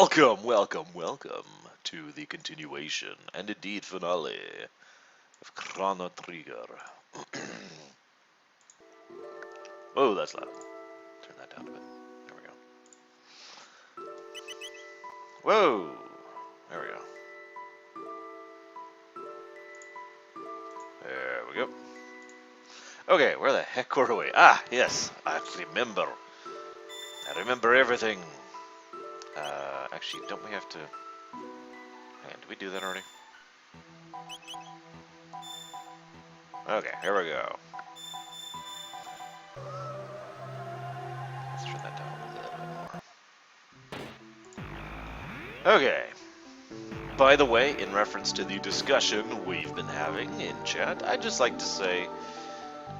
Welcome to the continuation and indeed finale of Chrono Trigger. Oh, that's loud. Turn that down a bit. There we go. Whoa! There we go. There we go. Okay, where the heck were we? Ah, yes, I remember. I remember everything. Actually, don't we have to... Man, did we do that already? Okay, here we go. Let's turn that down a little bit more. Okay. By the way, in reference to the discussion we've been having in chat, I'd just like to say,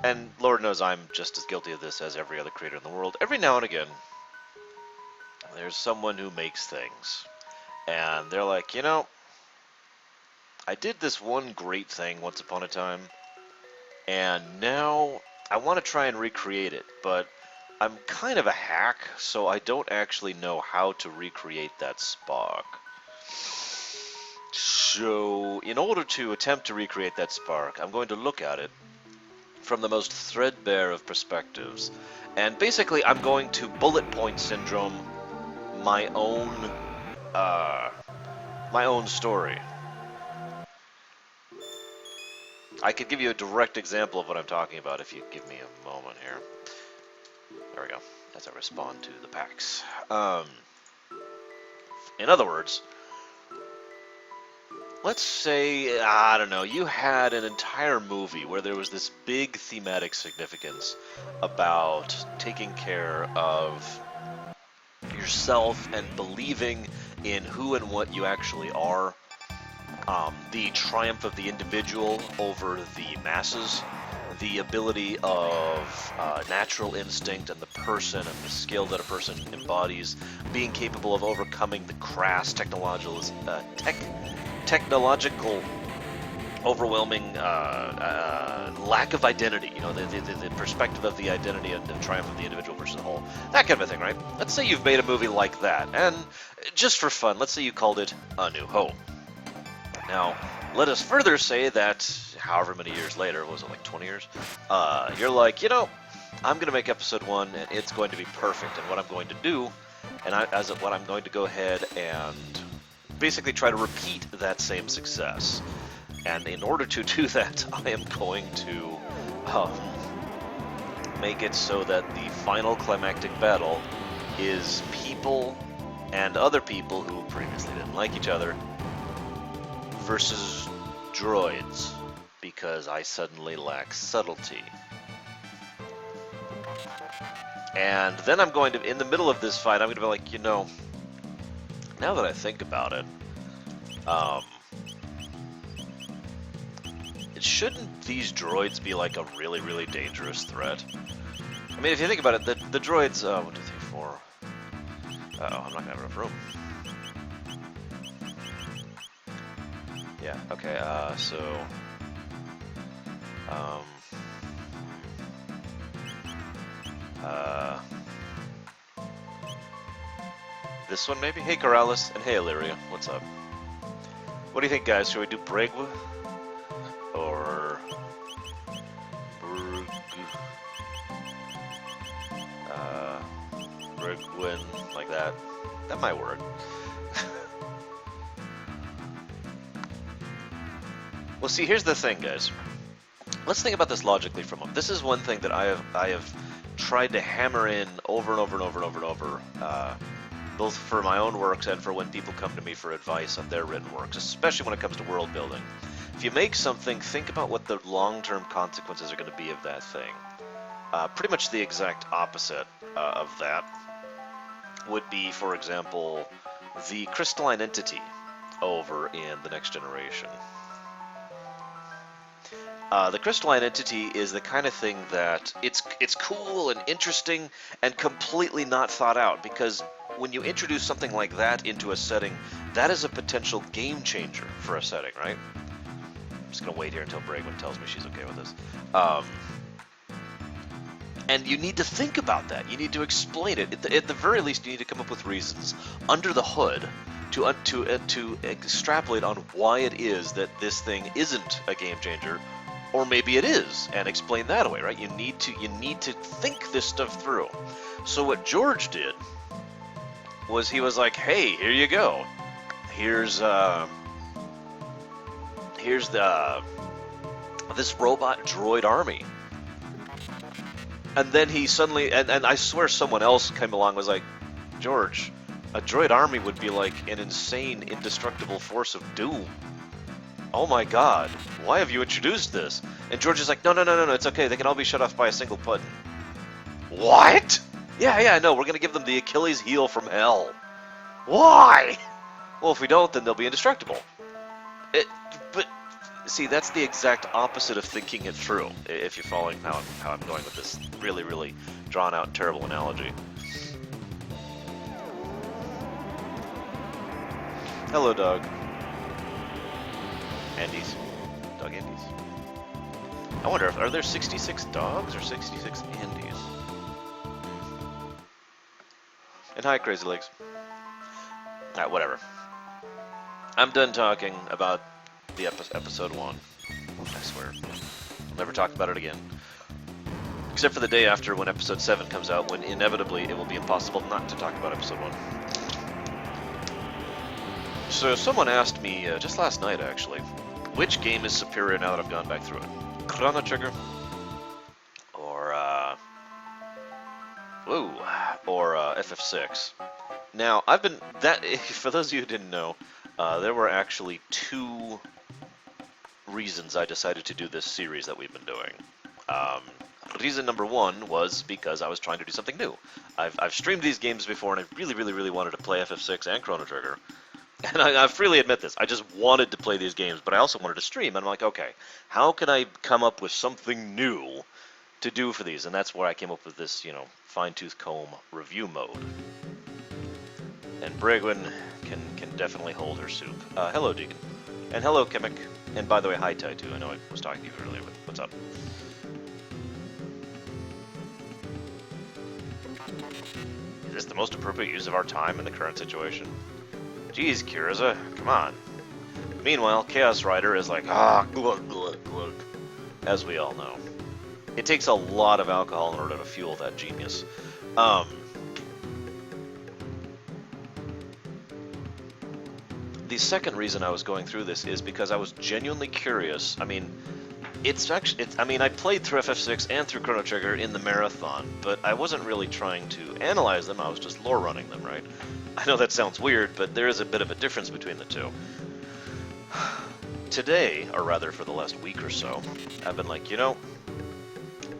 and Lord knows I'm just as guilty of this as every other creator in the world, every now and again, there's someone who makes things, and they're like, you know, I did this one great thing once upon a time, and now I want to try and recreate it, but I'm kind of a hack, so I don't actually know how to recreate that spark. So, in order to attempt to recreate that spark, I'm going to look at it from the most threadbare of perspectives, and basically I'm going to bullet point syndrome my own story. I could give you a direct example of what I'm talking about if you give me a moment here. There we go, as I respond to the packs. In other words, let's say, I don't know, you had an entire movie where there was this big thematic significance about taking care of yourself and believing in who and what you actually are, the triumph of the individual over the masses, the ability of natural instinct and the person and the skill that a person embodies, being capable of overcoming the crass technological overwhelming lack of identity, you know, the perspective of the identity and the triumph of the individual versus the whole, that kind of a thing, right? Let's say you've made a movie like that, and just for fun, let's say you called it A New Hope. Now, let us further say that however many years later, was it like 20 years? You're like, you know, I'm going to make episode 1, and it's going to be perfect, and what I'm going to do, and what I'm going to go ahead and basically try to repeat that same success. And in order to do that, I am going to make it so that the final climactic battle is people and other people who previously didn't like each other versus droids, because I suddenly lack subtlety. And then I'm going to, in the middle of this fight, I'm going to be like, you know, now that I think about it, shouldn't these droids be like a really, really dangerous threat? I mean, if you think about it, the droids, 1, 2, 3, 4. Uh-oh, I'm not gonna have enough room. Yeah, okay, this one maybe? Hey Corrales, and hey Illyria, what's up? What do you think, guys? Should we do Bregwa? Or Brigwin, like that. That might work. Well, see, here's the thing, guys. Let's think about this logically for a moment. This is one thing that I have tried to hammer in over and over and over and over and over, both for my own works and for when people come to me for advice on their written works, especially when it comes to world building. If you make something, think about what the long-term consequences are going to be of that thing. Pretty much the exact opposite of that would be, for example, the crystalline entity over in the Next Generation. The crystalline entity is the kind of thing that it's cool and interesting and completely not thought out, because when you introduce something like that into a setting, that is a potential game changer for a setting, right? I'm just going to wait here until Bregman tells me she's okay with this. And you need to think about that. You need to explain it. At the very least, you need to come up with reasons under the hood to extrapolate on why it is that this thing isn't a game changer, or maybe it is, and explain that away, right? You need to think this stuff through. So what George did was he was like, "Hey, here you go. Here's this robot droid army." And then he suddenly, and I swear someone else came along and was like, "George, a droid army would be like an insane, indestructible force of doom. Oh my god, why have you introduced this?" And George is like, no, it's okay, they can all be shut off by a single button. What? Yeah, no, we're gonna give them the Achilles heel from hell. Why? Well, if we don't, then they'll be indestructible. But see, that's the exact opposite of thinking it through, if you're following how I'm going with this really, really drawn-out, terrible analogy. Hello, dog. Andes. Dog Andes. I wonder, are there 66 dogs or 66 Andes? And hi, Crazy Legs. Alright, whatever. I'm done talking about the episode 1. I swear. I'll never talk about it again. Except for the day after, when episode 7 comes out, when inevitably it will be impossible not to talk about episode 1. So someone asked me, just last night actually, which game is superior now that I've gone back through it? Chrono Trigger? Or FF6. Now, for those of you who didn't know, there were actually 2 reasons I decided to do this series that we've been doing. Reason number 1 was because I was trying to do something new. I've streamed these games before, and I really, really, really wanted to play FF6 and Chrono Trigger. And I freely admit this, I just wanted to play these games, but I also wanted to stream, and I'm like, okay, how can I come up with something new to do for these? And that's where I came up with this, fine-tooth comb review mode. And Brigwin can definitely hold her soup. Hello, Deacon. And hello, Kimmick. And by the way, hi, Tai, too. I know I was talking to you earlier, but what's up? Is this the most appropriate use of our time in the current situation? Jeez, Kiriza, come on. Meanwhile, Chaos Rider is like, glug, glug, glug, as we all know. It takes a lot of alcohol in order to fuel that genius. The second reason I was going through this is because I was genuinely curious. I mean, I played through FF6 and through Chrono Trigger in the marathon, but I wasn't really trying to analyze them, I was just lore running them, right? I know that sounds weird, but there is a bit of a difference between the two. Today, or rather for the last week or so, I've been like,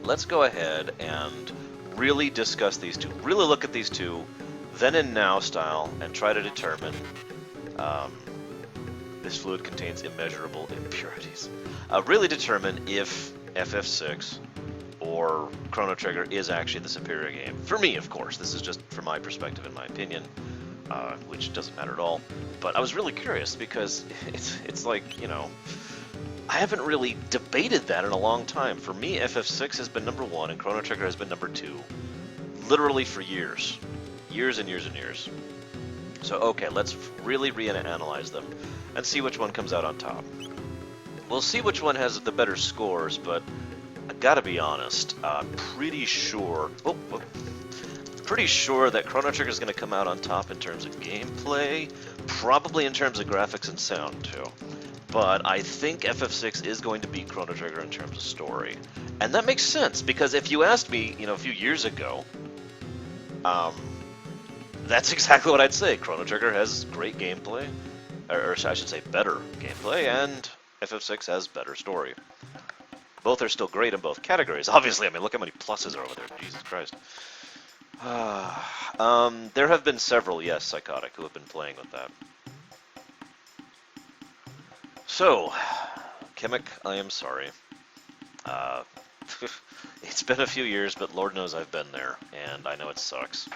let's go ahead and really discuss these two, really look at these two, then and now style, and try to determine this fluid contains immeasurable impurities. Really determine if FF6 or Chrono Trigger is actually the superior game. For me, of course. This is just from my perspective and my opinion, which doesn't matter at all. But I was really curious because it's like, I haven't really debated that in a long time. For me, FF6 has been number 1 and Chrono Trigger has been number 2. Literally for years. Years and years and years. So, okay, let's really reanalyze them and see which one comes out on top. We'll see which one has the better scores, but I gotta be honest, pretty sure that Chrono Trigger is going to come out on top in terms of gameplay, probably in terms of graphics and sound too. But I think FF6 is going to beat Chrono Trigger in terms of story. And that makes sense, because if you asked me, a few years ago, that's exactly what I'd say. Chrono Trigger has great gameplay, or I should say better gameplay, and FF6 has better story. Both are still great in both categories. Obviously, I mean, look how many pluses are over there. Jesus Christ. There have been several, yes, Psychotic, who have been playing with that. So, Kimmick, I am sorry. It's been a few years, but Lord knows I've been there, and I know it sucks.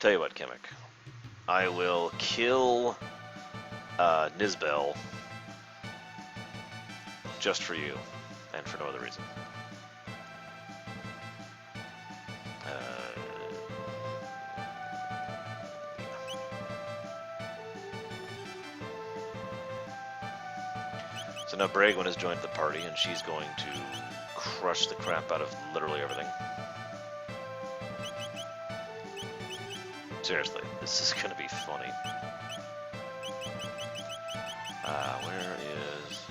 Tell you what, Kimmick. I will kill Nizbel just for you. and for no other reason. So now Bragwin has joined the party, and she's going to crush the crap out of literally everything. Seriously, this is going to be funny. Where is...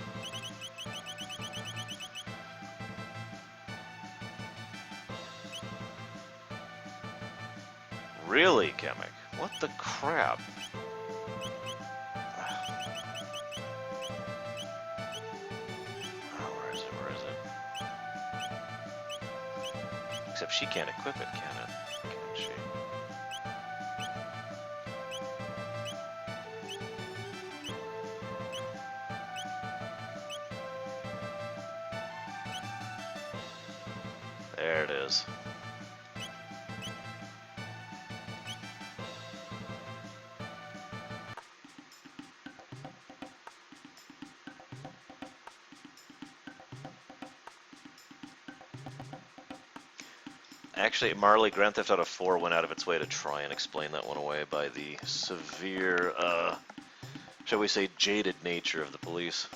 Really, Kamek? What the crap? Oh, where is it? Where is it? Except she can't equip it, can it? Can she? There it is. Actually, Marley, Grand Theft Auto 4 went out of its way to try and explain that one away by the severe, shall we say, jaded nature of the police.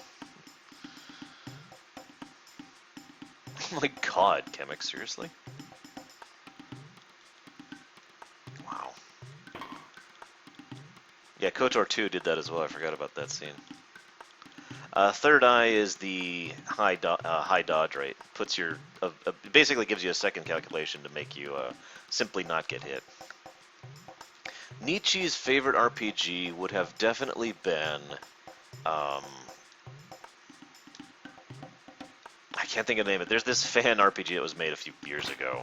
Oh my god, Kamek, seriously? Wow. Yeah, KOTOR 2 did that as well, I forgot about that scene. Third Eye is the high dodge rate. Puts your basically gives you a second calculation to make you simply not get hit. Nietzsche's favorite RPG would have definitely been I can't think of the name of it. There's this fan RPG that was made a few years ago.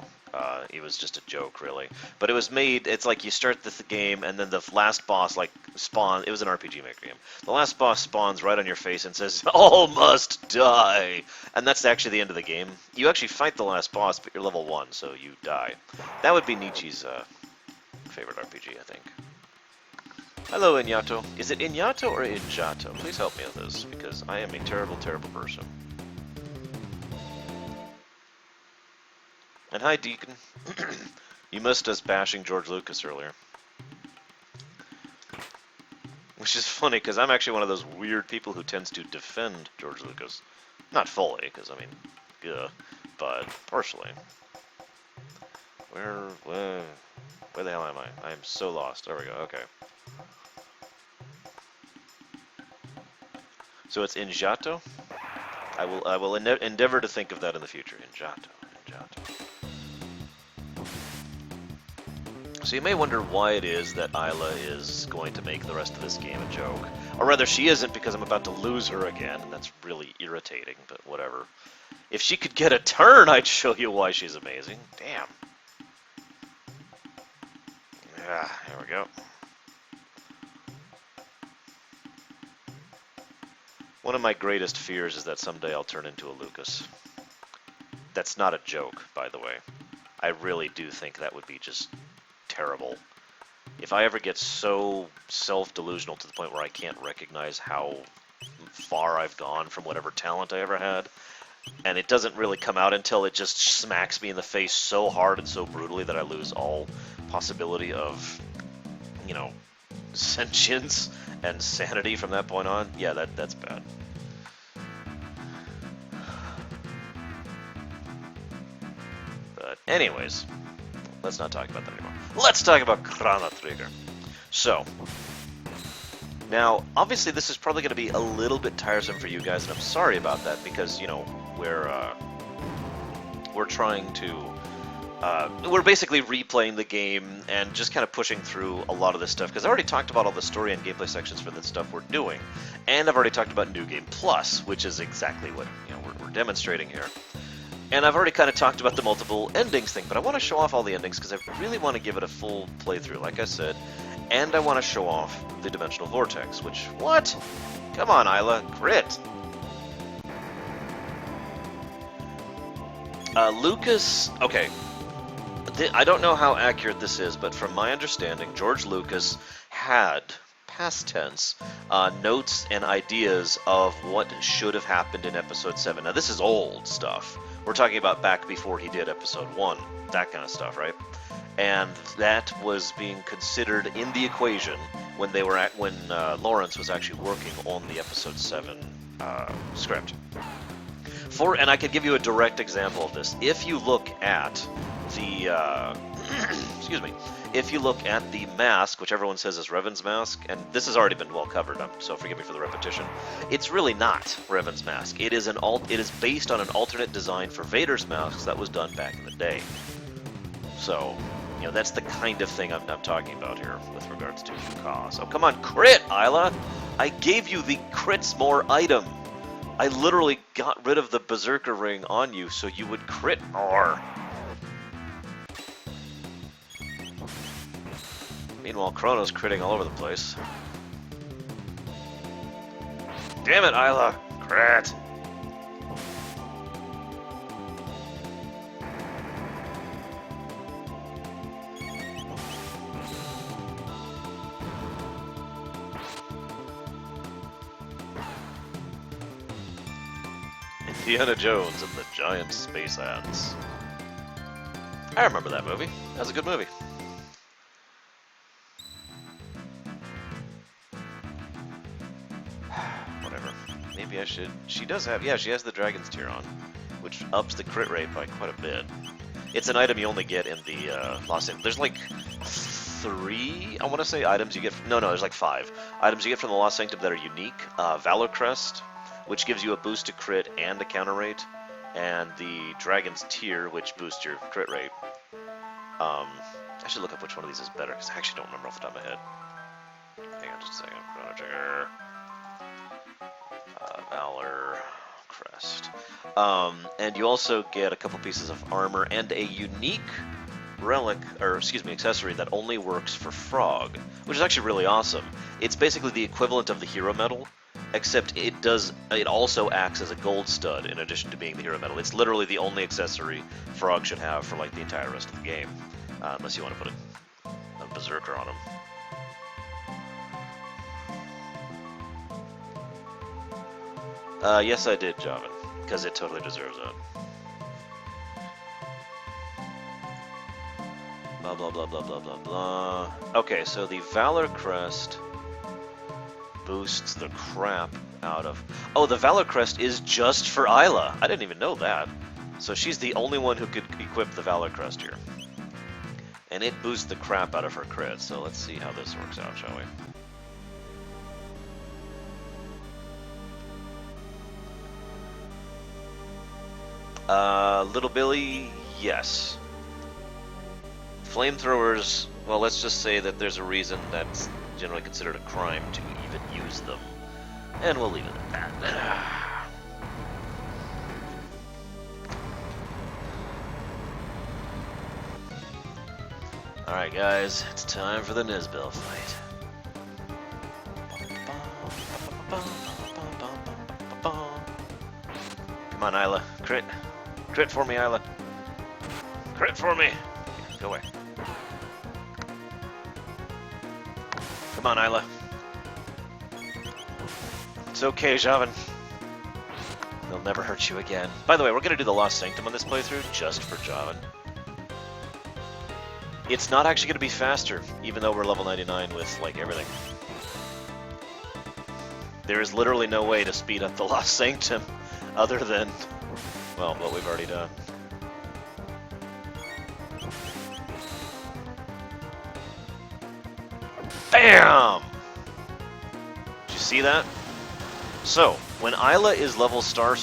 It was just a joke, really. But it was made, it's like you start the game, and then the last boss, like, spawns. It was an RPG Maker game. The last boss spawns right on your face and says, "All must die!" And that's actually the end of the game. You actually fight the last boss, but you're level 1, so you die. That would be Nietzsche's favorite RPG, I think. Hello, Inyato. Is it Inyato or Injato? Please help me on this, because I am a terrible, terrible person. And hi, Deacon. You missed us bashing George Lucas earlier. Which is funny, because I'm actually one of those weird people who tends to defend George Lucas. Not fully, because, I mean, yeah, but partially. Where the hell am I? I am so lost. There we go, okay. So it's Injato? I will endeavor to think of that in the future. Injato. So you may wonder why it is that Isla is going to make the rest of this game a joke. Or rather, she isn't, because I'm about to lose her again, and that's really irritating, but whatever. If she could get a turn, I'd show you why she's amazing. Damn. Yeah, here we go. One of my greatest fears is that someday I'll turn into a Lucas. That's not a joke, by the way. I really do think that would be just terrible. If I ever get so self-delusional to the point where I can't recognize how far I've gone from whatever talent I ever had, and it doesn't really come out until it just smacks me in the face so hard and so brutally that I lose all possibility of, you know, sentience and sanity from that point on, yeah, that's bad. But anyways, let's not talk about that anymore. Let's talk about Chrono Trigger. So, now, obviously this is probably going to be a little bit tiresome for you guys, and I'm sorry about that, because, you know, we're trying to, we're basically replaying the game and just kind of pushing through a lot of this stuff, because I already talked about all the story and gameplay sections for the stuff we're doing, and I've already talked about New Game Plus, which is exactly what, you know, we're demonstrating here. And I've already kind of talked about the multiple endings thing, but I want to show off all the endings because I really want to give it a full playthrough, like I said. And I want to show off the Dimensional Vortex, which, what? Come on, Isla, crit! Lucas, okay. I don't know how accurate this is, but from my understanding, George Lucas had past tense, notes and ideas of what should have happened in Episode 7. Now, this is old stuff. We're talking about back before he did Episode 1, that kind of stuff, right? And that was being considered in the equation when they were when Lawrence was actually working on the Episode 7 script. And I could give you a direct example of this. If you look at the excuse me, if you look at the mask, which everyone says is Revan's mask, and this has already been well covered, so forgive me for the repetition. It's really not Revan's mask. It is based on an alternate design for Vader's mask that was done back in the day. So, you know, that's the kind of thing I'm talking about here with regards to cost. Oh, come on, crit, Isla! I gave you the crits more item. I literally got rid of the Berserker ring on you so you would crit more. Meanwhile, Chrono's critting all over the place. Damn it, Isla! Crit! Indiana Jones and the Giant Space Ants. I remember that movie. That was a good movie. Whatever. Maybe I should... She does have... Yeah, she has the Dragon's Tear on, which ups the crit rate by quite a bit. It's an item you only get in the Lost Sanctum. There's like 3, I want to say, items you get... No, there's like 5 items you get from the Lost Sanctum that are unique. Valor Crest, which gives you a boost to crit and a counter rate, and the Dragon's Tear, which boosts your crit rate. I should look up which one of these is better, because I actually don't remember off the top of my head. Hang on just a second. Chrono Trigger. Valor Crest. And you also get a couple pieces of armor and a unique relic, or excuse me, accessory that only works for Frog, which is actually really awesome. It's basically the equivalent of the hero medal, except it also acts as a gold stud in addition to being the hero medal. It's literally the only accessory Frog should have for like the entire rest of the game, unless you want to put a Berserker on him. Yes, I did, Javan, because it totally deserves it. Blah, blah, blah, blah, blah, blah, blah. Okay, so the Valor Crest boosts the crap out of... Oh, the Valor Crest is just for Isla. I didn't even know that. So she's the only one who could equip the Valor Crest here. And it boosts the crap out of her crit, so let's see how this works out, shall we? Little Billy, yes. Flamethrowers, well, let's just say that there's a reason that's generally considered a crime to even use them. And we'll leave it at that. Alright guys, it's time for the Nizbel fight. Come on, Isla. Crit. Crit for me, Isla. Crit for me! Go away. Come on, Isla. It's okay, Javan. They'll never hurt you again. By the way, we're going to do the Lost Sanctum on this playthrough, just for Javan. It's not actually going to be faster, even though we're level 99 with, like, everything. There is literally no way to speed up the Lost Sanctum, other than, well, what we've already done. BAM! Did you see that? So, when Isla is level star,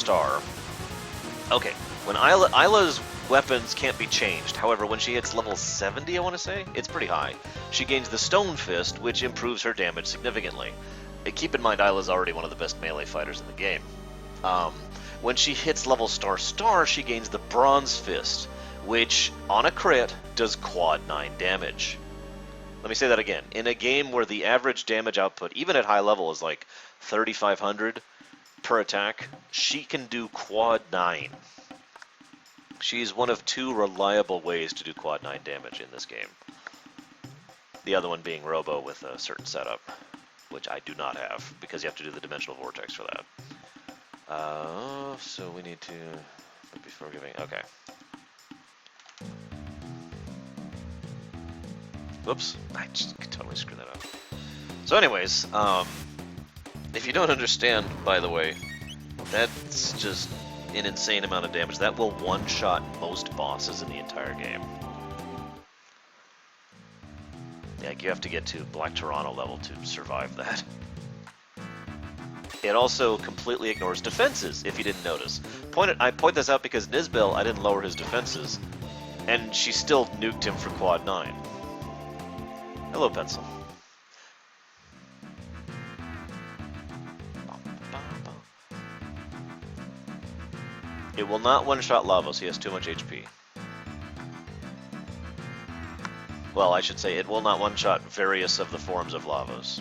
okay, when Isla's weapons can't be changed. However, when she hits level 70, I want to say, it's pretty high, she gains the Stone Fist, which improves her damage significantly. Keep in mind, Isla's already one of the best melee fighters in the game. When she hits level star, she gains the Bronze Fist, which, on a crit, does quad 9 damage. Let me say that again. In a game where the average damage output, even at high level, is like 3,500 per attack, she can do quad 9. She's one of 2 reliable ways to do quad 9 damage in this game. The other one being Robo with a certain setup. which I do not have, because you have to do the dimensional vortex for that. So we need to, before giving, okay. Whoops, I just totally screwed that up. So anyways, if you don't understand, by the way, that's just an insane amount of damage. That will one-shot most bosses in the entire game. Like, you have to get to Black Chrono level to survive that. It also completely ignores defenses, if you didn't notice. I point this out because Nizbel, I didn't lower his defenses, and she still nuked him for quad 9. Hello, Pencil. It will not one-shot Lavos, he has too much HP. Well, I should say, it will not one-shot various of the forms of Lavos.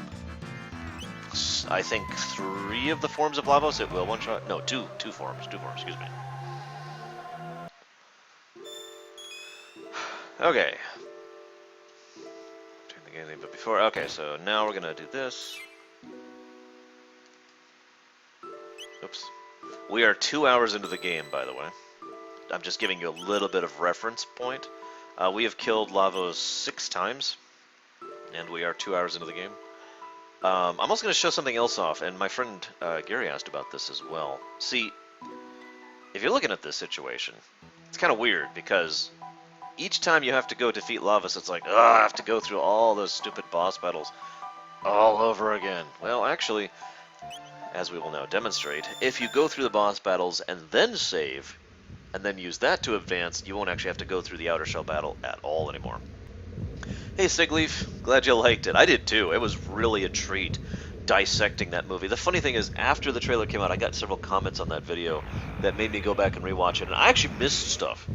I think 3 of the forms of Lavos it will one-shot. No, two forms, excuse me. Okay. Turn the game but before. Okay, so now we're gonna do this. Oops. We are 2 hours into the game, by the way. I'm just giving you a little bit of reference point. We have killed Lavos 6 times, and we are 2 hours into the game. I'm also going to show something else off, and my friend Gary asked about this as well. See, if you're looking at this situation, it's kind of weird, because each time you have to go defeat Lavos, it's like, I have to go through all those stupid boss battles all over again. Well, actually, as we will now demonstrate, if you go through the boss battles and then save, and then use that to advance, you won't actually have to go through the outer shell battle at all anymore. Hey Sigleaf, glad you liked it. I did too. It was really a treat dissecting that movie. The funny thing is, after the trailer came out, I got several comments on that video that made me go back and rewatch it, and I actually missed stuff.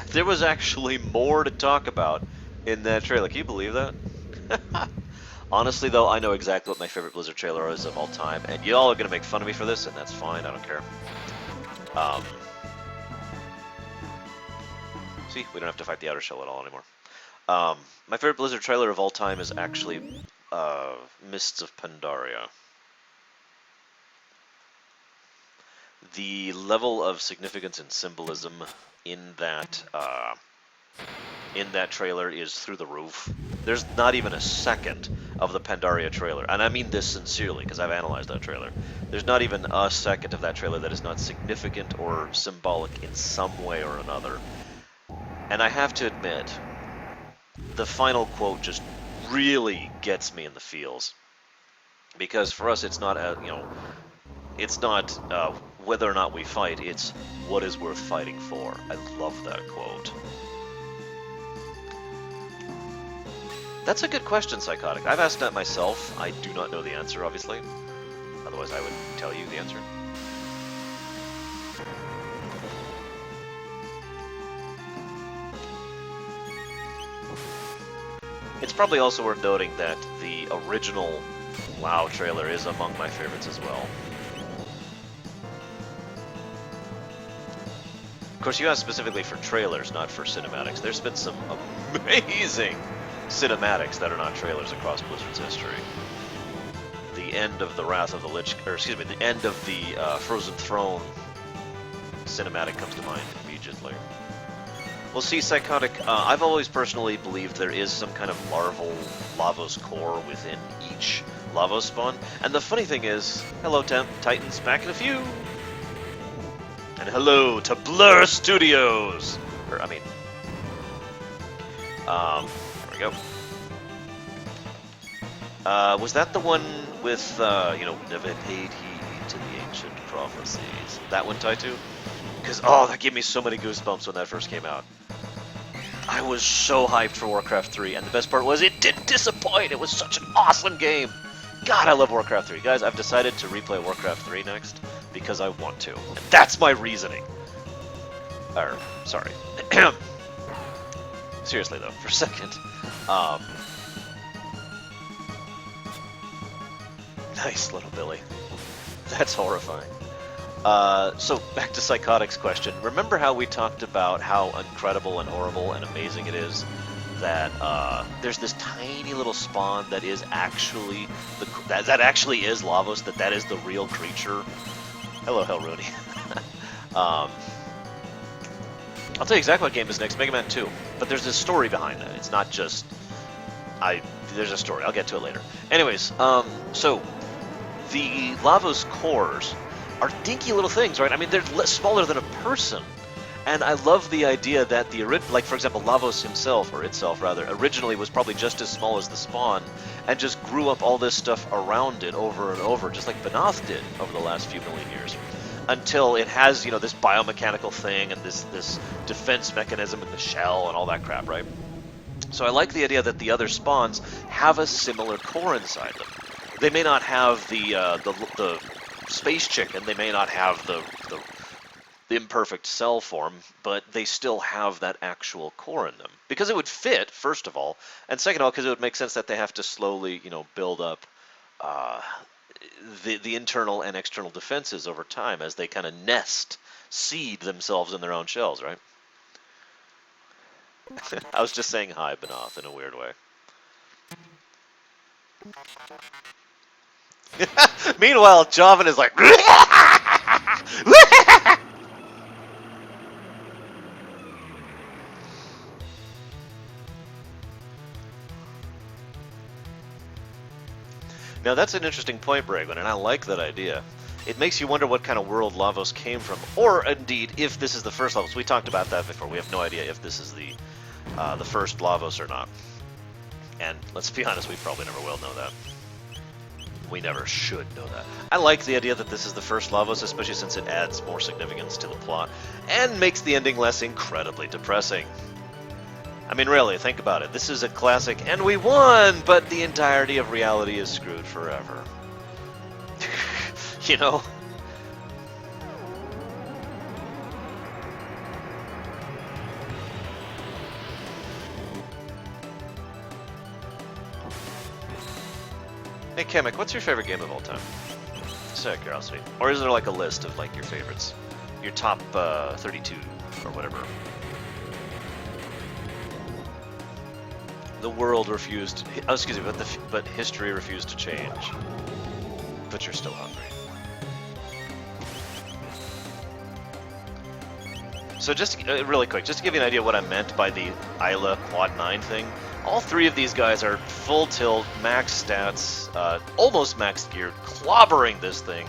There was actually more to talk about in that trailer. Can you believe that? Honestly, though, I know exactly what my favorite Blizzard trailer is of all time, and y'all are going to make fun of me for this, and that's fine. I don't care. See, we don't have to fight the outer shell at all anymore. My favorite Blizzard trailer of all time is actually Mists of Pandaria. The level of significance and symbolism in that trailer is through the roof. There's not even a second of the Pandaria trailer, and I mean this sincerely because I've analyzed that trailer. There's not even a second of that trailer that is not significant or symbolic in some way or another. And I have to admit, the final quote just really gets me in the feels, because for us it's not it's not whether or not we fight, it's what is worth fighting for. I love that quote. That's a good question, Psychotic. I've asked that myself. I do not know the answer, obviously. Otherwise I would tell you the answer. It's probably also worth noting that the original WoW trailer is among my favorites as well. Of course, you asked specifically for trailers, not for cinematics. There's been some amazing cinematics that are not trailers across Blizzard's history. The end of the Wrath of the Lich, or excuse me, the end of the Frozen Throne cinematic comes to mind immediately. Well, see, Psychotic, I've always personally believed there is some kind of larval Lavos core within each Lavos spawn. And the funny thing is, hello Titans, back in a few! And hello to Blur Studios! There we go. Was that the one with, never paid heed to the ancient prophecies? That one, Taitu? Because, that gave me so many goosebumps when that first came out. I was so hyped for Warcraft 3, and the best part was it didn't disappoint! It was such an awesome game! God, I love Warcraft 3. Guys, I've decided to replay Warcraft 3 next, because I want to. And that's my reasoning! Sorry. Seriously, though, for a second. Nice, little Billy. That's horrifying. So back to Psychotic's question. Remember how we talked about how incredible and horrible and amazing it is that there's this tiny little spawn that is actually that actually is Lavos, that is the real creature. Hello, Hellrooney. I'll tell you exactly what game is next, Mega Man 2. But there's a story behind that. It's not just there's a story. I'll get to it later. Anyways, so the Lavos cores are dinky little things, right? I mean, they're smaller than a person. And I love the idea that like, for example, Lavos himself, or itself rather, originally was probably just as small as the spawn, and just grew up all this stuff around it over and over, just like Banath did over the last few million years. Until it has, you know, this biomechanical thing and this defense mechanism in the shell and all that crap, right? So I like the idea that the other spawns have a similar core inside them. They may not have the space chicken, they may not have the imperfect cell form, but they still have that actual core in them. Because it would fit, first of all, and second of all, because it would make sense that they have to slowly, you know, build up the internal and external defenses over time as they kind of seed themselves in their own shells, right? I was just saying hi, Banath, in a weird way. Meanwhile, Jovan is like... Now that's an interesting point, Braglin, and I like that idea. It makes you wonder what kind of world Lavos came from, or indeed, if this is the first Lavos. We talked about that before. We have no idea if this is the first Lavos or not. And let's be honest, we probably never will know that. We never should know that. I like the idea that this is the first Lavos, especially since it adds more significance to the plot, and makes the ending less incredibly depressing. I mean, really, think about it. This is a classic, and we won, but the entirety of reality is screwed forever. You know? Hey, Kamek, what's your favorite game of all time? Just out of curiosity. Or is there like a list of like your favorites? Your top 32 or whatever. The world refused, excuse me, but history refused to change. But you're still hungry. So just really quick, just to give you an idea of what I meant by the Isla Quad 9 thing, all three of these guys are full tilt, max stats, almost max geared, clobbering this thing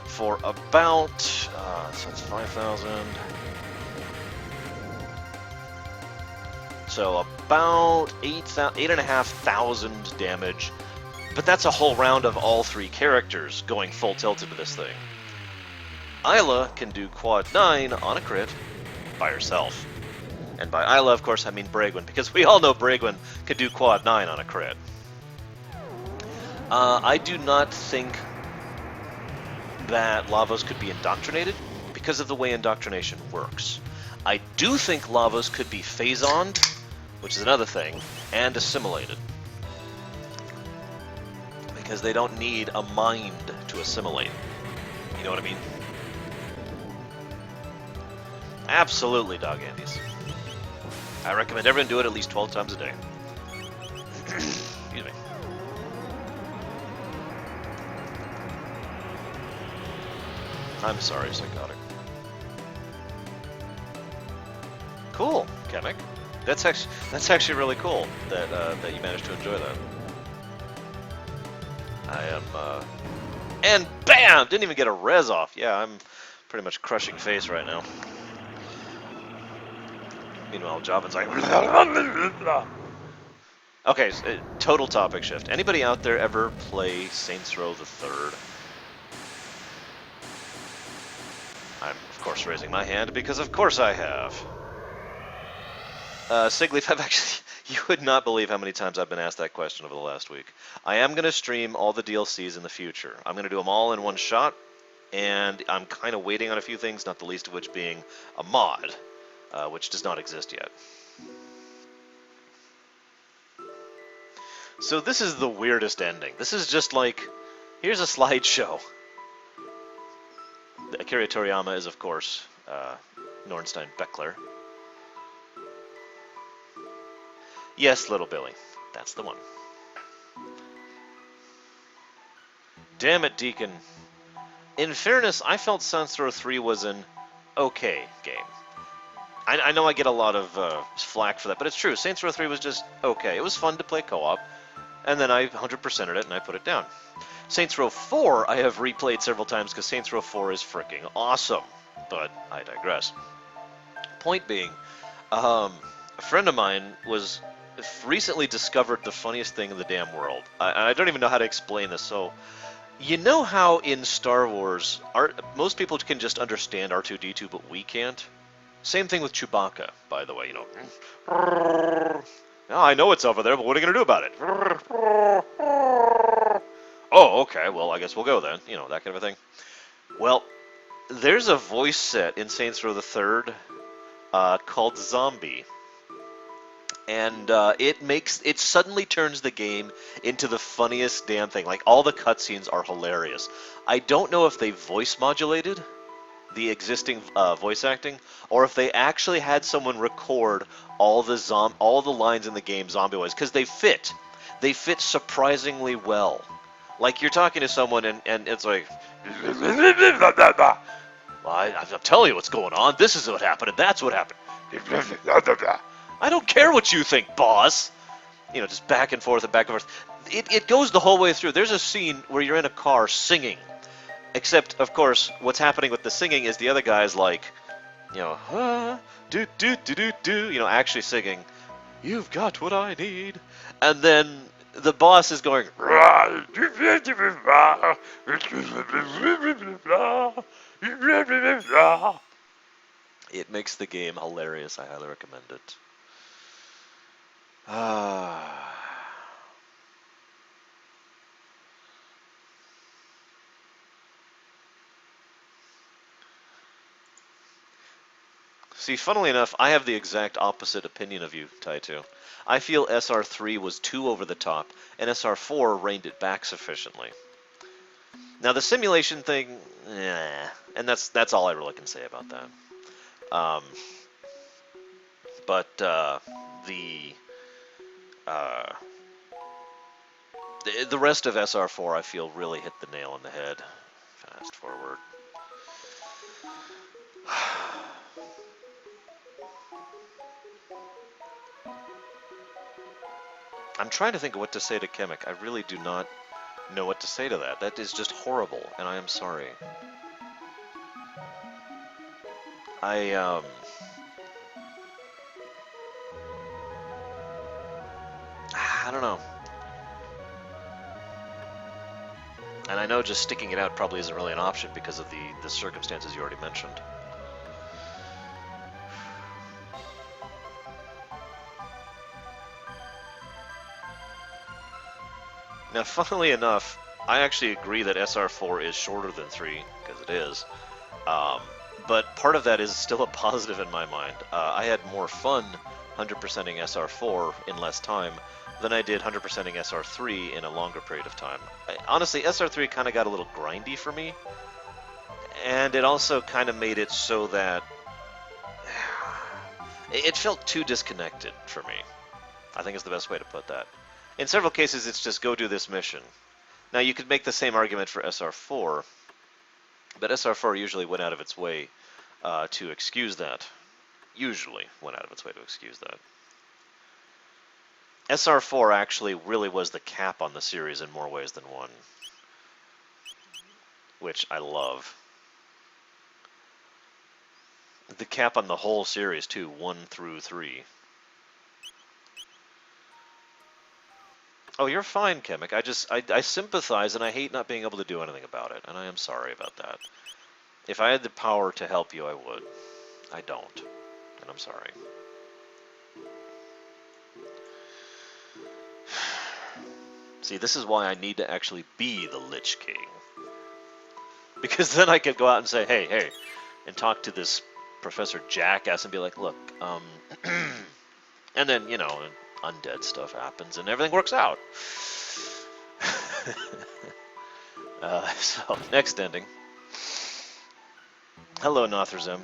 for about, so it's 5,000. So about 8,500 damage, but that's a whole round of all three characters going full tilt into this thing. Isla can do quad 9 on a crit by herself. And by Isla, of course, I mean Bragwin, because we all know Bragwin can do quad 9 on a crit. I do not think that Lavos could be indoctrinated because of the way indoctrination works. I do think Lavos could be phasoned, which is another thing, and assimilated. Because they don't need a mind to assimilate. You know what I mean? Absolutely, Dog Andes. I recommend everyone do it at least 12 times a day. Excuse me. I'm sorry, Psychotic. Cool, Kamek. That's actually really cool that that you managed to enjoy that. I am and bam! Didn't even get a res off. Yeah, I'm pretty much crushing face right now. Meanwhile, Javan's like... Okay, so, total topic shift. Anybody out there ever play Saints Row the Third? I'm, of course, raising my hand because, of course, I have. Sigleaf, I've actually... You would not believe how many times I've been asked that question over the last week. I am going to stream all the DLCs in the future. I'm going to do them all in one shot, and I'm kind of waiting on a few things, not the least of which being a mod. Which does not exist yet. So this is the weirdest ending. This is just like, here's a slideshow. Akira Toriyama is, of course, Nornstein Beckler. Yes, little Billy. That's the one. Damn it, Deacon. In fairness, I felt Saints Row 3 was an okay game. I know I get a lot of flack for that, but it's true. Saints Row 3 was just okay. It was fun to play co-op, and then I 100%ed it and I put it down. Saints Row 4 I have replayed several times because Saints Row 4 is freaking awesome, but I digress. Point being, a friend of mine was recently discovered the funniest thing in the damn world. I don't even know how to explain this, so you know how in Star Wars, most people can just understand R2-D2, but we can't? Same thing with Chewbacca, by the way, you know. Oh, I know it's over there, but what are you going to do about it? Oh, okay, well, I guess we'll go then. You know, that kind of a thing. Well, there's a voice set in Saints Row the Third called Zombie. And it suddenly turns the game into the funniest damn thing. Like, all the cutscenes are hilarious. I don't know if they voice modulated the existing voice acting, or if they actually had someone record all the lines in the game zombie-wise, because they fit. They fit surprisingly well. Like, you're talking to someone and it's like, well, I'm telling you what's going on. This is what happened, and that's what happened. I don't care what you think, boss. You know, just back and forth and back and forth. It goes the whole way through. There's a scene where you're in a car singing. Except, of course, what's happening with the singing is the other guy's like, you know, do do do do do, you know, actually singing, "You've got what I need," and then the boss is going, it makes the game hilarious. I highly recommend it. See, funnily enough, I have the exact opposite opinion of you, Taito. I feel SR3 was too over the top, and SR4 reined it back sufficiently. Now, the simulation thing, and that's all I really can say about that. Um, but uh, the rest of SR4, I feel, really hit the nail on the head. Fast forward. I'm trying to think of what to say to Kemek. I really do not know what to say to that. That is just horrible, and I am sorry. I don't know. And I know just sticking it out probably isn't really an option because of the circumstances you already mentioned. Now, funnily enough, I actually agree that SR4 is shorter than 3, because it is. But part of that is still a positive in my mind. I had more fun 100%ing SR4 in less time than I did 100%ing SR3 in a longer period of time. Honestly, SR3 kind of got a little grindy for me, and it also kind of made it so that it felt too disconnected for me. I think is the best way to put that. In several cases, it's just go do this mission. Now, you could make the same argument for SR4, but SR4 usually went out of its way to excuse that. Usually went out of its way to excuse that. SR4 actually really was the cap on the series in more ways than one, which I love. The cap on the whole series, too, 1 through 3. Oh, you're fine, Kemek. I sympathize, and I hate not being able to do anything about it, and I am sorry about that. If I had the power to help you, I would. I don't, and I'm sorry. See, this is why I need to actually be the Lich King. Because then I could go out and say, hey, and talk to this Professor Jackass and be like, look, and then, you know, undead stuff happens and everything works out. So, next ending. Hello, Nothrazim.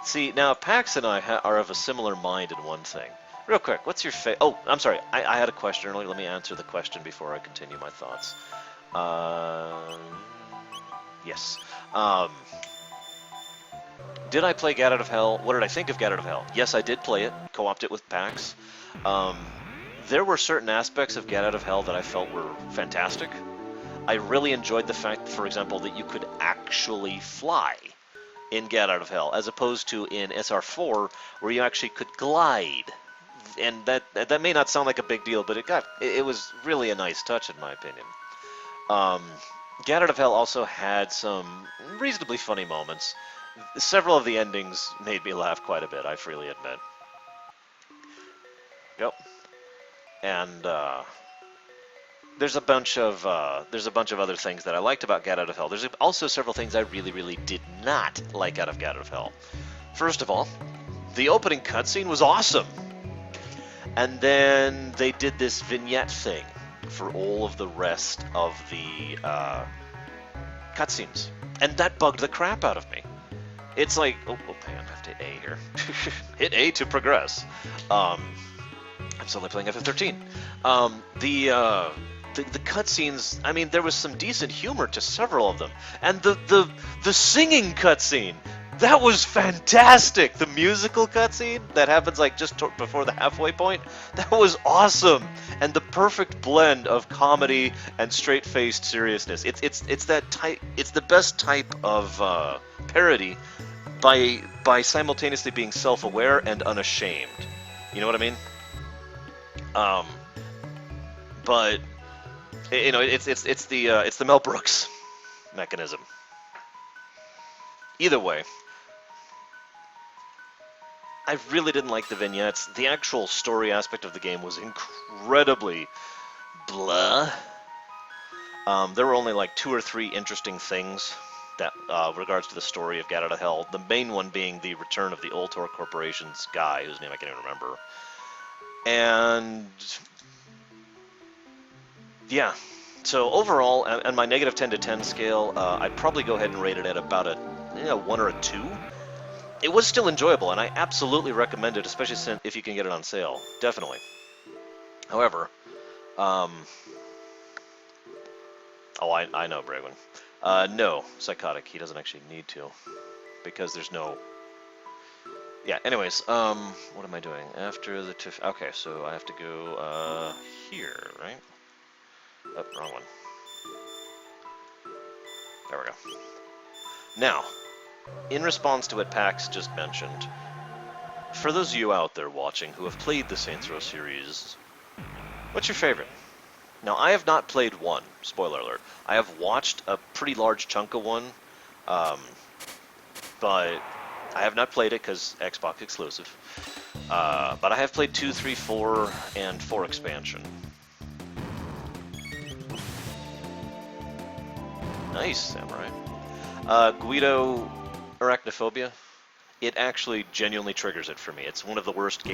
See, now Pax and I are of a similar mind in one thing. Real quick, what's your Oh, I'm sorry. I had a question earlier. Let me answer the question before I continue my thoughts. Yes. Um, did I play Get Out of Hell? What did I think of Get Out of Hell? Yes, I did play it. Co-opted it with Pax. Um, there were certain aspects of Get Out of Hell that I felt were fantastic. I really enjoyed the fact, for example, that you could actually fly in Get Out of Hell, as opposed to in SR4, where you actually could glide. And that may not sound like a big deal, but it was really a nice touch, in my opinion. Um, Get Out of Hell also had some reasonably funny moments. Several of the endings made me laugh quite a bit, I freely admit. Yep. And there's a bunch of other things that I liked about Get Out of Hell. There's also several things I really did not like out of Get Out of Hell. First of all, the opening cutscene was awesome. And then they did this vignette thing for all of the rest of the cutscenes. And that bugged the crap out of me. It's like, oh man, I have to hit A here. Hit A to progress. I'm suddenly playing FF13. The cutscenes, I mean, there was some decent humor to several of them. And the singing cutscene, that was fantastic! The musical cutscene that happens like just before the halfway point, that was awesome! And the perfect blend of comedy and straight-faced seriousness. It's that type. It's the best type of parody by simultaneously being self-aware and unashamed. You know what I mean? But you know, it's the Mel Brooks mechanism. Either way, I really didn't like the vignettes. The actual story aspect of the game was incredibly blah. There were only like 2 or 3 interesting things that regards to the story of Get Out of Hell. The main one being the return of the Ultor Corporation's guy, whose name I can't even remember. And yeah, so overall, on my negative 10 to 10 scale, I'd probably go ahead and rate it at about a 1 or a 2. It was still enjoyable, and I absolutely recommend it, especially if you can get it on sale. Definitely. However, oh, I know, Braywin. No, Psychotic, he doesn't actually need to, because there's no... Yeah, anyways, what am I doing? After the TIFF... Okay, so I have to go, here, right? Oh, wrong one. There we go. Now, in response to what Pax just mentioned, for those of you out there watching who have played the Saints Row series, what's your favorite? Now, I have not played one, spoiler alert. I have watched a pretty large chunk of one, but I have not played it because Xbox exclusive. But I have played 2, 3, 4, and 4 expansion. Nice, Samurai. Guido Arachnophobia, it actually genuinely triggers it for me. It's one of the worst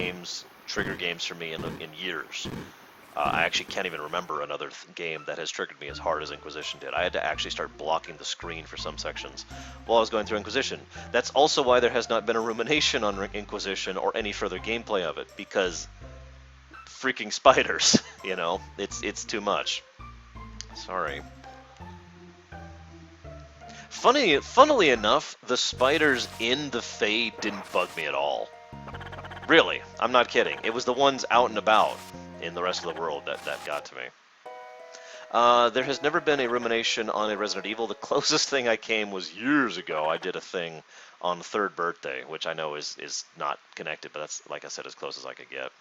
trigger games for me in years. I actually can't even remember another game that has triggered me as hard as Inquisition did. I had to actually start blocking the screen for some sections while I was going through Inquisition. That's also why there has not been a rumination on Inquisition or any further gameplay of it, because freaking spiders, you know, it's too much. Sorry. Funnily enough, the spiders in the Fade didn't bug me at all. Really, I'm not kidding. It was the ones out and about in the rest of the world that got to me. There has never been a rumination on a Resident Evil. The closest thing I came was years ago. I did a thing on the 3rd birthday, which I know is not connected, but that's, like I said, as close as I could get.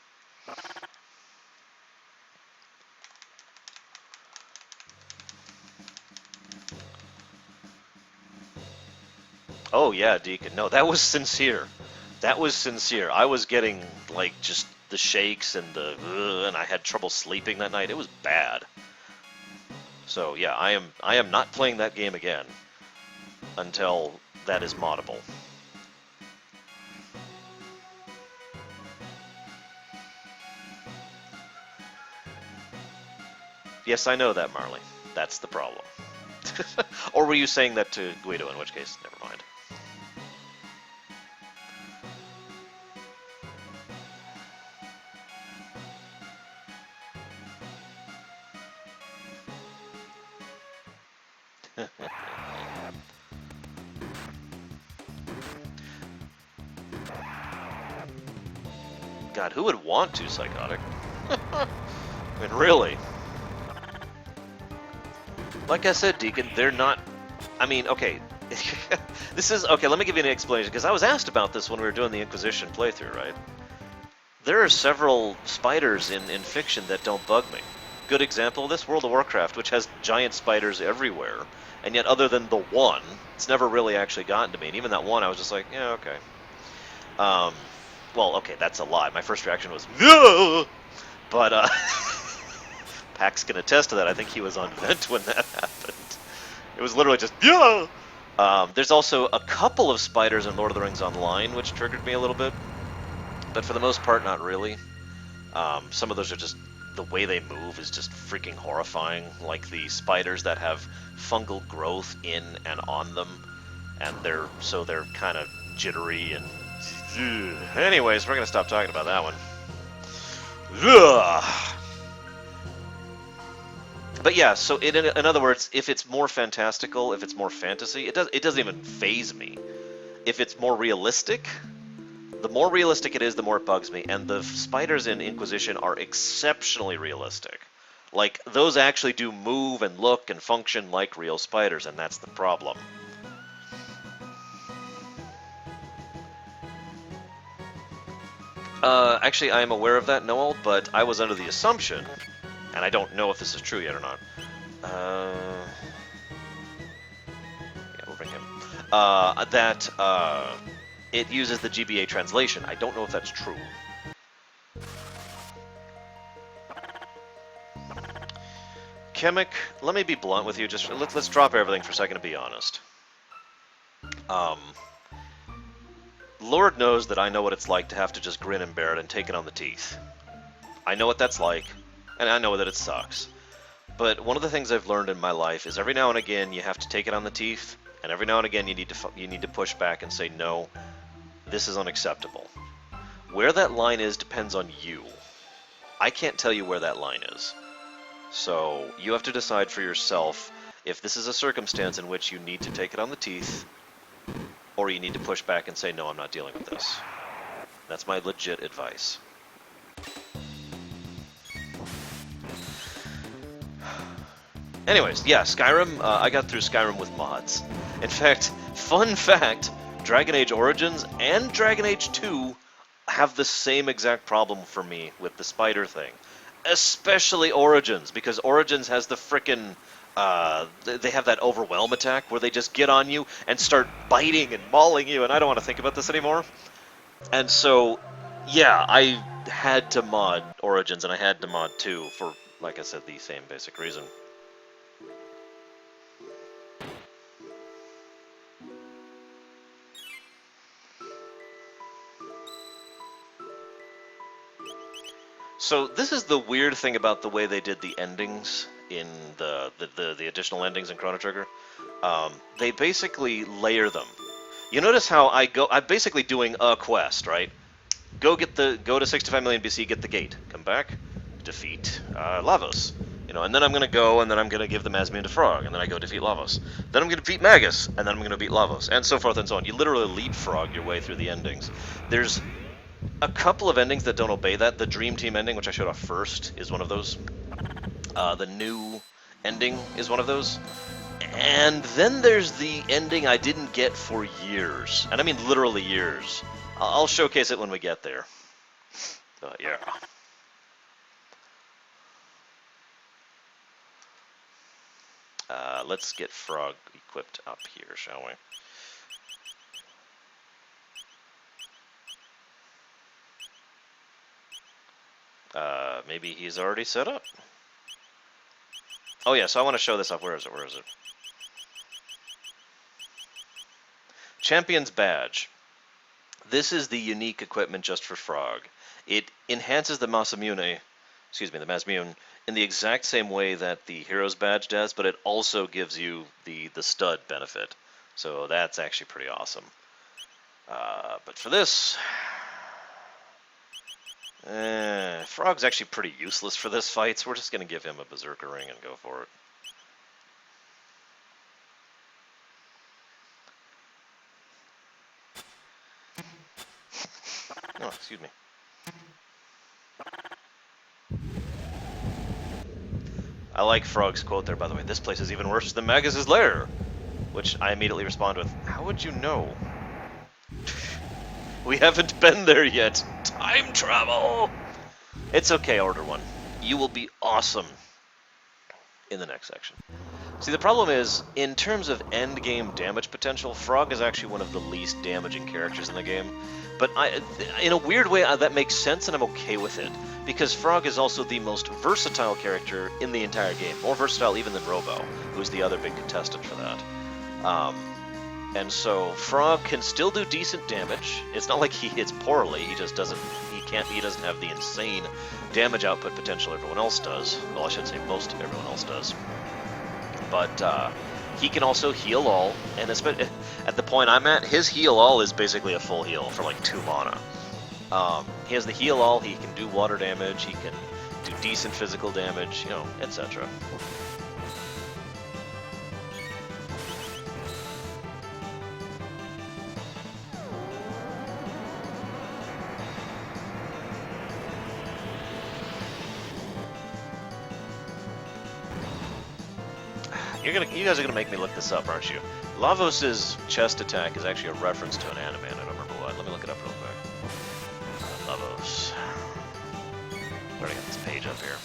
Oh yeah, Deacon. No, that was sincere. That was sincere. I was getting like just the shakes and and I had trouble sleeping that night. It was bad. So yeah, I am not playing that game again until that is moddable. Yes, I know that, Marley. That's the problem. Or were you saying that to Guido, in which case, never mind. God, who would want to, Psychotic? I mean, really. Like I said, Deacon, they're not... I mean, okay. This is... Okay, let me give you an explanation, because I was asked about this when we were doing the Inquisition playthrough, right? There are several spiders in fiction that don't bug me. Good example of this, World of Warcraft, which has giant spiders everywhere, and yet other than the one, it's never really actually gotten to me. And even that one, I was just like, yeah, okay. Well, okay, that's a lie. My first reaction was, no! But, Pax can attest to that. I think he was on vent when that happened. It was literally just, yeah! There's also a couple of spiders in Lord of the Rings Online, which triggered me a little bit. But for the most part, not really. Some of those are just, the way they move is just freaking horrifying. Like the spiders that have fungal growth in and on them. And they're kind of jittery and... Anyways, we're going to stop talking about that one. But yeah, so in other words, if it's more fantastical, if it's more fantasy, it doesn't even faze me. If it's more realistic, the more realistic it is, the more it bugs me. And the spiders in Inquisition are exceptionally realistic. Like, those actually do move and look and function like real spiders, and that's the problem. Actually, I am aware of that, Noel, but I was under the assumption, and I don't know if this is true yet or not. Yeah, we'll bring him. That it uses the GBA translation. I don't know if that's true. Chemic, let me be blunt with you. Just let's drop everything for a second and be honest. Lord knows that I know what it's like to have to just grin and bear it and take it on the teeth. I know what that's like, and I know that it sucks. But one of the things I've learned in my life is every now and again you have to take it on the teeth, and every now and again you need to push back and say, no, this is unacceptable. Where that line is depends on you. I can't tell you where that line is. So you have to decide for yourself if this is a circumstance in which you need to take it on the teeth, or you need to push back and say, no, I'm not dealing with this. That's my legit advice. Anyways, yeah, Skyrim, I got through Skyrim with mods. In fact, fun fact, Dragon Age Origins and Dragon Age 2 have the same exact problem for me with the spider thing. Especially Origins, because Origins has the frickin', they have that overwhelm attack where they just get on you and start biting and mauling you, and I don't want to think about this anymore. And so, yeah, I had to mod Origins, and I had to mod 2 for, like I said, the same basic reason. So this is the weird thing about the way they did the endings in the additional endings in Chrono Trigger. They basically layer them. You notice how I'm basically doing a quest, right? Go to 65 million BC, get the gate, come back, defeat Lavos, and then I'm gonna go and then I'm gonna give the Masmian to Frog, and then I go defeat Lavos. Then I'm gonna defeat Magus, and then I'm gonna beat Lavos, and so forth and so on. You literally leapfrog your way through the endings. There's a couple of endings that don't obey that. The Dream Team ending, which I showed off first, is one of those. The new ending is one of those. And then there's the ending I didn't get for years. And I mean literally years. I'll showcase it when we get there. But yeah. Let's get Frog equipped up here, shall we? Maybe he's already set up. Oh yeah, so I want to show this off. Where is it? Where is it? Champion's Badge. This is the unique equipment just for Frog. It enhances the Masmiun, in the exact same way that the Hero's Badge does, but it also gives you the stud benefit. So that's actually pretty awesome. But for this... Frog's actually pretty useless for this fight, so we're just going to give him a Berserker Ring and go for it. Excuse me. I like Frog's quote there, by the way. This place is even worse than Magus' lair. Which I immediately respond with, how would you know? We haven't been there yet. Time travel! It's okay, Order 1. You will be awesome in the next section. See, the problem is, in terms of endgame damage potential, Frog is actually one of the least damaging characters in the game. But in a weird way, that makes sense, and I'm okay with it. Because Frog is also the most versatile character in the entire game. More versatile even than Robo, who's the other big contestant for that. And so Frog can still do decent damage. It's not like he hits poorly. He just doesn't. He doesn't have the insane damage output potential everyone else does. Well, I should say most of everyone else does. But he can also heal all, and at the point I'm at, his heal all is basically a full heal for like 2 mana. He has the heal all. He can do water damage. He can do decent physical damage, you know, etc. You guys are gonna make me look this up, aren't you? Lavos' chest attack is actually a reference to an anime, and I don't remember what. Let me look it up real quick. Lavos. Where do I get this page up here?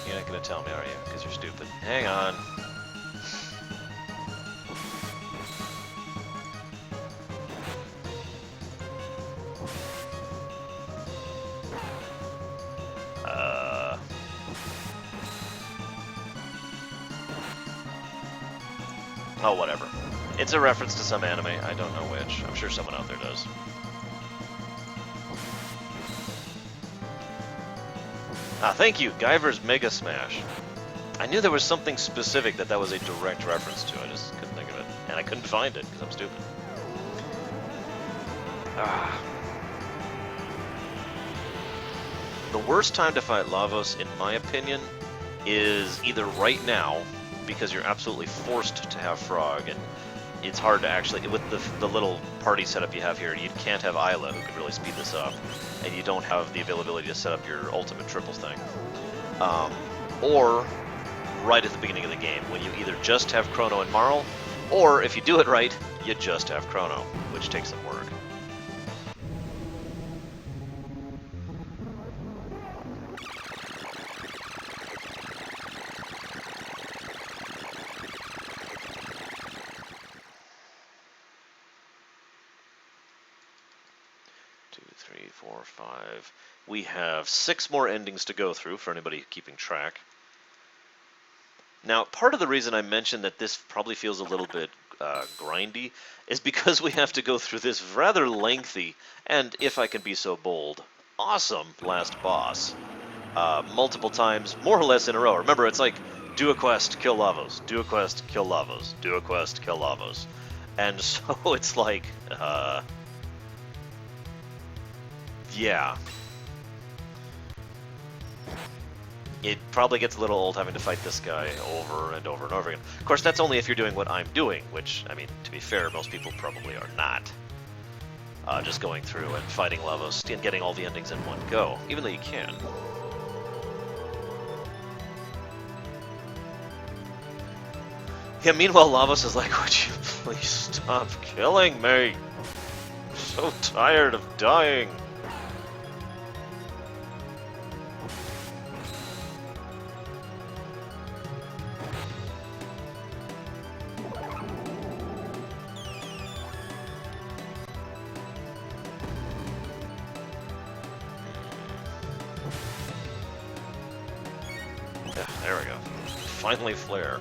You're not gonna tell me, are you? Because you're stupid. Hang on. Oh, whatever. It's a reference to some anime. I don't know which. I'm sure someone out there does. Ah, thank you, Guyver's Mega Smash. I knew there was something specific that was a direct reference to. I just couldn't think of it. And I couldn't find it, because I'm stupid. Ah. The worst time to fight Lavos, in my opinion, is either right now, because you're absolutely forced to have Frog, and it's hard to actually, with the little party setup you have here, you can't have Isla, who could really speed this up, and you don't have the availability to set up your ultimate triples thing. Or right at the beginning of the game, when you either just have Chrono and Marl, or if you do it right, you just have Chrono, which takes some work. We have 6 more endings to go through for anybody keeping track. Now, part of the reason I mentioned that this probably feels a little bit grindy is because we have to go through this rather lengthy, and if I can be so bold, awesome last boss. Multiple times, more or less in a row. Remember, it's like, do a quest, kill Lavos, do a quest, kill Lavos, do a quest, kill Lavos. And so it's like, yeah. It probably gets a little old having to fight this guy over and over and over again. Of course, that's only if you're doing what I'm doing, which, I mean, to be fair, most people probably are not. Just going through and fighting Lavos and getting all the endings in one go, even though you can. Yeah, meanwhile, Lavos is like, would you please stop killing me? I'm so tired of dying. There we go. Finally flare.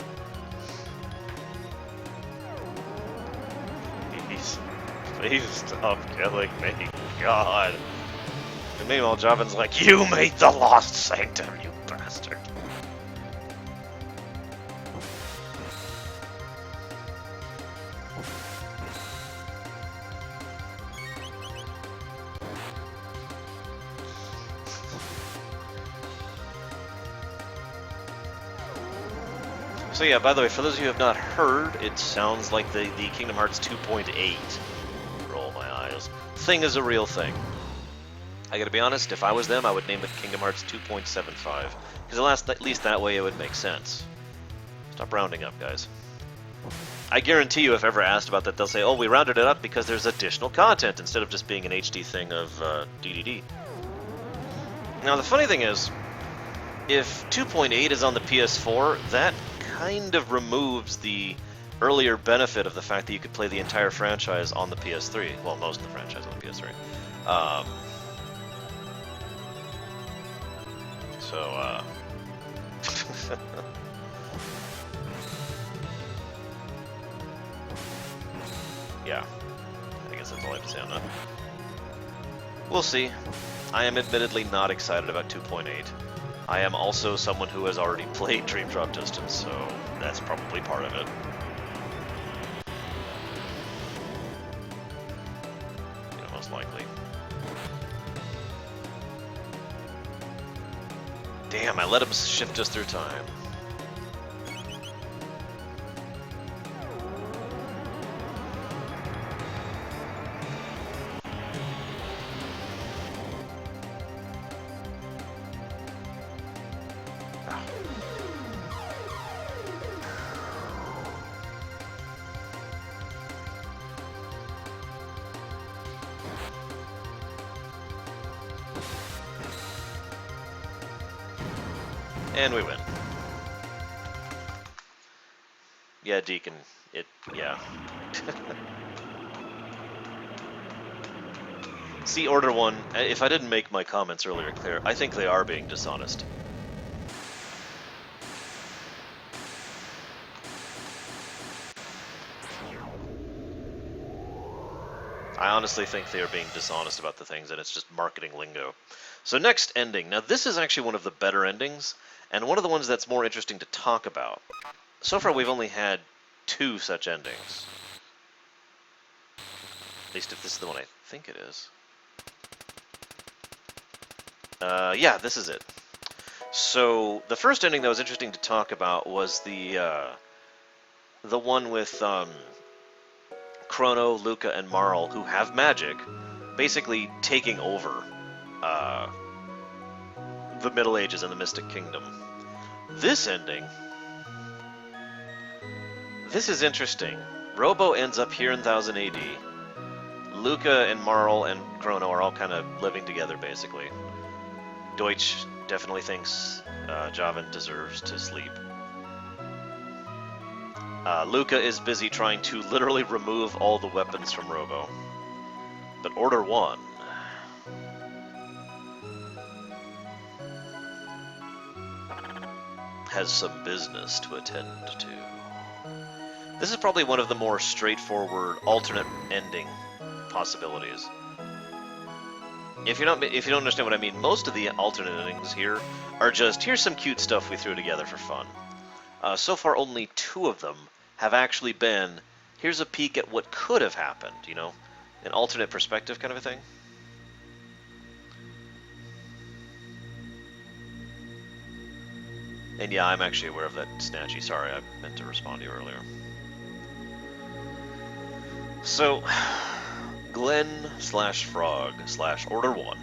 Please stop killing me. God. And meanwhile, Javan's like, you made the Lost Sanctum, you bastard. So yeah, by the way, for those of you who have not heard, it sounds like the Kingdom Hearts 2.8, roll my eyes, thing is a real thing. I gotta be honest, if I was them, I would name it Kingdom Hearts 2.75, because at least that way it would make sense. Stop rounding up, guys. I guarantee you, if ever asked about that, they'll say, oh, we rounded it up because there's additional content, instead of just being an HD thing of DDD. Now, the funny thing is, if 2.8 is on the PS4, that kind of removes the earlier benefit of the fact that you could play the entire franchise on the PS3. Well, most of the franchise on the PS3. Yeah, I guess that's all I have to say on that. We'll see. I am admittedly not excited about 2.8. I am also someone who has already played Dream Drop Distance, so that's probably part of it. You know, most likely. Damn, I let him shift us through time. And we win. Yeah, Deacon. Yeah. See, Order 1, if I didn't make my comments earlier clear, I think they are being dishonest. I honestly think they are being dishonest about the things, and it's just marketing lingo. So next ending. Now, this is actually one of the better endings, and one of the ones that's more interesting to talk about. So far, we've only had 2 such endings. At least if this is the one I think it is. Yeah, this is it. So, the first ending that was interesting to talk about was the one with Chrono, Luca, and Marl, who have magic, basically taking over the Middle Ages and the Mystic Kingdom. This ending, this is interesting. Robo ends up here in 1000 AD. Luca and Marl and Chrono are all kind of living together, basically. Deutsch definitely thinks Javan deserves to sleep. Luca is busy trying to literally remove all the weapons from Robo. But Order 1... has some business to attend to. This is probably one of the more straightforward alternate ending possibilities. If you don't understand what I mean, most of the alternate endings here are just, here's some cute stuff we threw together for fun. So far, only 2 of them have actually been, here's a peek at what could have happened, you know? An alternate perspective kind of a thing. And yeah, I'm actually aware of that, Snatchy. Sorry, I meant to respond to you earlier. So, Glenn/Frog/Order 1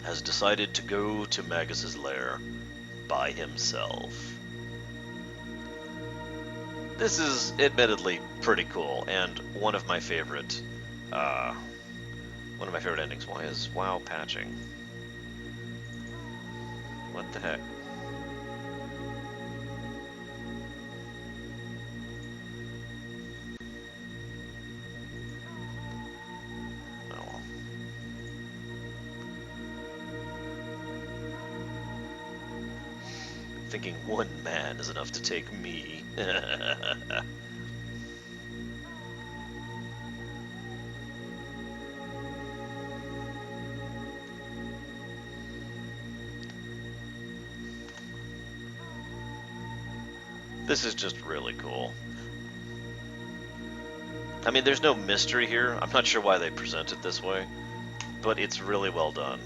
has decided to go to Magus's lair by himself. This is admittedly pretty cool, and one of my favorite endings. Why is WoW patching? What the heck? Thinking one man is enough to take me. This is just really cool. I mean, there's no mystery here. I'm not sure why they present it this way, but it's really well done.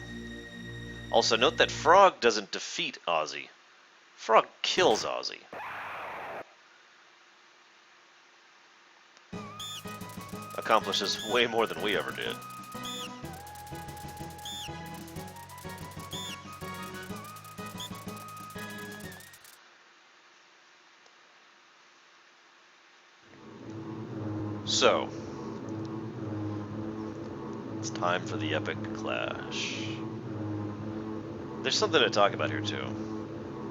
Also, note that Frog doesn't defeat Ozzy. Frog kills Ozzy. accomplishes way more than we ever did. So, it's time for the epic clash. There's something to talk about here, too.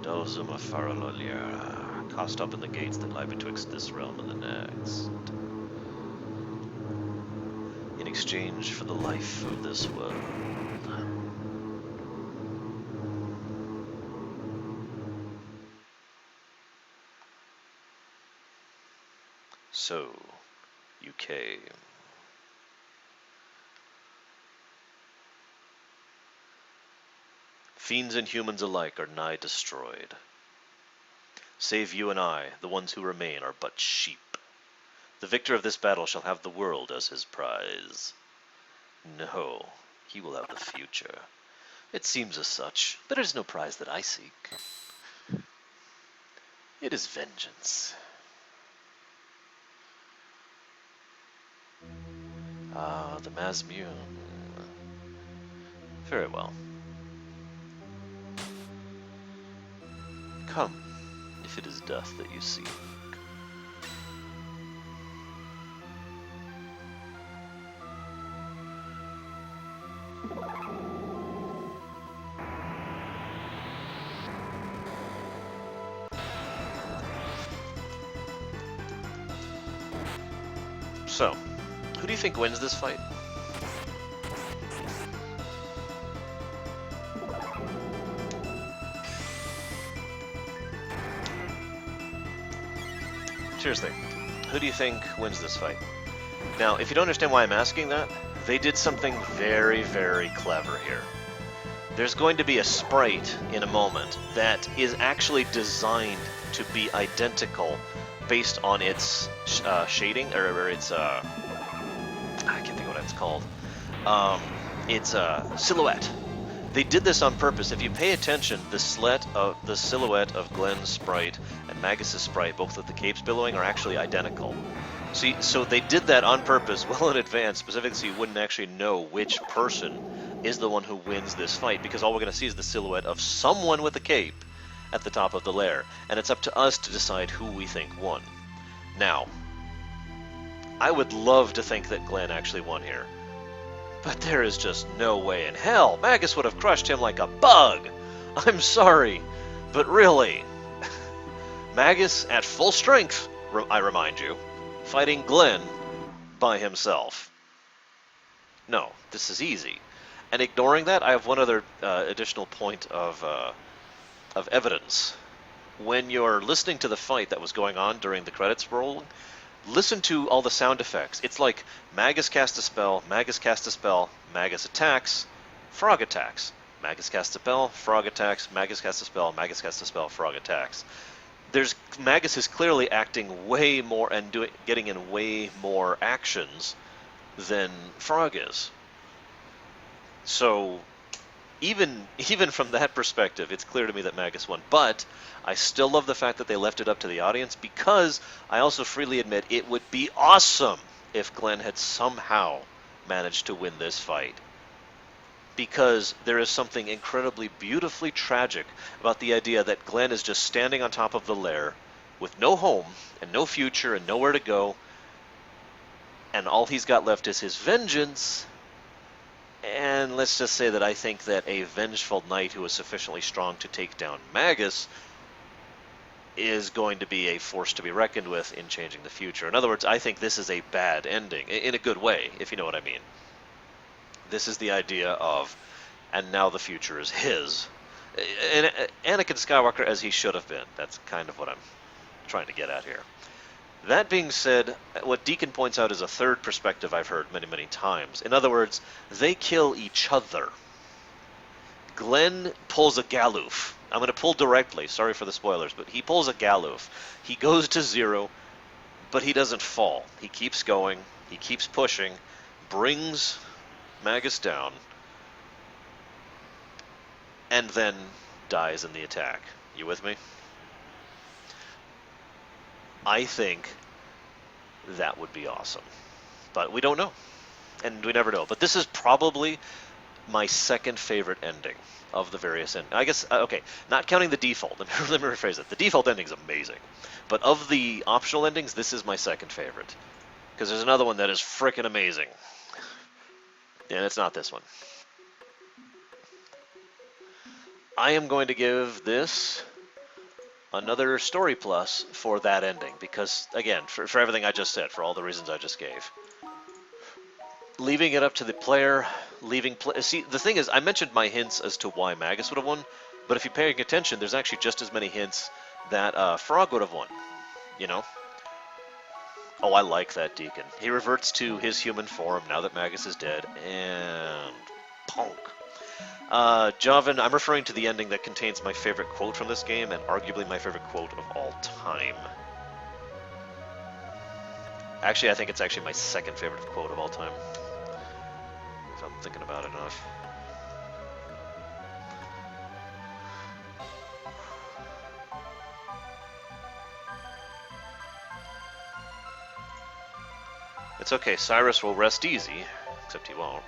Dozuma Faralolia, cast up in the gates that lie betwixt this realm and the next. In exchange for the life of this world. So, you came. Fiends and humans alike are nigh destroyed. Save you and I, the ones who remain, are but sheep. The victor of this battle shall have the world as his prize. No, he will have the future. It seems as such, but it is no prize that I seek. It is vengeance. Ah, the Masmune. Very well. Come, if it is death that you seek. So, who do you think wins this fight? Seriously, who do you think wins this fight? Now, if you don't understand why I'm asking that, they did something very, very clever here. There's going to be a sprite in a moment that is actually designed to be identical based on its shading, or its, I can't think of what it's called. Its silhouette. They did this on purpose. If you pay attention, the silhouette of Glenn's sprite and Magus's sprite, both with the capes billowing, are actually identical. See, so they did that on purpose, well in advance, specifically so you wouldn't actually know which person is the one who wins this fight, because all we're going to see is the silhouette of someone with a cape at the top of the lair, and it's up to us to decide who we think won. Now, I would love to think that Glenn actually won here, but there is just no way in hell. Magus would have crushed him like a bug. I'm sorry, but really. Magus at full strength, I remind you, fighting Glenn by himself. No, this is easy. And ignoring that, I have one other additional point of evidence. When you're listening to the fight that was going on during the credits roll, listen to all the sound effects. It's like Magus cast a spell, Magus cast a spell, Magus attacks, Frog attacks. Magus casts a spell, Frog attacks, Magus casts a spell, Magus casts a spell, Frog attacks. Magus is clearly acting way more and getting in way more actions than Frog is. So even from that perspective, it's clear to me that Magus won. But I still love the fact that they left it up to the audience, because I also freely admit it would be awesome if Glenn had somehow managed to win this fight. Because there is something incredibly beautifully tragic about the idea that Glenn is just standing on top of the lair with no home and no future and nowhere to go, and all he's got left is his vengeance. And let's just say that I think that a vengeful knight who is sufficiently strong to take down Magus is going to be a force to be reckoned with in changing the future. In other words, I think this is a bad ending, in a good way, if you know what I mean. This is the idea of, and now the future is his. And Anakin Skywalker as he should have been. That's kind of what I'm trying to get at here. That being said, what Deacon points out is a third perspective I've heard many, many times. In other words, they kill each other. Glenn pulls a Galoof. I'm going to pull directly, sorry for the spoilers, but he pulls a Galoof. He goes to 0, but he doesn't fall. He keeps going, he keeps pushing, brings Magus down, and then dies in the attack. You with me? I think that would be awesome. But we don't know, and we never know. But this is probably my second favorite ending of the various end. I guess okay, not counting the default. Let me rephrase it. The default ending's amazing, but of the optional endings, this is my second favorite because there's another one that is frickin' amazing, and it's not this one. I am going to give this another story plus for that ending because, again, for everything I just said, for all the reasons I just gave. Leaving it up to the player, see, the thing is, I mentioned my hints as to why Magus would have won, but if you're paying attention, there's actually just as many hints that Frog would have won, you know? Oh, I like that Deacon. He reverts to his human form now that Magus is dead, and punk. Javan, I'm referring to the ending that contains my favorite quote from this game, and arguably my favorite quote of all time. Actually, I think it's actually my second favorite quote of all time, if I'm thinking about it enough. It's okay, Cyrus will rest easy, except he won't,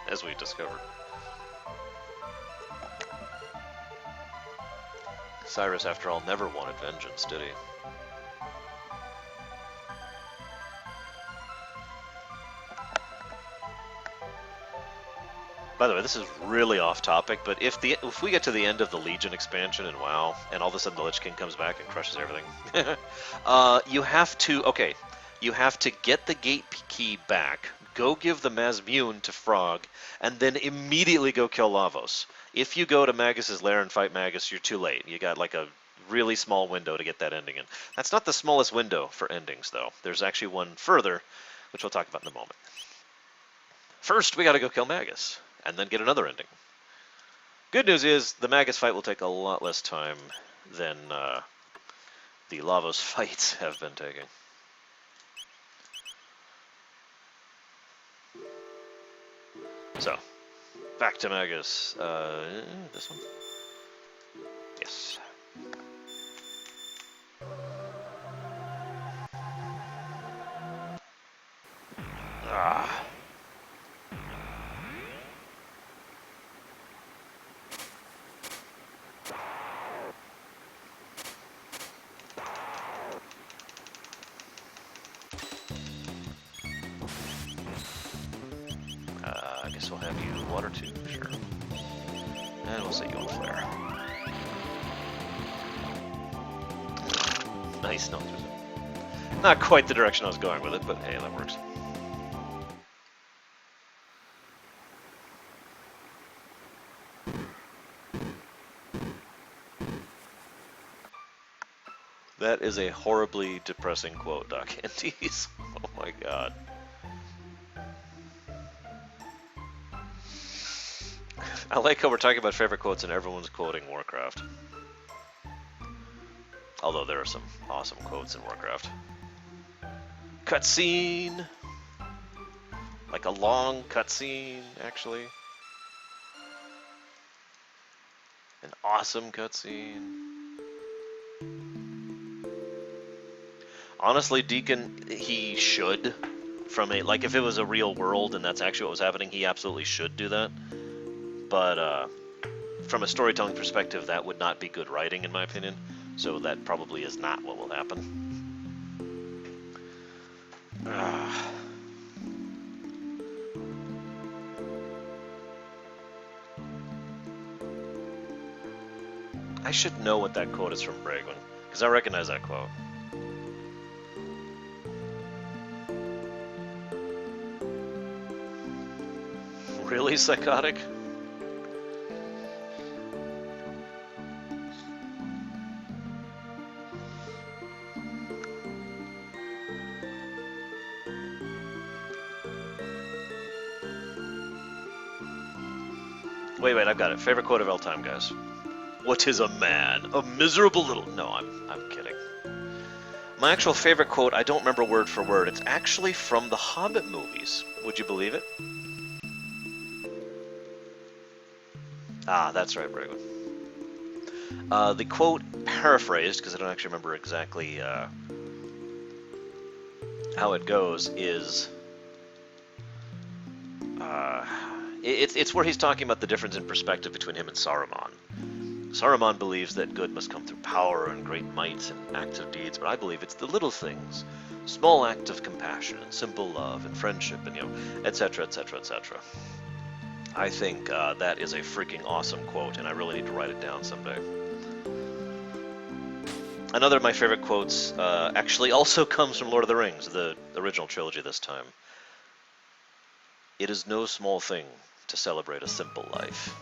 as we discovered. Cyrus, after all, never wanted vengeance, did he? By the way, this is really off topic, but if we get to the end of the Legion expansion in WoW, and all of a sudden the Lich King comes back and crushes everything, you have to get the gate key back, go give the Mazmune to Frog, and then immediately go kill Lavos. If you go to Magus's lair and fight Magus, you're too late. You got like a really small window to get that ending in. That's not the smallest window for endings, though. There's actually one further, which we'll talk about in a moment. First, we got to go kill Magus, and then get another ending. Good news is, the Magus fight will take a lot less time than the Lavos fights have been taking. So, back to Magus. This one? Yes. Ah. I guess we'll have you water too, sure. And we'll set you on flare. Nice, no. Not quite the direction I was going with it, but hey, that works. That is a horribly depressing quote, Doc Andes. Oh my god. I like how we're talking about favorite quotes and everyone's quoting Warcraft. Although there are some awesome quotes in Warcraft. Cutscene! Like a long cutscene, actually. An awesome cutscene. Honestly, Deacon, he should. Like, if it was a real world and that's actually what was happening, he absolutely should do that. But, from a storytelling perspective, that would not be good writing, in my opinion. So that probably is not what will happen. I should know what that quote is from Bragwin, because I recognize that quote. Really psychotic? Wait, I've got it. Favorite quote of all time, guys. What is a man? A miserable little... No, I'm kidding. My actual favorite quote, I don't remember word for word. It's actually from the Hobbit movies. Would you believe it? Ah, that's right, Bragwin. The quote, paraphrased, because I don't actually remember exactly how it goes, is... uh, it's where he's talking about the difference in perspective between him and Saruman. Saruman believes that good must come through power and great might and acts of deeds, but I believe it's the little things, small acts of compassion and simple love and friendship and, etc., etc., etc. I think that is a freaking awesome quote, and I really need to write it down someday. Another of my favorite quotes actually also comes from Lord of the Rings, the original trilogy this time. It is no small thing to celebrate a simple life.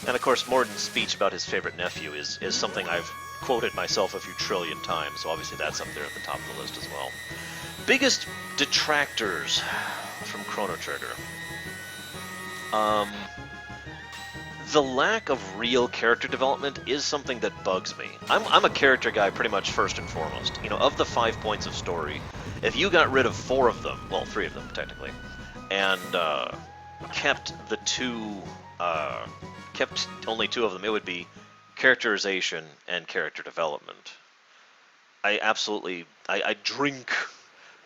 And of course, Mordin's speech about his favorite nephew is something I've quoted myself a few trillion times, so obviously that's up there at the top of the list as well. Biggest detractors from Chrono Trigger. The lack of real character development is something that bugs me. I'm a character guy pretty much first and foremost. Of the 5 points of story, if you got rid of 4 of them, well, 3 of them technically, and kept the 2, kept only 2 of them, it would be characterization and character development. I drink,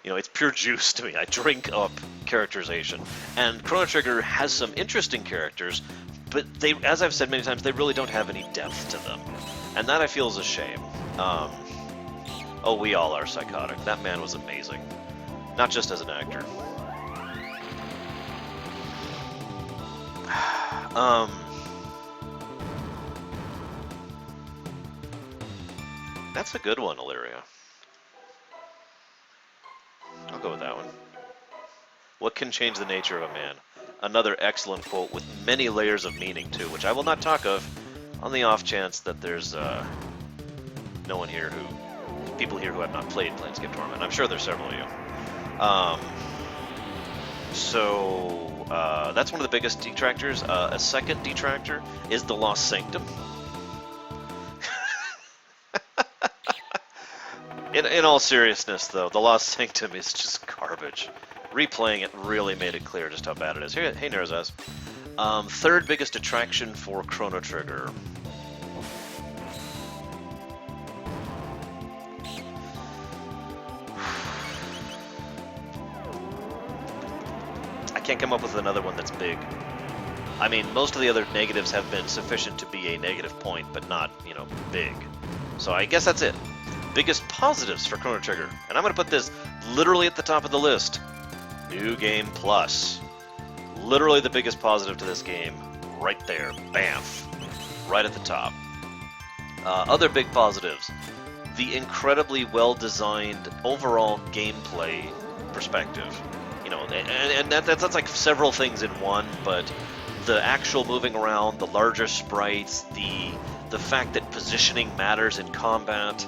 it's pure juice to me. I drink up characterization. And Chrono Trigger has some interesting characters, but they, as I've said many times, they really don't have any depth to them. And that I feel is a shame. Oh, we all are psychotic. That man was amazing. Not just as an actor. That's a good one, Illyria. I'll go with that one. What can change the nature of a man? Another excellent quote with many layers of meaning, too, which I will not talk of on the off chance that there's no one here people here who have not played Planescape Torment. I'm sure there's several of you. That's one of the biggest detractors. A second detractor is the Lost Sanctum. In all seriousness, though, the Lost Sanctum is just garbage. Replaying it really made it clear just how bad it is. Hey, Nerazaz. Third biggest attraction for Chrono Trigger. I can't come up with another one that's big. I mean, most of the other negatives have been sufficient to be a negative point, but not, big. So I guess that's it. Biggest positives for Chrono Trigger. And I'm going to put this literally at the top of the list. New Game Plus. Literally the biggest positive to this game. Right there. Bamf. Right at the top. Other big positives. The incredibly well-designed overall gameplay perspective. And that's like several things in one, but the actual moving around, the larger sprites, the fact that positioning matters in combat,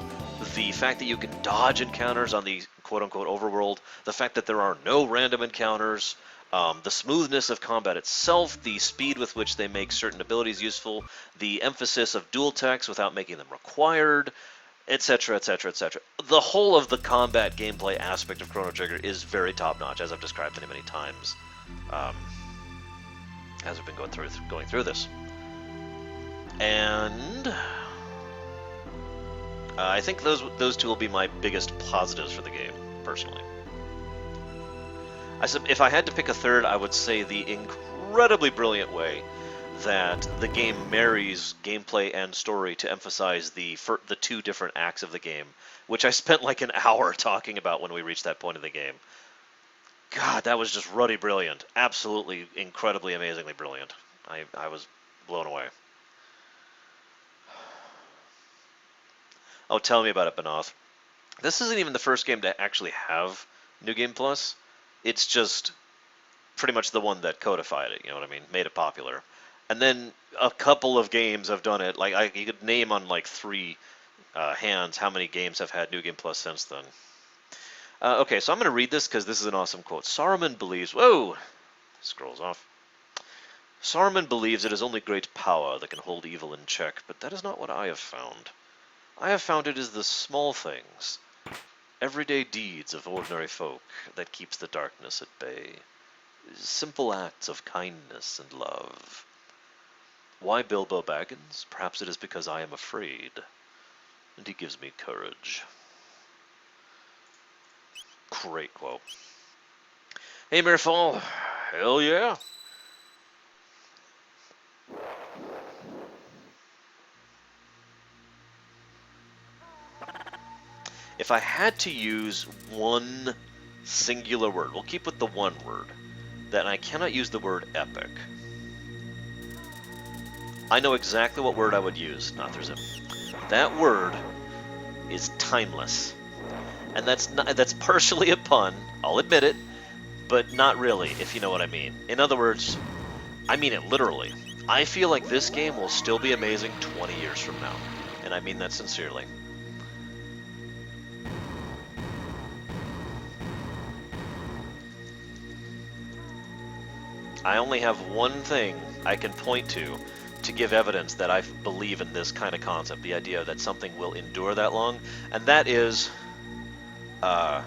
the fact that you can dodge encounters on the quote-unquote overworld, the fact that there are no random encounters, the smoothness of combat itself, the speed with which they make certain abilities useful, the emphasis of dual techs without making them required, etc., etc., etc. The whole of the combat gameplay aspect of Chrono Trigger is very top-notch, as I've described many, many times, as we've been going through this. And I think those 2 will be my biggest positives for the game, personally. If I had to pick a third, I would say the incredibly brilliant way that the game marries gameplay and story to emphasize the 2 different acts of the game, which I spent like an hour talking about when we reached that point of the game. God, that was just ruddy brilliant. Absolutely, incredibly, amazingly brilliant. I was blown away. Oh, tell me about it, Benoth. This isn't even the first game to actually have New Game Plus. It's just pretty much the one that codified it, you know what I mean? Made it popular. And then a couple of games have done it. Like, you could name on like 3 hands how many games have had New Game Plus since then. Okay, so I'm going to read this because this is an awesome quote. Saruman believes... Whoa! Scrolls off. Saruman believes it is only great power that can hold evil in check, but that is not what I have found. I have found it is the small things, everyday deeds of ordinary folk, that keeps the darkness at bay. Simple acts of kindness and love. Why Bilbo Baggins? Perhaps it is because I am afraid. and he gives me courage. Great quote. Hey, Mirfall. Hell yeah. If I had to use one singular word, we'll keep with the one word, that I cannot use the word epic. I know exactly what word I would use, Nothrzim. That word is timeless. And that's partially a pun, I'll admit it, but not really, if you know what I mean. In other words, I mean it literally. I feel like this game will still be amazing 20 years from now, and I mean that sincerely. I only have one thing I can point to give evidence that I believe in this kind of concept, the idea that something will endure that long, and that is Troughton,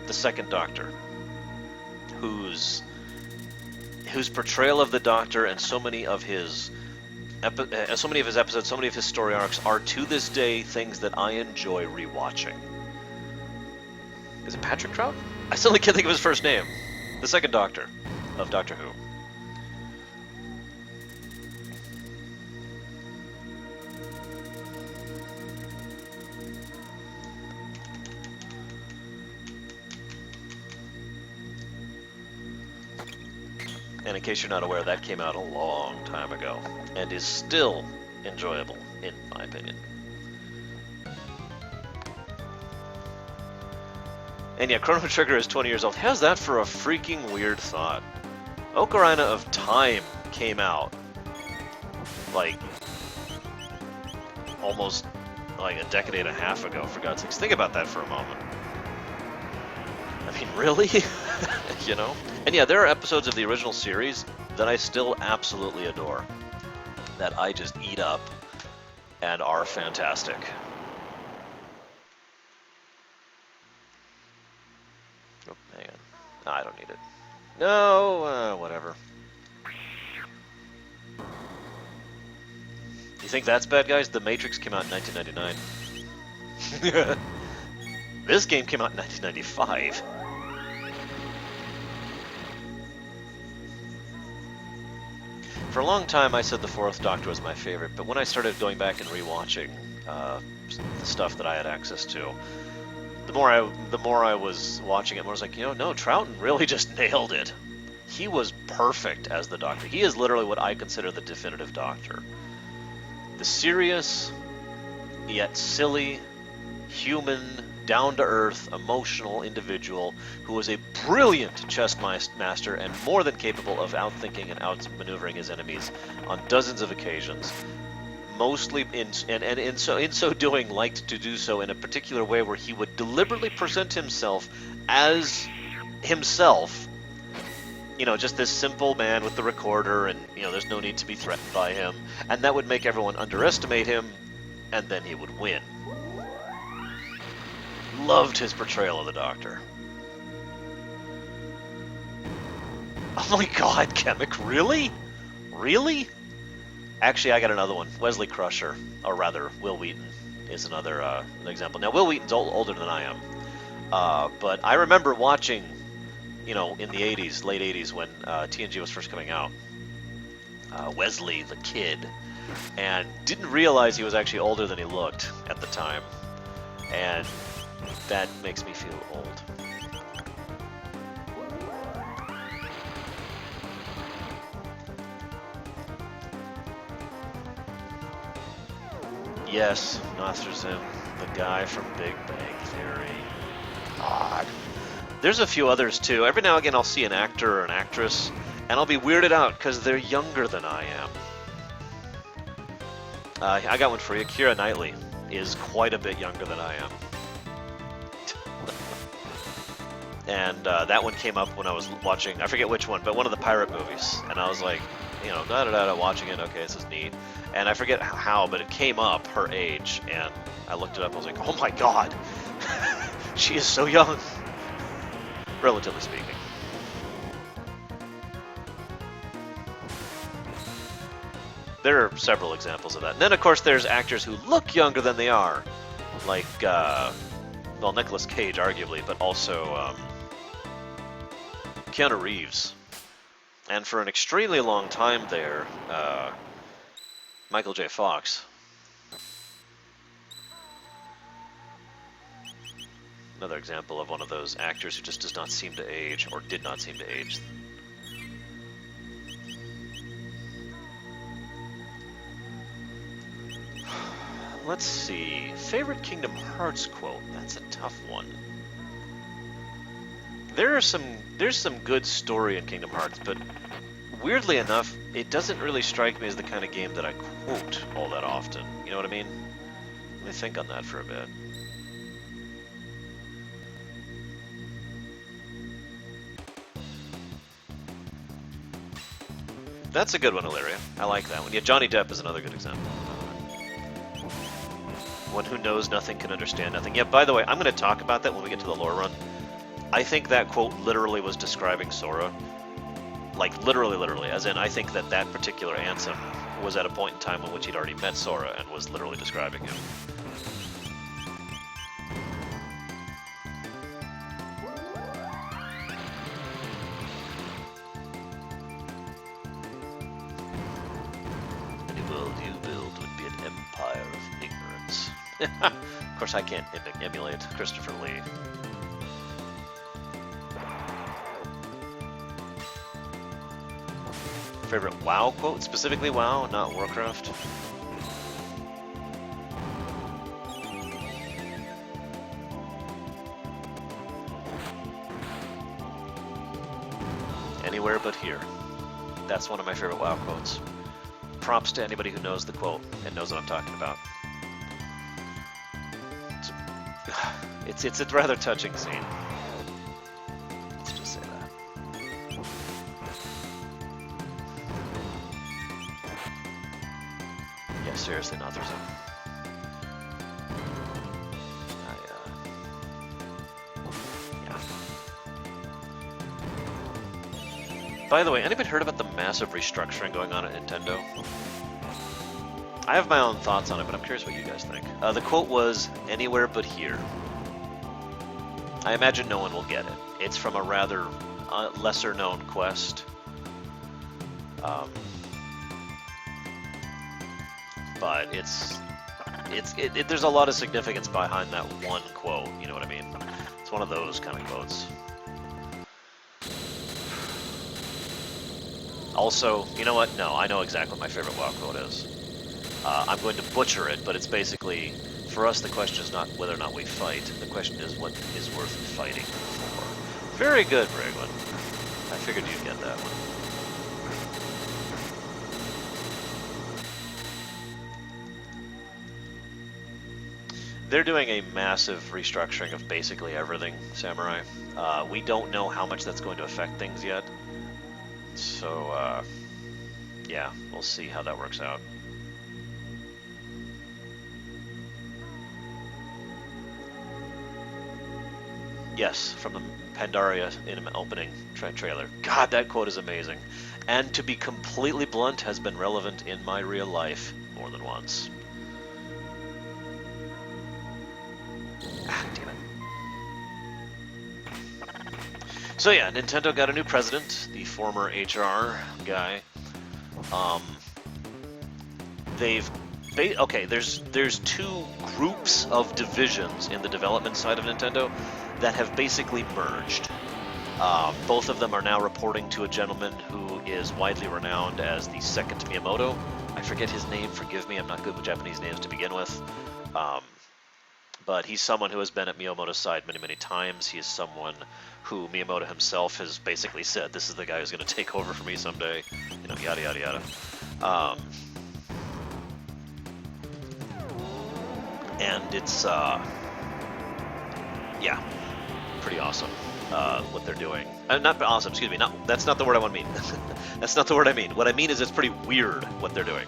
the Second Doctor, whose portrayal of the Doctor and so many of his episodes, so many of his story arcs are to this day things that I enjoy rewatching. Is it Patrick Troughton? I still can't think of his first name. The Second Doctor of Doctor Who. And in case you're not aware, that came out a long time ago and is still enjoyable, in my opinion. And yeah, Chrono Trigger is 20 years old. How's that for a freaking weird thought? Ocarina of Time came out like almost like a decade and a half ago, for God's sakes. Think about that for a moment. I mean, really? You know? And yeah, there are episodes of the original series that I still absolutely adore, that I just eat up and are fantastic. Oh, hang on. No, I don't need it. No, whatever. You think that's bad, guys? The Matrix came out in 1999. This game came out in 1995. For a long time, I said the Fourth Doctor was my favorite, but when I started going back and rewatching the stuff that I had access to, the more I was watching it, the more I was like, no, Troughton really just nailed it. He was perfect as the Doctor. He is literally what I consider the definitive Doctor. The serious, yet silly, human, down-to-earth, emotional individual who was a brilliant chess master and more than capable of outthinking and outmaneuvering his enemies on dozens of occasions. Mostly in so doing, liked to do so in a particular way where he would deliberately present himself as himself. You know, just this simple man with the recorder, and there's no need to be threatened by him, and that would make everyone underestimate him, and then he would win. Loved his portrayal of the Doctor. Oh my God, Chemic, really? Really? Actually, I got another one. Wesley Crusher, or rather, Will Wheaton is another an example. Now, Will Wheaton's older than I am, but I remember watching, in the 80s, late 80s, when TNG was first coming out, Wesley, the kid, and didn't realize he was actually older than he looked at the time, and that makes me feel old. Yes, Nothrzim, the guy from Big Bang Theory. God. There's a few others too. Every now and again I'll see an actor or an actress, and I'll be weirded out because they're younger than I am. I got one for you. Keira Knightley is quite a bit younger than I am. And that one came up when I was watching, I forget which one, but one of the pirate movies. And I was like, watching it, okay, this is neat. And I forget how, but it came up, her age, and I looked it up, I was like, oh my God, she is so young, relatively speaking. there are several examples of that. And then, of course, there's actors who look younger than they are, like, well, Nicolas Cage, arguably, but also Keanu Reeves. And for an extremely long time there, Michael J. Fox. Another example of one of those actors who just does not seem to age, or did not seem to age. Let's see. Favorite Kingdom Hearts quote? That's a tough one. There's some good story in Kingdom Hearts, but weirdly enough, it doesn't really strike me as the kind of game that I quote all that often. You know what I mean? Let me think on that for a bit. That's a good one, Illyria. I like that one. Yeah, Johnny Depp is another good example. One who knows nothing can understand nothing. Yeah, by the way, I'm going to talk about that when we get to the lore run. I think that quote literally was describing Sora. Like, literally, as in I think that that particular Ansem was at a point in time in which he'd already met Sora and was literally describing him. Any world you build would be an empire of ignorance. Of course, I can't emulate Christopher Lee. Favorite WoW quote? Specifically WoW, not Warcraft. Anywhere but here. That's one of my favorite WoW quotes. Props to anybody who knows the quote and knows what I'm talking about. It's a rather touching scene. Let's just say that. Yeah, seriously, not there's yeah. By the way, anybody heard about the massive restructuring going on at Nintendo? I have my own thoughts on it, but I'm curious what you guys think. The quote was, "Anywhere but here." I imagine no one will get it. It's from a rather lesser-known quest. But there's a lot of significance behind that one quote, you know what I mean? It's one of those kind of quotes. Also, you know what? No, I know exactly what my favorite WoW quote is. I'm going to butcher it, but it's basically, for us, the question is not whether or not we fight. The question is what is worth fighting for. Very good, Brigwin. I figured you'd get that one. They're doing a massive restructuring of basically everything, Samurai. We don't know how much that's going to affect things yet. So, yeah, we'll see how that works out. Yes, from the Pandaria in an opening trailer. God, that quote is amazing. And to be completely blunt, has been relevant in my real life more than once. Ah, damn it. So yeah, Nintendo got a new president, the former HR guy. There's two groups of divisions in the development side of Nintendo that have basically merged. Both of them are now reporting to a gentleman who is widely renowned as the second Miyamoto. I forget his name, forgive me, I'm not good with Japanese names to begin with. But he's someone who has been at Miyamoto's side many, many times. He is someone who Miyamoto himself has basically said, this is the guy who's going to take over for me someday. You know, yada, yada, yada. And it's, yeah, pretty awesome what they're doing. Not awesome, excuse me. That's not the word I want to mean. That's not the word I mean. What I mean is it's pretty weird what they're doing.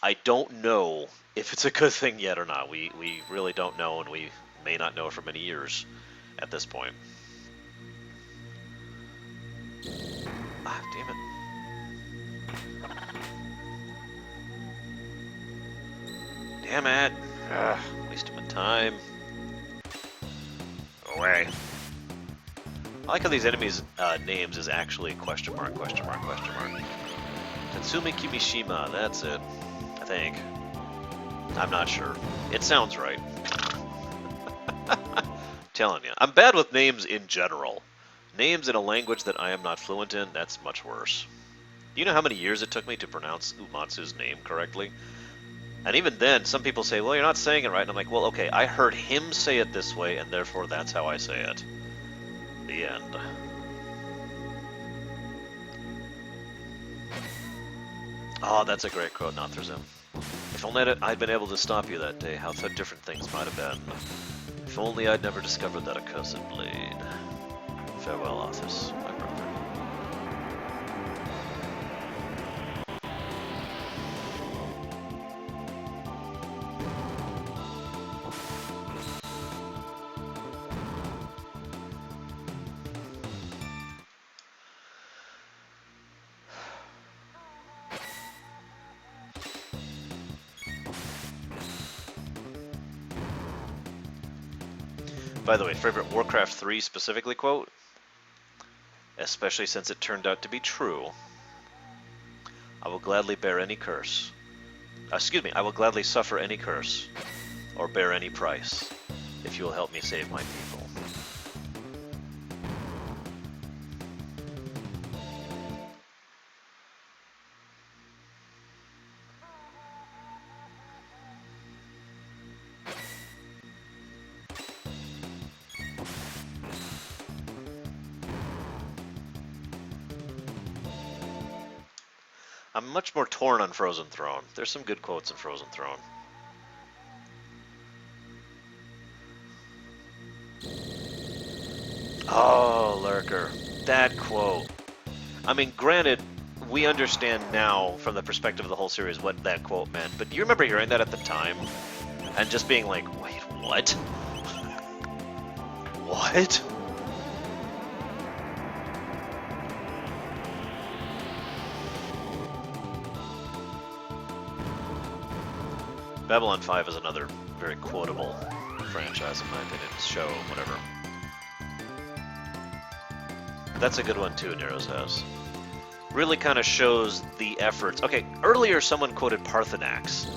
I don't know if it's a good thing yet or not. We really don't know, and we may not know for many years at this point. Ah, damn it. Damn it. Ugh, wasting my time. Go away. I like how these enemies' names is actually question mark, question mark, question mark. Tatsumi Kimishima, that's it. I think. I'm not sure. It sounds right. Telling you. I'm bad with names in general. Names in a language that I am not fluent in, that's much worse. Do you know how many years it took me to pronounce Umatsu's name correctly? And even then, some people say, well, you're not saying it right. And I'm like, well, okay, I heard him say it this way, and therefore that's how I say it. The end. Oh, that's a great quote, Nothrazim. If only I'd been able to stop you that day, how different things might have been. If only I'd never discovered that accursed blade. Farewell, Arthas, my brother. By the way, favorite Warcraft 3 specifically quote? Especially since it turned out to be true. I will gladly bear any curse. Excuse me, I will gladly suffer any curse, or bear any price, if you will help me save my people. I'm much more torn on Frozen Throne. There's some good quotes in Frozen Throne. Oh, Lurker. That quote. I mean, granted, we understand now from the perspective of the whole series what that quote meant, but do you remember hearing that at the time? And just being like, wait, what? What? Babylon 5 is another very quotable franchise, in my opinion. Show, whatever. That's a good one, too, Nero's House. Really kind of shows the efforts. Okay, earlier someone quoted Parthenax.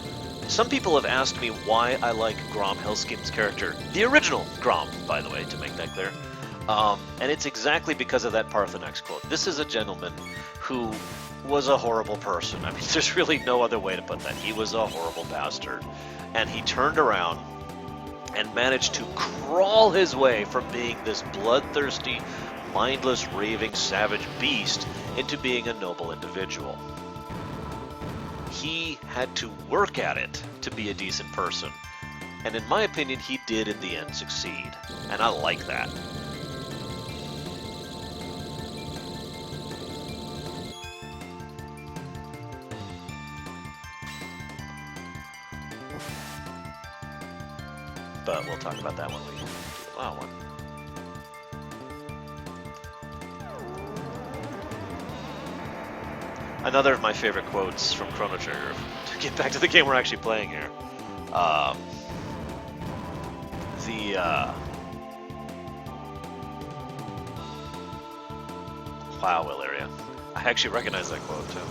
Some people have asked me why I like Grom Hellskim's character. The original Grom, by the way, to make that clear. And it's exactly because of that Parthenax quote. This is a gentleman who was a horrible person. I mean, there's really no other way to put that. He was a horrible bastard. And he turned around and managed to crawl his way from being this bloodthirsty, mindless, raving, savage beast into being a noble individual. He had to work at it to be a decent person. And in my opinion, he did in the end succeed. And I like that. But we'll talk about that when we do the WoW one. Another of my favorite quotes from Chrono Trigger, to get back to the game we're actually playing here. Wow, Illyria. I actually recognize that quote, too.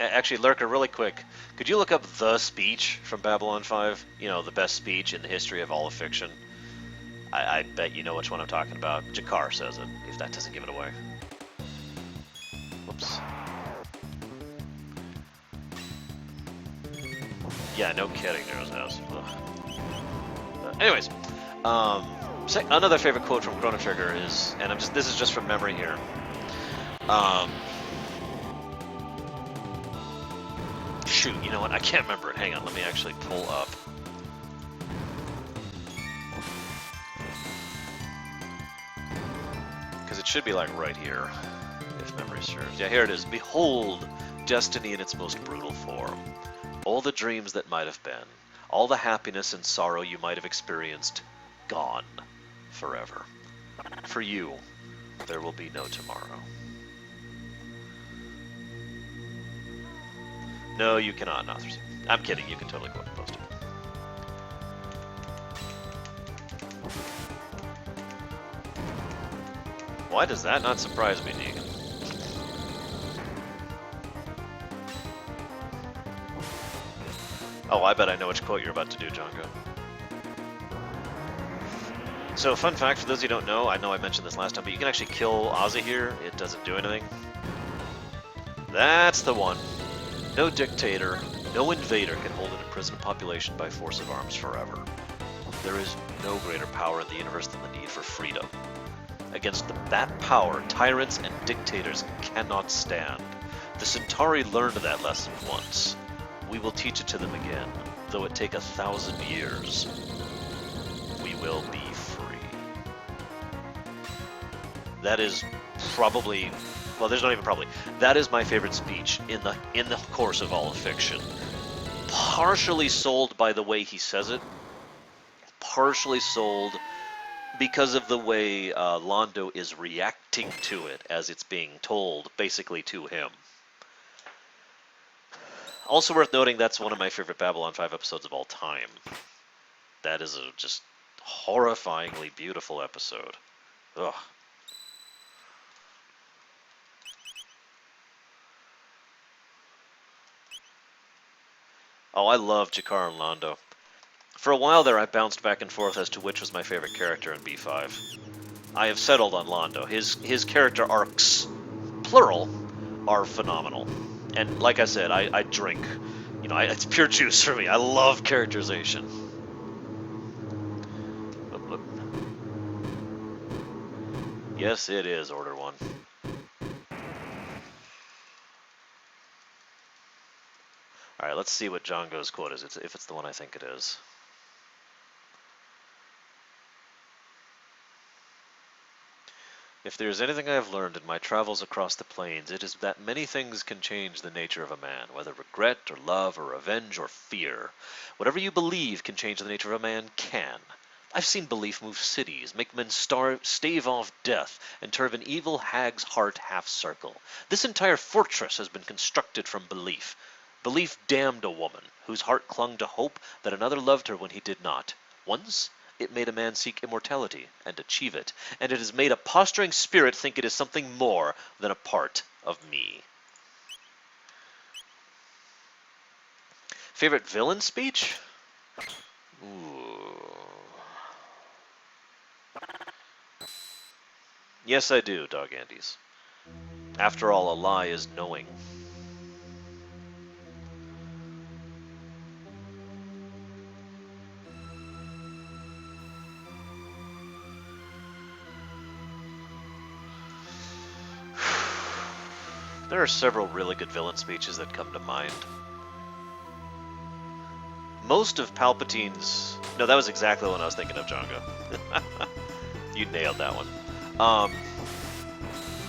Actually, Lurker, really quick, could you look up the speech from Babylon 5? You know, the best speech in the history of all of fiction. I bet you know which one I'm talking about. Jakar says it, if that doesn't give it away. Whoops. Yeah, no kidding, Nero's House. Anyways, another favorite quote from Chrono Trigger is, and this is just from memory here. Shoot, you know what? I can't remember it. Hang on, let me actually pull up. Because it should be like right here, if memory serves. Yeah, here it is. Behold, destiny in its most brutal form. All the dreams that might have been, all the happiness and sorrow you might have experienced, gone forever. For you, There will be no tomorrow. No, you cannot, Nothers. I'm kidding, you can totally go ahead and post it. Why does that not surprise me, Negan? Oh, I bet I know which quote you're about to do, Django. So, fun fact, for those who don't know I mentioned this last time, but you can actually kill Ozzy here. It doesn't do anything. That's the one. No dictator, no invader can hold an imprisoned population by force of arms forever. There is no greater power in the universe than the need for freedom. Against that power, tyrants and dictators cannot stand. The Centauri learned that lesson once. We will teach it to them again, though it take 1,000 years. We will be free. That is probably, well, there's not even probably. That is my favorite speech in the course of all of fiction. Partially sold by the way he says it, partially sold because of the way Londo is reacting to it as it's being told, basically to him. Also worth noting, that's one of my favorite Babylon 5 episodes of all time. That is a just horrifyingly beautiful episode. Ugh. Oh, I love Jakar and Londo. For a while there, I bounced back and forth as to which was my favorite character in B5. I have settled on Londo. His character arcs, plural, are phenomenal. And like I said, I drink. You know, it's pure juice for me. I love characterization. Look, look. Yes, it is Order 1. Alright, let's see what Django's quote is, if it's the one I think it is. If there is anything I have learned in my travels across the plains, it is that many things can change the nature of a man, whether regret or love or revenge or fear. Whatever you believe can change the nature of a man can. I've seen belief move cities, make men stave off death, and turn an evil hag's heart half-circle. This entire fortress has been constructed from belief. Belief damned a woman, whose heart clung to hope that another loved her when he did not. Once, it made a man seek immortality and achieve it, and it has made a posturing spirit think it is something more than a part of me. Favorite villain speech? Ooh. Yes, I do, Dog Andes. After all, a lie is knowing. There are several really good villain speeches that come to mind. Most of Palpatine's... No, that was exactly what I was thinking of, Django. You nailed that one.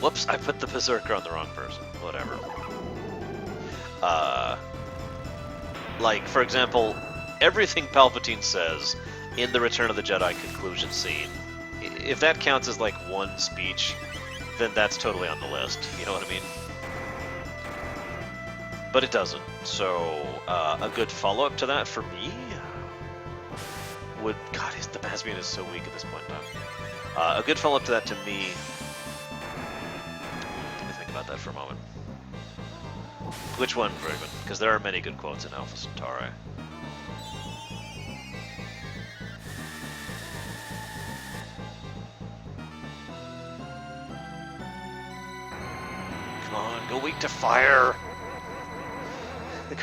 Whoops, I put the Berserker on the wrong person. Whatever. Like, for example, everything Palpatine says in the Return of the Jedi conclusion scene, if that counts as, like, one speech, then that's totally on the list. You know what I mean? But it doesn't. So, a good follow-up to that for me would... God, the Basbian is so weak at this point in time. A good follow-up to that to me... Let me think about that for a moment. Which one, Brigman? Because there are many good quotes in Alpha Centauri. Come on, go weak to fire!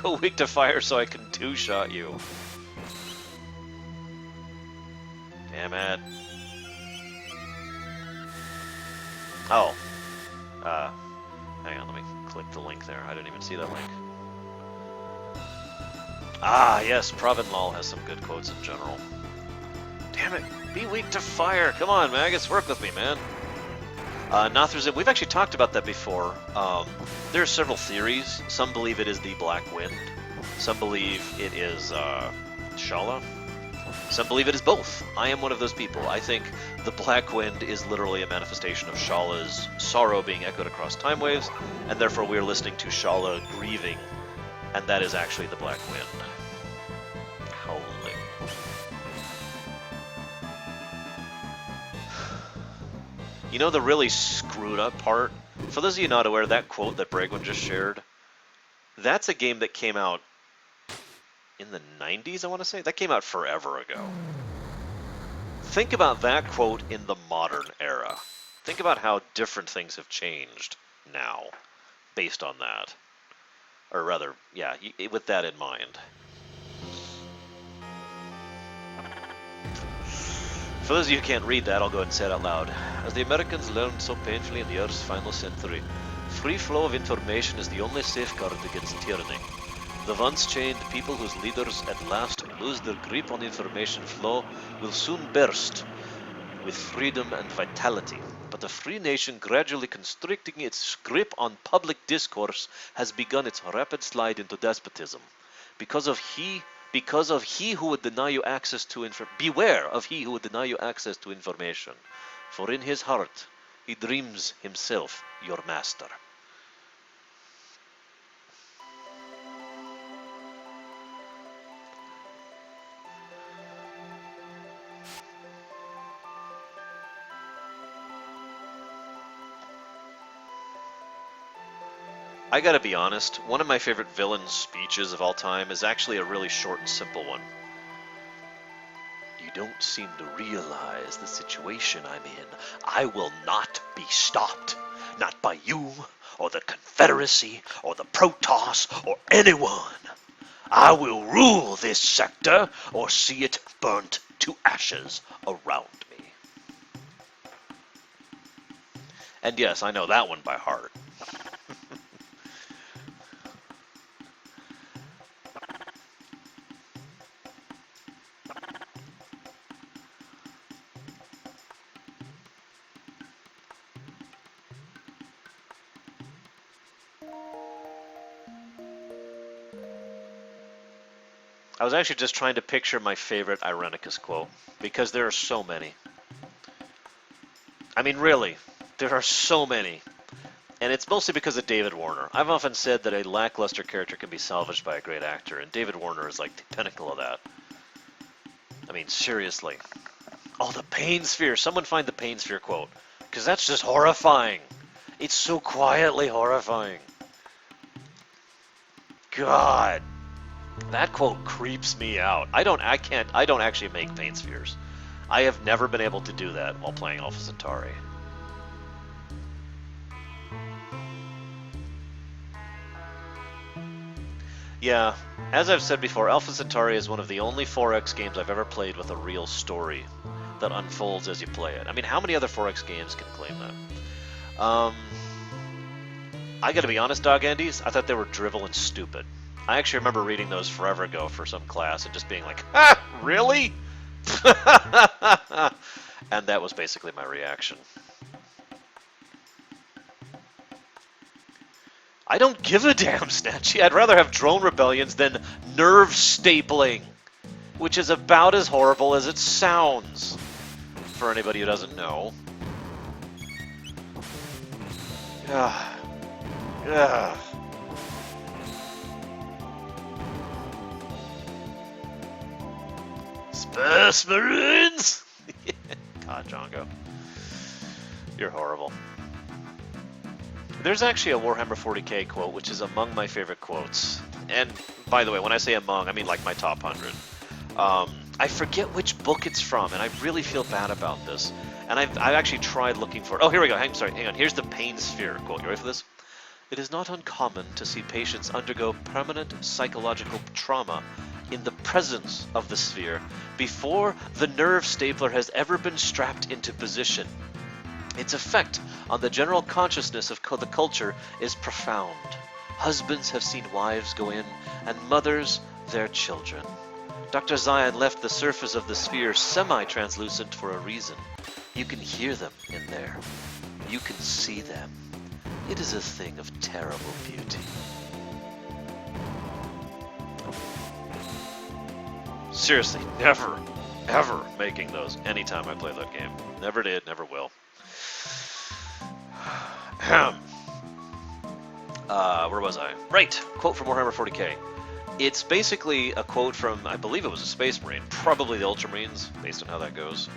Go weak to fire so I can two-shot you. Damn it. Oh. Hang on, let me click the link there. I didn't even see that link. Ah, yes, Provenlal has some good quotes in general. Damn it, be weak to fire. Come on, Magus, work with me, man. Nothrazim, we've actually talked about that before. There are several theories. Some believe it is the Black Wind. Some believe it is Shala. Some believe it is both. I am one of those people. I think the Black Wind is literally a manifestation of Shala's sorrow being echoed across time waves, and therefore we are listening to Shala grieving, and that is actually the Black Wind howling. You know the really screwed up part? For those of you not aware, that quote that Bregwin just shared, that's a game that came out in the 90s, I want to say? That came out forever ago. Think about that quote in the modern era. Think about how different things have changed now, based on that. Or rather, yeah, with that in mind. For those of you who can't read that, I'll go ahead and say it out loud. As the Americans learned so painfully in the Earth's final century, free flow of information is the only safeguard against tyranny. The once-chained people whose leaders at last lose their grip on information flow will soon burst with freedom and vitality. But a free nation gradually constricting its grip on public discourse has begun its rapid slide into despotism. Because of he who would deny you access to beware of he who would deny you access to information, for in his heart he dreams himself your master. I gotta be honest, one of my favorite villain speeches of all time is actually a really short and simple one. You don't seem to realize the situation I'm in. I will not be stopped. Not by you, or the Confederacy, or the Protoss, or anyone. I will rule this sector, or see it burnt to ashes around me. And yes, I know that one by heart. I was actually just trying to picture my favorite Irenicus quote, because there are so many. I mean, really, there are so many. And it's mostly because of David Warner. I've often said that a lackluster character can be salvaged by a great actor, and David Warner is like the pinnacle of that. I mean, seriously. Oh, the Pain Sphere. Someone find the Pain Sphere quote, because that's just horrifying. It's so quietly horrifying. God. That quote creeps me out. I don't actually make Pain Spheres. I have never been able to do that while playing Alpha Centauri. Yeah, as I've said before, Alpha Centauri is one of the only 4X games I've ever played with a real story that unfolds as you play it. I mean, how many other 4X games can claim that? I gotta be honest, Dog Andes, I thought they were drivel and stupid. I actually remember reading those forever ago for some class and just being like, ah, really? And that was basically my reaction. I don't give a damn, Snatchy. I'd rather have drone rebellions than nerve stapling, which is about as horrible as it sounds, for anybody who doesn't know. Ugh. Ugh. Space Marines! God, Django. You're horrible. There's actually a Warhammer 40k quote, which is among my favorite quotes. And, by the way, when I say among, I mean like my top 100. I forget which book it's from, and I really feel bad about this. And I've actually tried looking for it. Oh, here we go. Hang on. Here's the Pain Sphere quote. You ready for this? It is not uncommon to see patients undergo permanent psychological trauma in the presence of the sphere before the nerve stapler has ever been strapped into position. Its effect on the general consciousness of the culture is profound. Husbands have seen wives go in, and mothers their children. Dr. Zion left the surface of the sphere semi-translucent for a reason. You can hear them in there. You can see them. It is a thing of terrible beauty. Seriously, never ever making those anytime I play that game. Never did, never will. Where was I? Right, quote from Warhammer 40k. It's basically a quote from, I believe it was a Space Marine, probably the Ultramarines, based on how that goes.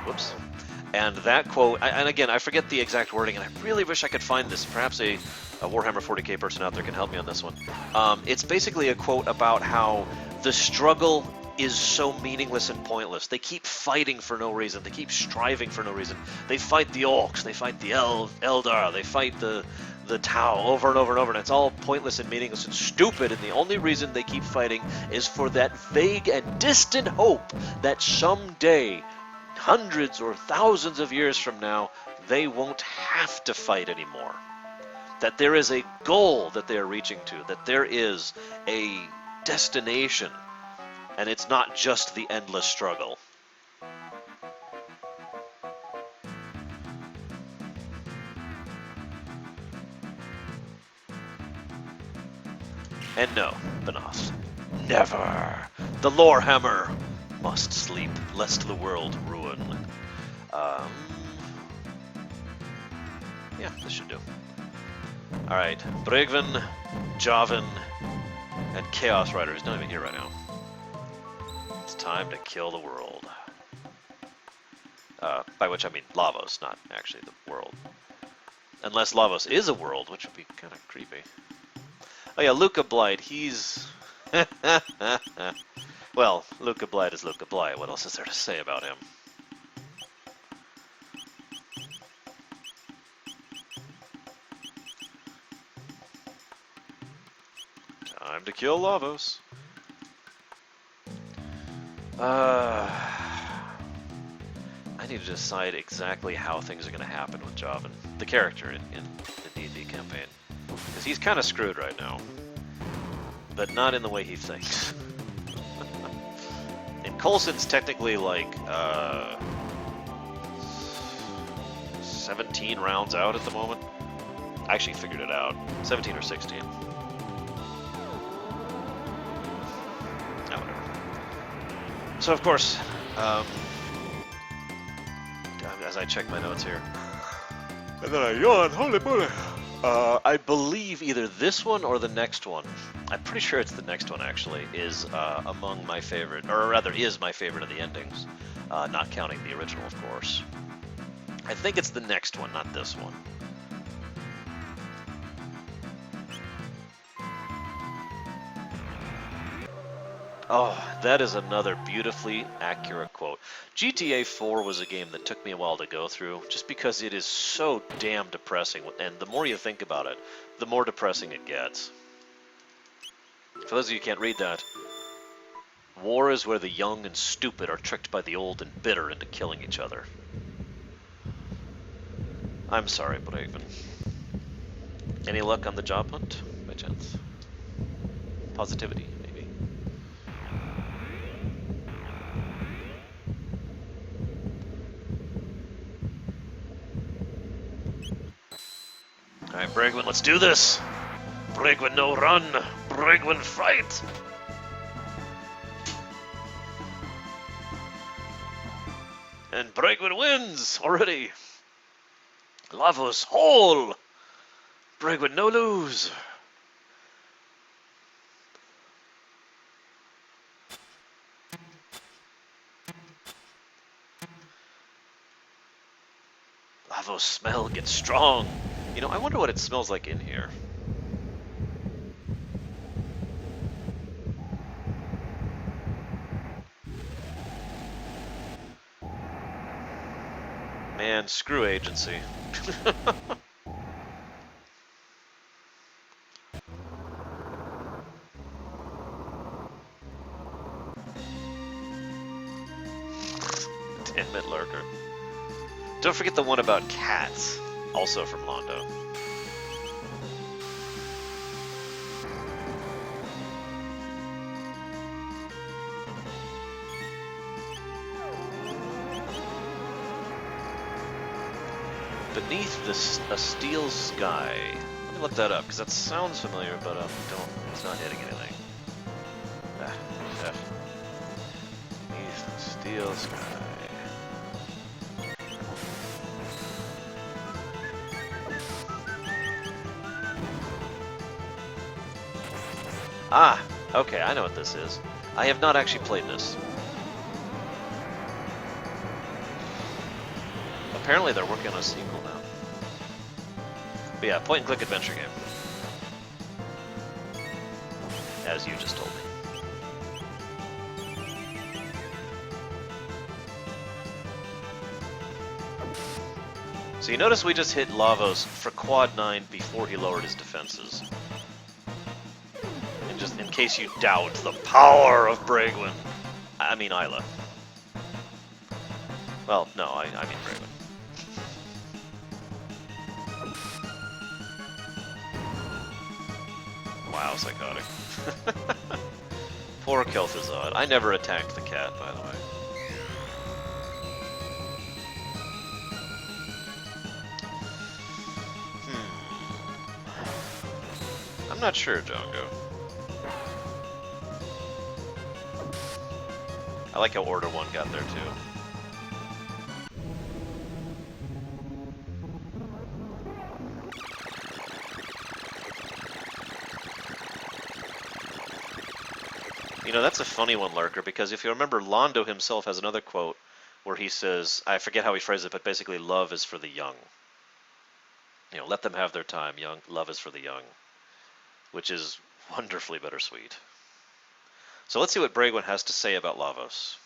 Whoops. And that quote, and again, I forget the exact wording, and I really wish I could find this. Perhaps a Warhammer 40k person out there can help me on this one. It's basically a quote about how the struggle is so meaningless and pointless. They keep fighting for no reason. They keep striving for no reason. They fight the Orcs, they fight the Eldar, they fight the Tau over and over and over, and it's all pointless and meaningless and stupid, and the only reason they keep fighting is for that vague and distant hope that someday, hundreds or thousands of years from now, they won't have to fight anymore. That there is a goal that they are reaching to, that there is a destination, and it's not just the endless struggle. And no, Benoth, never. The Lorehammer must sleep, lest the world ruin. Yeah, this should do. Alright, Brygvin, Javin, and Chaos Rider is not even here right now. It's time to kill the world. By which I mean Lavos, not actually the world. Unless Lavos is a world, which would be kind of creepy. Oh yeah, Luca Blight, he's... Well, Luca Blight is Luca Blight. What else is there to say about him? Time to kill Lavos. I need to decide exactly how things are going to happen with Javin, the character in the D&D campaign. Because he's kind of screwed right now. But not in the way he thinks. And Coulson's technically like 17 rounds out at the moment. I actually figured it out. 17 or 16. Whatever. So of course, as I check my notes here, and then I yawn, holy moly. I believe either this one or the next one, I'm pretty sure it's the next one actually, is among my favorite, or rather is my favorite of the endings, not counting the original, of course. I think it's the next one, not this one. Oh, that is another beautifully accurate quote. GTA 4 was a game that took me a while to go through, just because it is so damn depressing, and the more you think about it, the more depressing it gets. For those of you who can't read that, war is where the young and stupid are tricked by the old and bitter into killing each other. I'm sorry, Brygvin. Any luck on the job hunt, by chance? Positivity, maybe. Alright, Brygvin, let's do this! Brygvin, no run! Brygvin, fight! And Brygvin wins already! Lavos, whole! Brygvin, no lose! Lavos smell gets strong. You know, I wonder what it smells like in here. Man, screw agency. Damn it, Lurker. Don't forget the one about cats, also from Londo. Beneath a steel sky. Let me look that up, because that sounds familiar, but it's not hitting anything. Steel Sky. Ah, okay, I know what this is. I have not actually played this. Apparently they're working on a sequel now. But yeah, point-and-click adventure game. As you just told me. So you notice we just hit Lavos for quad 9 before he lowered his defenses. And just in case you doubt the power of Bragwin. I mean Isla. Well, no, I mean Bragwin. Wow, psychotic. Poor Kel'Thuzad. I never attacked the cat, by the way. I'm not sure, Django. I like how Order 1 got there, too. You know, that's a funny one, Lurker, because if you remember, Londo himself has another quote where he says, I forget how he phrased it, but basically, love is for the young. You know, let them have their time. Love is for the young. Which is wonderfully bittersweet. So let's see what Bragwin has to say about Lavos.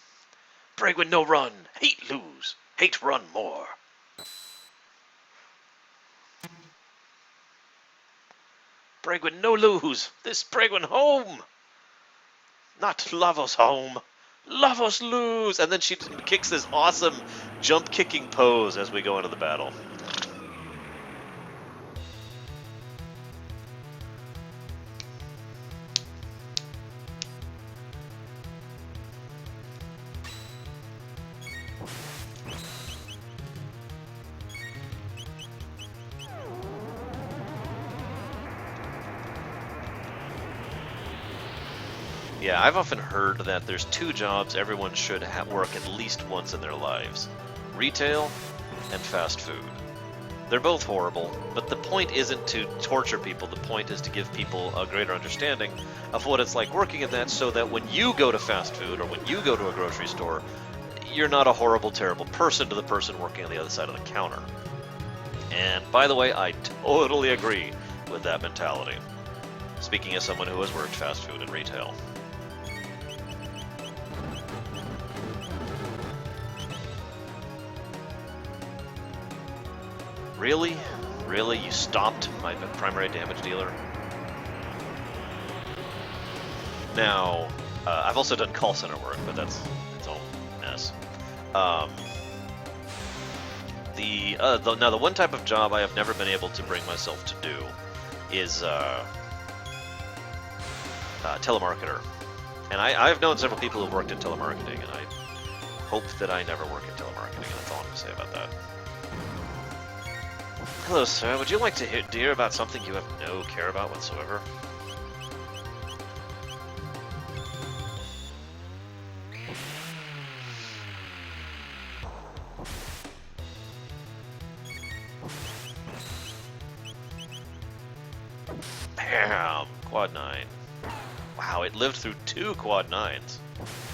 Bragwin no run, hate lose, hate run more. Bragwin no lose, this Bragwin home. Not Lavos home, Lavos lose. And then she kicks this awesome jump kicking pose as we go into the battle. Yeah, I've often heard that there's two jobs everyone should work at least once in their lives. Retail and fast food. They're both horrible, but the point isn't to torture people, the point is to give people a greater understanding of what it's like working at that so that when you go to fast food or when you go to a grocery store, you're not a horrible, terrible person to the person working on the other side of the counter. And by the way, I totally agree with that mentality. Speaking as someone who has worked fast food and retail. Really? Really? You stopped my primary damage dealer? Now, I've also done call center work, but that's its own mess. Now, the one type of job I have never been able to bring myself to do is telemarketer. And I've known several people who've worked in telemarketing, and I hope that I never work in telemarketing, and that's all I'm going to say about that. Hello, sir. Would you like to hear about something you have no care about whatsoever? Bam! Quad 9. Wow, it lived through 2 quad 9s.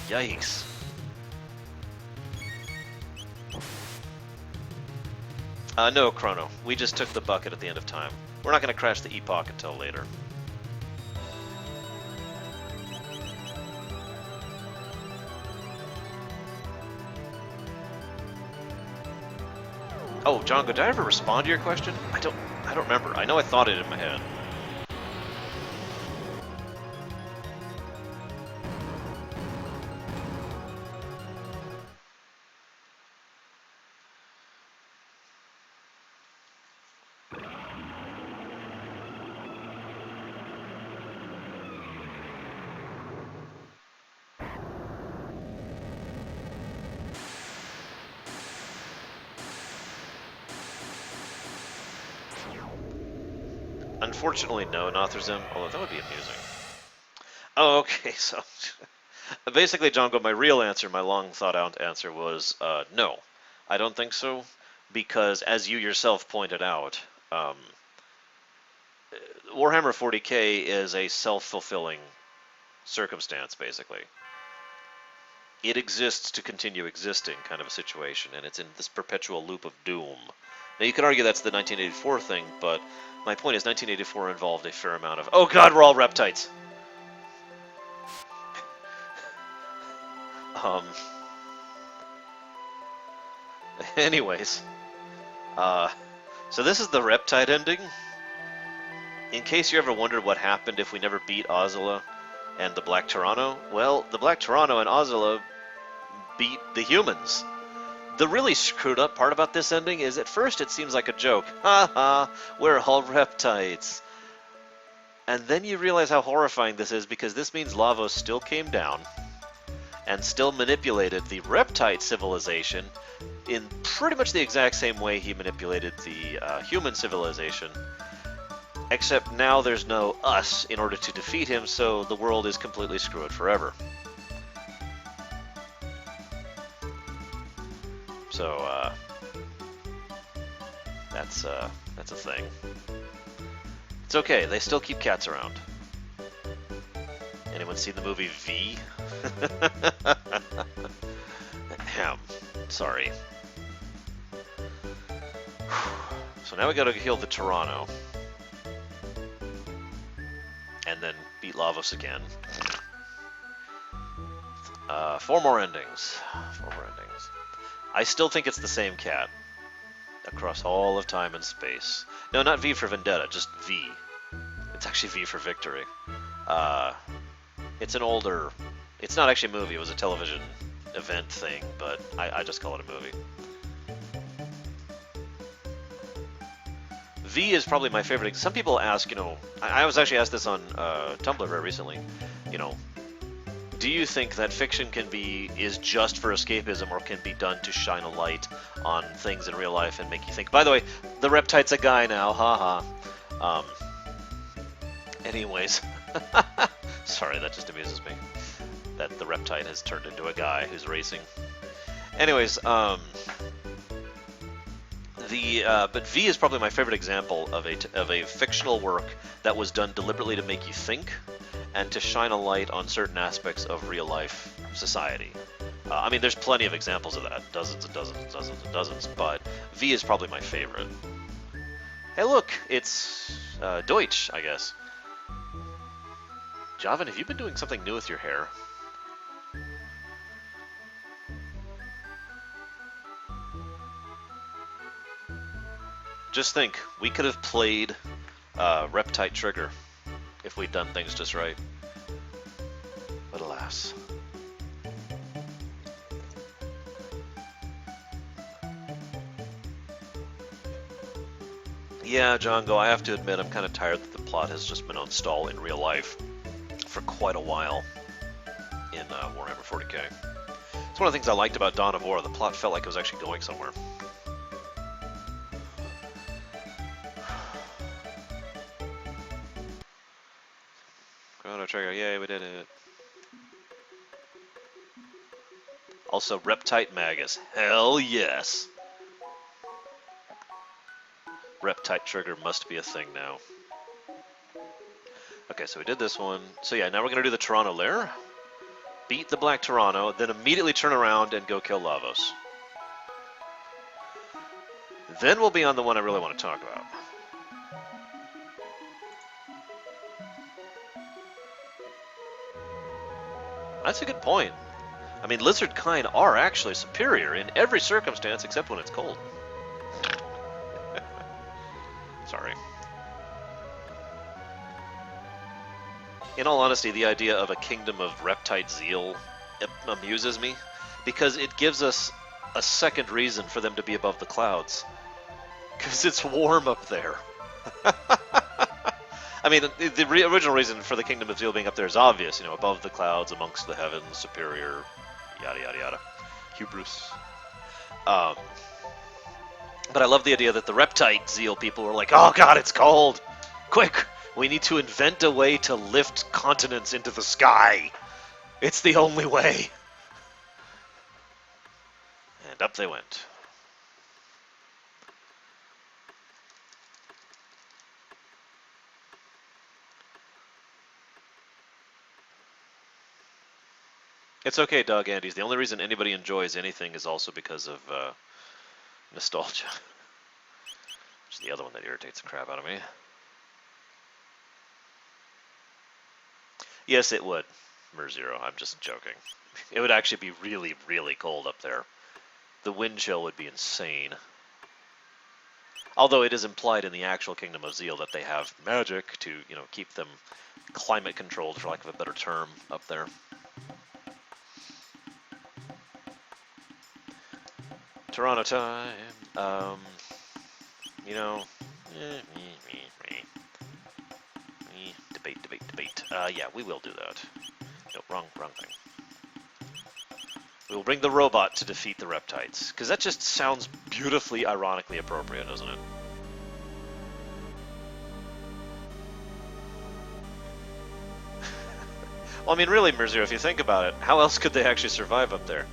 Yikes. No, Chrono. We just took the bucket at the end of time. We're not going to crash the Epoch until later. Oh, Django, did I ever respond to your question? I don't remember. I know I thought it in my head. Unfortunately, no, Nothrzim, although that would be amusing. Oh, okay, so Basically, Jongo, my real answer, my long thought out answer was no. I don't think so, because as you yourself pointed out, um, Warhammer 40K is a self-fulfilling circumstance, basically. It exists to continue existing kind of a situation, and it's in this perpetual loop of doom. Now, you can argue that's the 1984 thing, but my point is 1984 involved a fair amount of, oh god, we're all reptites! Um, anyways, so this is the reptite ending. In case you ever wondered what happened if we never beat Ozilla and the Black Chrono, well, the Black Chrono and Ozilla beat the humans. The really screwed up part about this ending is at first it seems like a joke. Ha ha, we're all reptites. And then you realize how horrifying this is, because this means Lavos still came down and still manipulated the reptite civilization in pretty much the exact same way he manipulated the human civilization. Except now there's no us in order to defeat him, so the world is completely screwed forever. So, that's a thing. It's okay, they still keep cats around. Anyone seen the movie V? Ahem. Sorry. So now we gotta heal the Toronto. And then beat Lavos again. 4 more endings. 4 more endings. I still think it's the same cat. Across all of time and space. No, not V for Vendetta, just V. It's actually V for Victory. It's an older... It's not actually a movie, it was a television event thing, but I just call it a movie. V is probably my favorite. Some people ask, you know, I was actually asked this on Tumblr very recently, you know, do you think that fiction is just for escapism, or can be done to shine a light on things in real life and make you think? By the way, the reptite's a guy now, haha. Anyways, sorry, that just amuses me, that the reptite has turned into a guy who's racing. Anyways, but V is probably my favorite example of a fictional work that was done deliberately to make you think and to shine a light on certain aspects of real life society. I mean, there's plenty of examples of that, dozens and dozens and dozens and dozens, but V is probably my favorite. Hey, look, it's Deutsch, I guess. Javan, have you been doing something new with your hair? Just think, we could have played Reptite Trigger if we'd done things just right. But alas. Yeah, Django, I have to admit I'm kind of tired that the plot has just been on stall in real life for quite a while in Warhammer 40k. It's one of the things I liked about Dawn of War. The plot felt like it was actually going somewhere. Chrono Trigger, yay, we did it. Also, Reptite Magus, hell yes! Reptite Trigger must be a thing now. Okay, so we did this one. So yeah, now we're gonna do the Toronto Lair. Beat the Black Toronto, then immediately turn around and go kill Lavos. Then we'll be on the one I really want to talk about. That's a good point. I mean, lizard kind are actually superior in every circumstance except when it's cold. Sorry. In all honesty, the idea of a kingdom of reptite zeal amuses me, because it gives us a second reason for them to be above the clouds. Because it's warm up there. I mean, the original reason for the Kingdom of Zeal being up there is obvious, you know, above the clouds, amongst the heavens, superior, yada yada yada. Hubris. But I love the idea that the Reptite Zeal people were like, oh god, it's cold! Quick! We need to invent a way to lift continents into the sky! It's the only way. And up they went. It's okay, Dog Andes. The only reason anybody enjoys anything is also because of nostalgia. Which is the other one that irritates the crap out of me. Yes, it would, Merzero. I'm just joking. It would actually be really, really cold up there. The wind chill would be insane. Although it is implied in the actual Kingdom of Zeal that they have magic to, you know, keep them climate controlled, for lack of a better term, up there. Toronto time. You know, debate. Yeah, we will do that. No, wrong thing. We will bring the robot to defeat the reptites, because that just sounds beautifully, ironically appropriate, doesn't it? Well, I mean, really, Merzero, if you think about it, how else could they actually survive up there?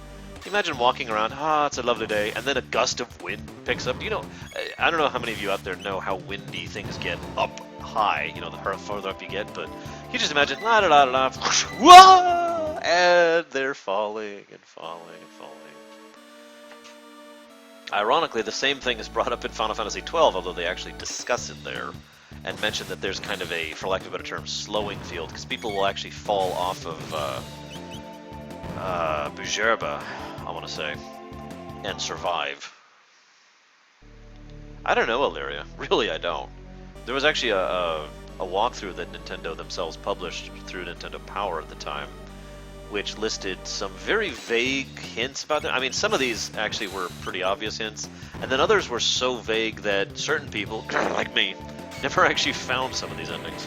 Imagine walking around, it's a lovely day, and then a gust of wind picks up. You know, I don't know how many of you out there know how windy things get up high, you know, the further up you get, but you just imagine, la-da-da-da-da, whoa, and they're falling and falling and falling. Ironically, the same thing is brought up in Final Fantasy XII, although they actually discuss it there, and mention that there's kind of a, for lack of a better term, slowing field, because people will actually fall off of Bujerba, I want to say, and survive. I don't know, Illyria. Really, I don't. There was actually a walkthrough that Nintendo themselves published through Nintendo Power at the time, which listed some very vague hints about them. I mean, some of these actually were pretty obvious hints, and then others were so vague that certain people, like me, never actually found some of these endings.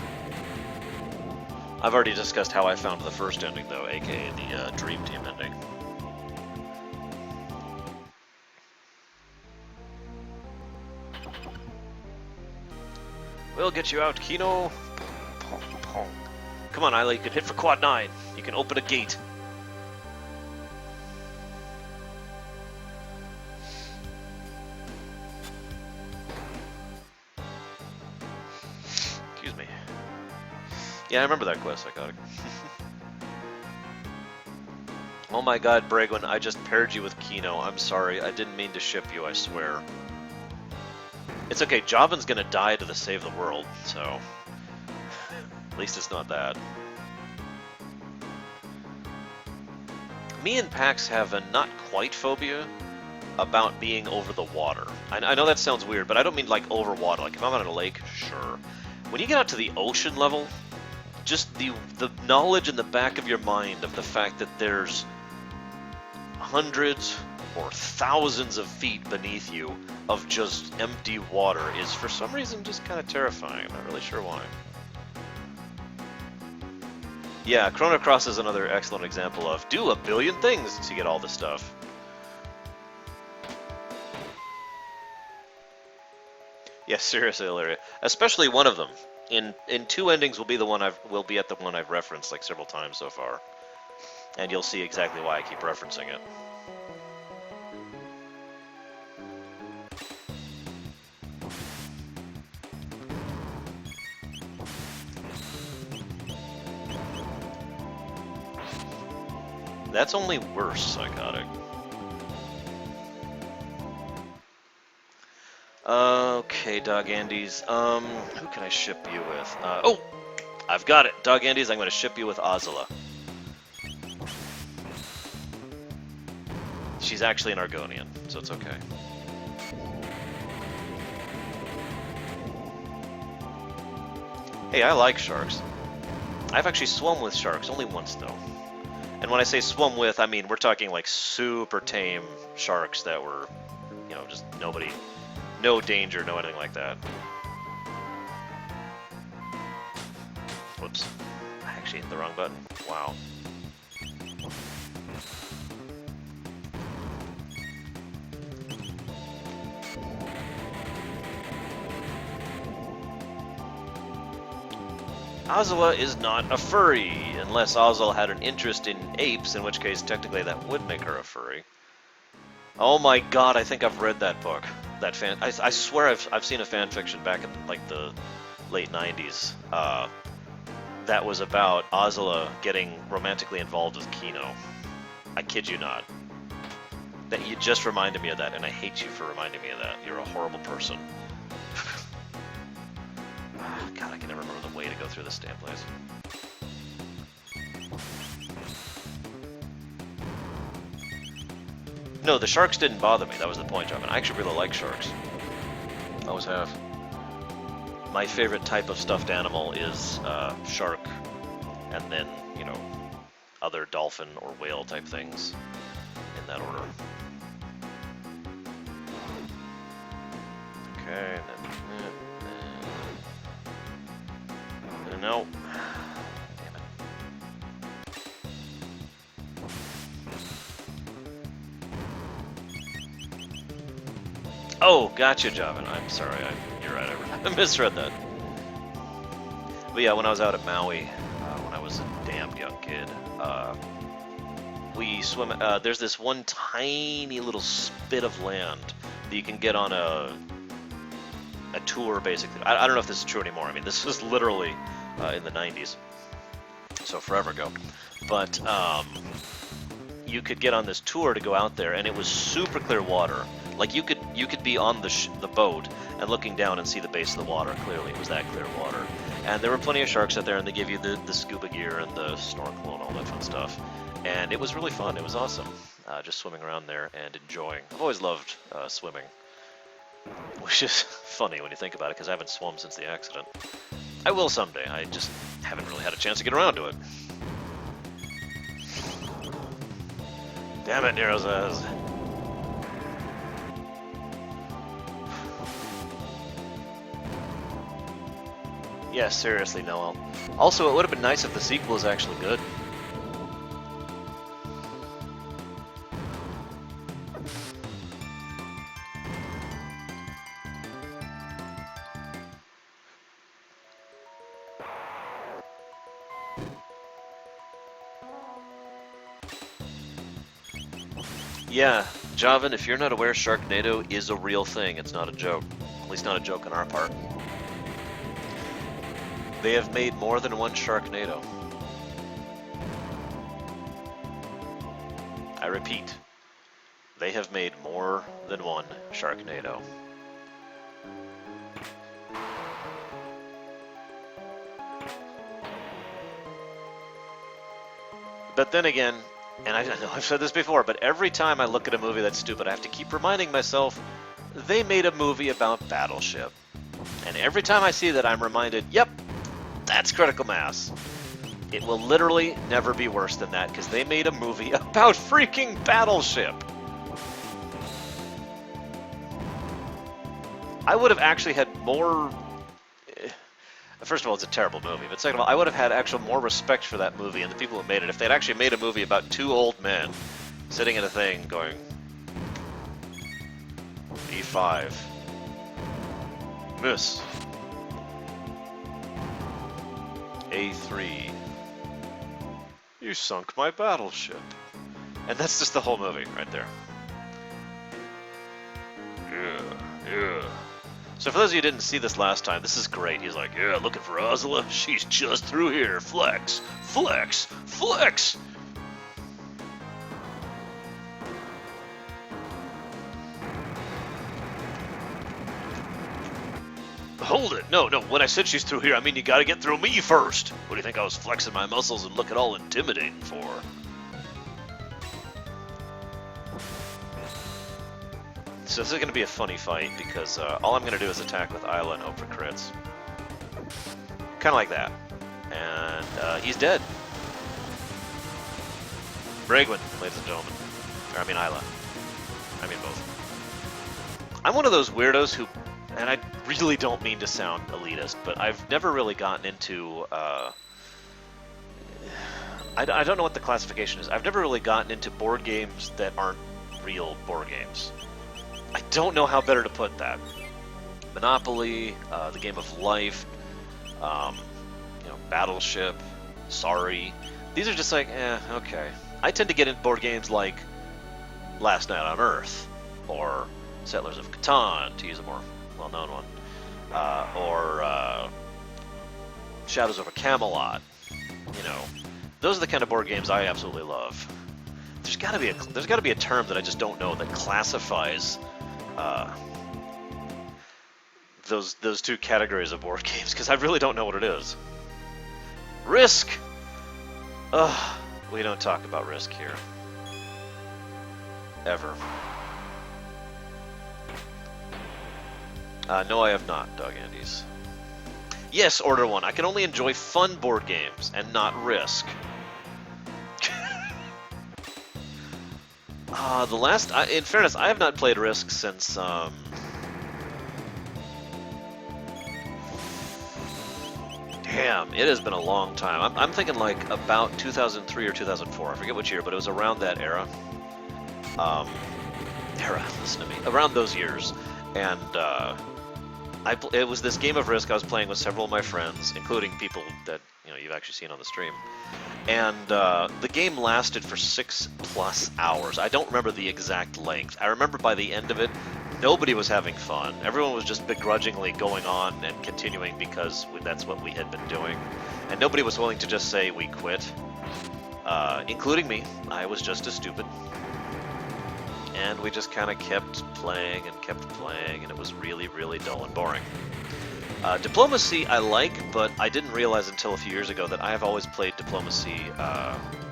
I've already discussed how I found the first ending, though, aka the Dream Team ending. We'll get you out, Kino. Come on, Isla, you can hit for quad 9. You can open a gate. Excuse me. Yeah, I remember that quest. I got it. Oh my god, Bragwin, I just paired you with Kino. I'm sorry. I didn't mean to ship you, I swear. It's okay. Javan's gonna die to save the world, so... At least it's not that. Me and Pax have a not quite phobia about being over the water. I know that sounds weird, but I don't mean like over water. Like if I'm on a lake, sure. When you get out to the ocean level, just the knowledge in the back of your mind of the fact that there's hundreds or thousands of feet beneath you of just empty water is for some reason just kind of terrifying. I'm not really sure why. Yeah, Chrono Cross is another excellent example of do a billion things to get all the stuff. Yeah, seriously, Illyria. Especially one of them. In 2 endings will be the one will be at the one I've referenced like several times so far. And you'll see exactly why I keep referencing it. That's only worse, Psychotic. Okay, Dog Andes. Who can I ship you with? Oh! I've got it! Dog Andes, I'm going to ship you with Azula. She's actually an Argonian, so it's okay. Hey, I like sharks. I've actually swum with sharks, only once though. And when I say swum with, I mean we're talking like super tame sharks that were, you know, just nobody, no danger, no anything like that. Whoops. I actually hit the wrong button. Wow. Azula is not a furry, unless Ozzel had an interest in apes, in which case technically that would make her a furry. Oh my god, I think I've read that book. That I swear I've seen a fan fiction back in like the late 90s. That was about Ozzel getting romantically involved with Kino. I kid you not. That you just reminded me of that, and I hate you for reminding me of that. You're a horrible person. God, I can never remember the way to go through this damn place. No, the sharks didn't bother me. That was the point, John. I actually really like sharks. Always have. My favorite type of stuffed animal is shark, and then, you know, other dolphin or whale type things in that order. Okay, and no. Damn it. Oh, gotcha, Javin. I'm sorry. You're right. I misread that. But yeah, when I was out at Maui, when I was a damned young kid, we swim. There's this one tiny little spit of land that you can get on a tour, basically. I don't know if this is true anymore. I mean, this was literally in the 90s, so forever ago. But you could get on this tour to go out there, and it was super clear water. Like you could be on the boat and looking down and see the base of the water clearly. It was that clear water, and there were plenty of sharks out there, and they give you the scuba gear and the snorkel and all that fun stuff. And it was really fun. It was awesome, just swimming around there and enjoying. I've always loved swimming, which is funny when you think about it, because I haven't swum since the accident. I will someday. I just haven't really had a chance to get around to it. Damn it, Nero's ass. Yeah, seriously, Noel. Also, it would have been nice if the sequel was actually good. Yeah, Javin, if you're not aware, Sharknado is a real thing. It's not a joke. At least not a joke on our part. They have made more than one Sharknado. I repeat, they have made more than one Sharknado. But then again, and I know I've said this before, but every time I look at a movie that's stupid, I have to keep reminding myself, they made a movie about Battleship. And every time I see that, I'm reminded, yep, that's Critical Mass. It will literally never be worse than that, because they made a movie about freaking Battleship. I would have actually had more... First of all, it's a terrible movie, but second of all, I would have had actual more respect for that movie and the people who made it if they'd actually made a movie about two old men sitting in a thing going, E5, miss, A3, you sunk my battleship. And that's just the whole movie right there. Yeah. So for those of you who didn't see this last time, this is great. He's like, yeah, looking for Ursula? She's just through here. Flex, flex, flex! Hold it. No, when I said she's through here, I mean you gotta get through me first. What do you think I was flexing my muscles and looking all intimidating for? So this is going to be a funny fight, because all I'm going to do is attack with Isla and hope for crits. Kind of like that. And he's dead. Bragwin, ladies and gentlemen. Or, I mean Isla. I mean both. I'm one of those weirdos who, and I really don't mean to sound elitist, but I've never really gotten into, I don't know what the classification is. I've never really gotten into board games that aren't real board games. I don't know how better to put that. Monopoly, the Game of Life, Battleship, Sorry. These are just like, okay. I tend to get into board games like Last Night on Earth, or Settlers of Catan, to use a more well-known one, or Shadows over Camelot. You know, those are the kind of board games I absolutely love. There's got to be a term that I just don't know that classifies those two categories of board games, because I really don't know what it is. Risk. Ugh, we don't talk about Risk here. Ever. No, I have not, Dog Andes. Yes, Order 1. I can only enjoy fun board games and not Risk. In fairness, I have not played Risk since, damn, it has been a long time. I'm thinking like about 2003 or 2004. I forget which year, but it was around that era. Listen to me. Around those years. And, it was this game of Risk I was playing with several of my friends, including people that, you've actually seen on the stream. And the game lasted for 6+ hours. I don't remember the exact length. I remember by the end of it, nobody was having fun. Everyone was just begrudgingly going on and continuing because that's what we had been doing. And nobody was willing to just say we quit, including me. I was just as stupid. And we just kind of kept playing, and it was really, really dull and boring. Diplomacy I like, but I didn't realize until a few years ago that I have always played Diplomacy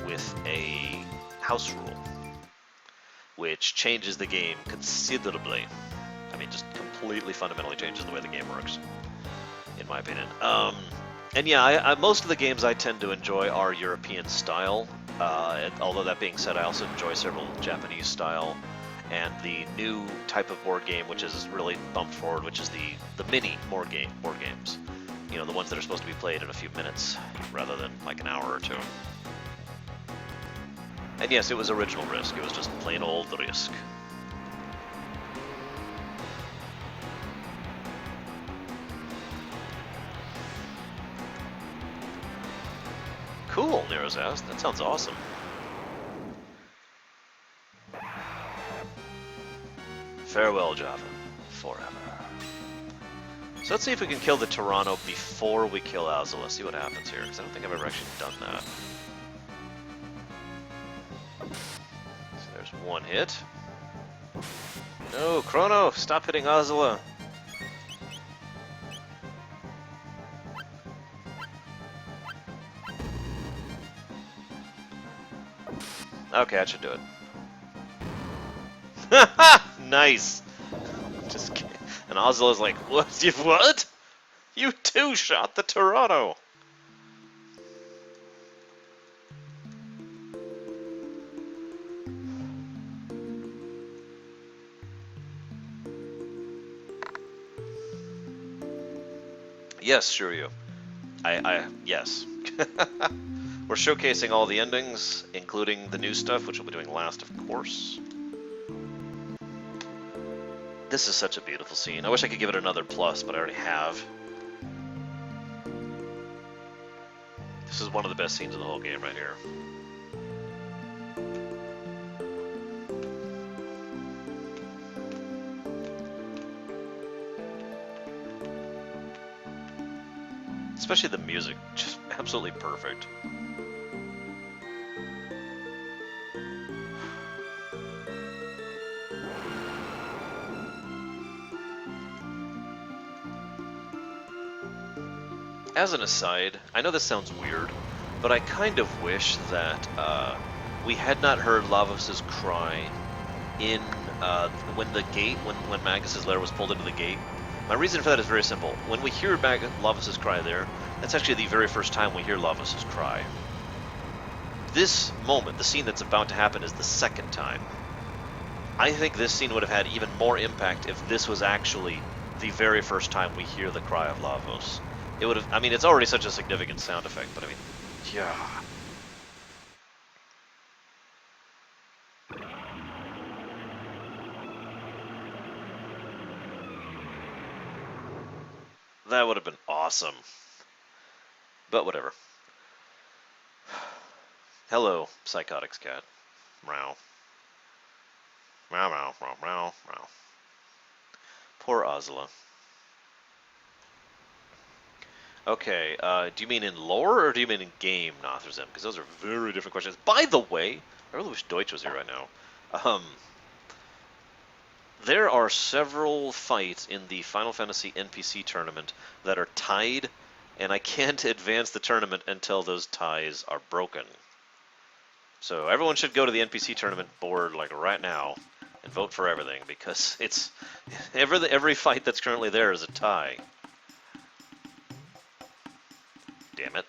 with a house rule, which changes the game considerably. I mean, just completely fundamentally changes the way the game works, in my opinion. And yeah, most of the games I tend to enjoy are European style, although that being said, I also enjoy several Japanese style, and the new type of board game, which is really bumped forward, which is the mini board games. The ones that are supposed to be played in a few minutes, rather than like an hour or two. And yes, it was original Risk. It was just plain old Risk. Cool, Nero's asked. That sounds awesome. Farewell, Java. Forever. So let's see if we can kill the Chrono before we kill Azula. See what happens here, because I don't think I've ever actually done that. So there's one hit. No, Chrono! Stop hitting Azula! Okay, that should do it. Nice! Just kidding. And Azula's like, what? You what? You too shot the Toronto! Yes, Shuryu. Yes. We're showcasing all the endings, including the new stuff, which we'll be doing last, of course. This is such a beautiful scene. I wish I could give it another plus, but I already have. This is one of the best scenes in the whole game right here. Especially the music, just absolutely perfect. As an aside, I know this sounds weird, but I kind of wish that we had not heard Lavos' cry in when Magus's lair was pulled into the gate. My reason for that is very simple. When we hear Lavos' cry there, that's actually the very first time we hear Lavos' cry. This moment, the scene that's about to happen, is the second time. I think this scene would have had even more impact if this was actually the very first time we hear the cry of Lavos. It would have, I mean, it's already such a significant sound effect, but I mean, yeah. That would have been awesome. But whatever. Hello, Psychotics cat. Meow. Meow, meow, meow, meow, meow. Poor Ozla. Okay, do you mean in lore or do you mean in game, Nothrazim? Because those are very different questions. By the way, I really wish Deutsch was here right now. There are several fights in the Final Fantasy NPC tournament that are tied, and I can't advance the tournament until those ties are broken. So everyone should go to the NPC tournament board like right now and vote for everything, because it's every fight that's currently there is a tie. Damn it.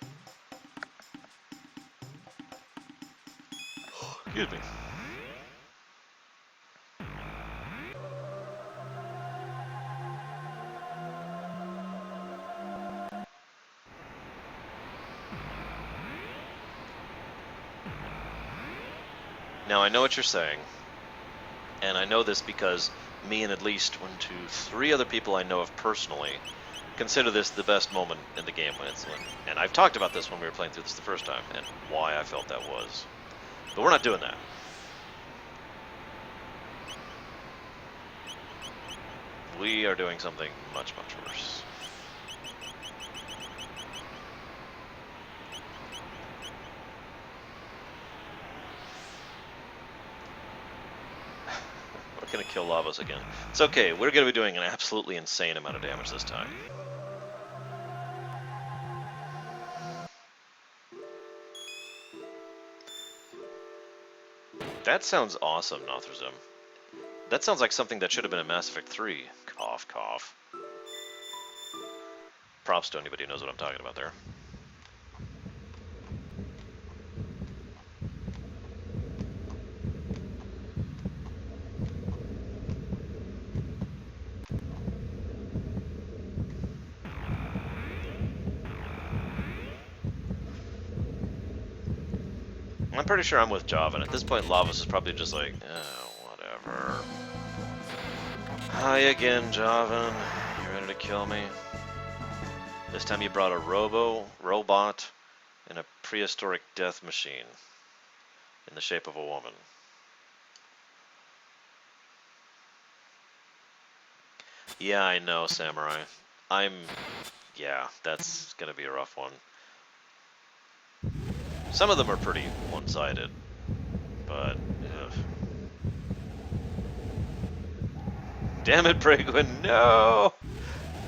Excuse me. Now I know what you're saying, and I know this because me and at least 1, 2, 3 other people I know of personally consider this the best moment in the game and I've talked about this when we were playing through this the first time, and why I felt that was. But we're not doing that. We are doing something much, much worse. We're gonna kill Lavos again. It's okay, we're gonna be doing an absolutely insane amount of damage this time. That sounds awesome, Nothrazim. That sounds like something that should have been in Mass Effect 3. Cough, cough. Props to anybody who knows what I'm talking about there. I'm pretty sure I'm with Java, and at this point Lavos is probably just like, oh, whatever. Hi again, Javan. You ready to kill me? This time you brought a robot, and a prehistoric death machine in the shape of a woman. Yeah, I know, Samurai. Yeah, that's gonna be a rough one. Some of them are pretty one-sided, but ugh. Damn it, Brigwin, no!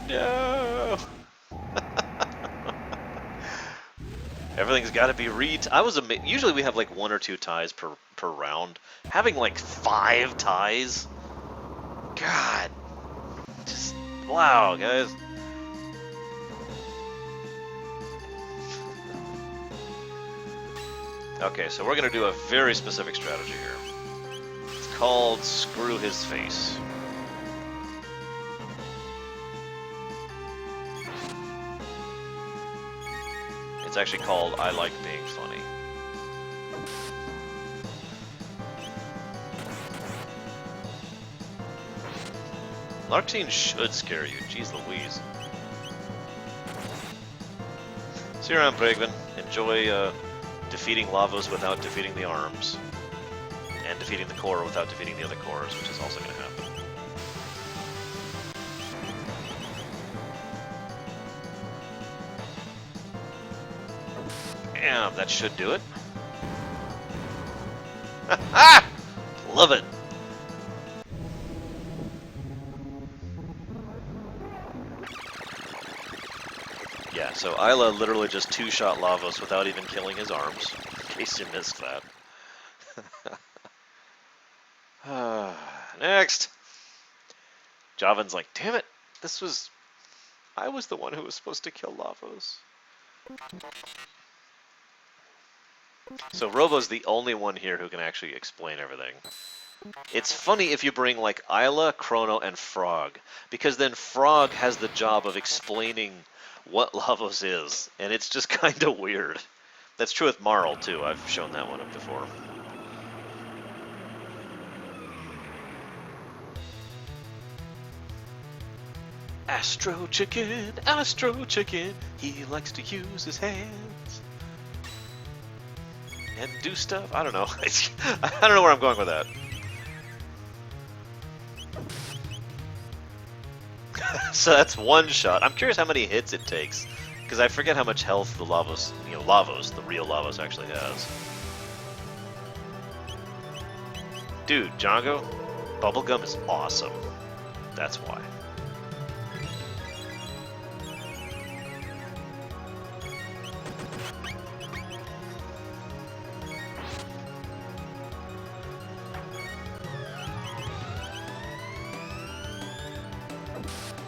No! Everything's got to be usually we have like 1 or 2 ties per round. Having like 5 ties? God. Just, wow, guys. Okay, so we're going to do a very specific strategy here. It's called Screw His Face. It's actually called I Like Being Funny. Larktine should scare you, jeez Louise. See you around, Bragvin. Enjoy defeating Lavos without defeating the arms, and defeating the core without defeating the other cores, which is also going to happen. Damn, that should do it. Ha! Love it. Yeah, so Isla literally just 2-shot Lavos without even killing his arms, in case you missed that. Next! Javan's like, damn it, I was the one who was supposed to kill Lavos. So Robo's the only one here who can actually explain everything. It's funny if you bring like Isla, Chrono, and Frog, because then Frog has the job of explaining what Lavos is, and it's just kind of weird. That's true with Marl too, I've shown that one up before. Astro Chicken, he likes to use his hands. and do stuff? I don't know. I don't know where I'm going with that. So that's one shot. I'm curious how many hits it takes, because I forget how much health the Lavos, the real Lavos actually has. Dude, Django, bubblegum is awesome. That's why.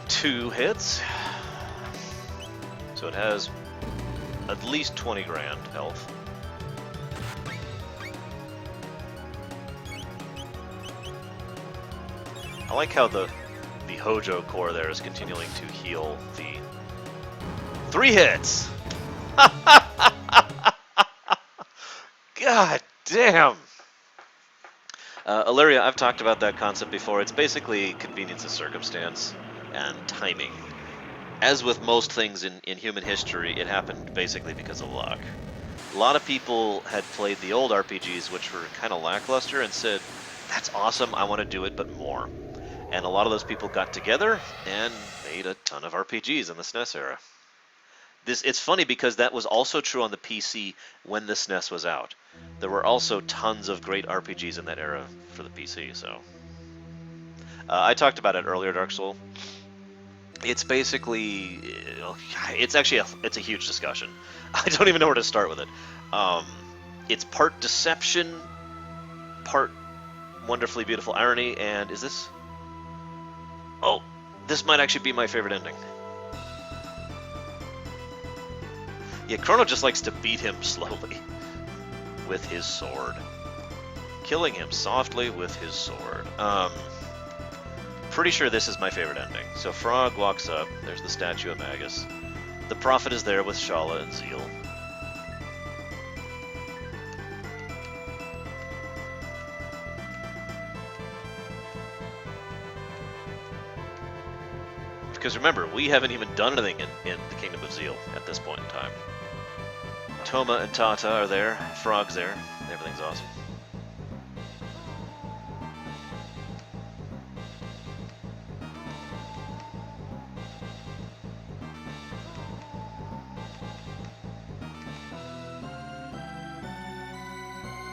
Two hits. So it has at least 20 grand health. I like how the Hojo core there is continuing to heal the 3 hits. God damn. Illyria, I've talked about that concept before. It's basically convenience of circumstance and timing. As with most things in human history, it happened basically because of luck. A lot of people had played the old RPGs, which were kind of lackluster, and said, that's awesome, I want to do it, but more. And a lot of those people got together and made a ton of RPGs in the SNES era. It's funny because that was also true on the PC when the SNES was out. There were also tons of great RPGs in that era for the PC, so... I talked about it earlier, Dark Soul. It's basically... it's actually it's a huge discussion. I don't even know where to start with it. It's part deception, part wonderfully beautiful irony, and is this... Oh, this might actually be my favorite ending. Yeah, Chrono just likes to beat him slowly with his sword. Killing him softly with his sword. Pretty sure this is my favorite ending. So Frog walks up, there's the statue of Magus. The Prophet is there with Shala and Zeal. Because remember, we haven't even done anything in the Kingdom of Zeal at this point in time. Toma and Tata are there, Frog's there, everything's awesome.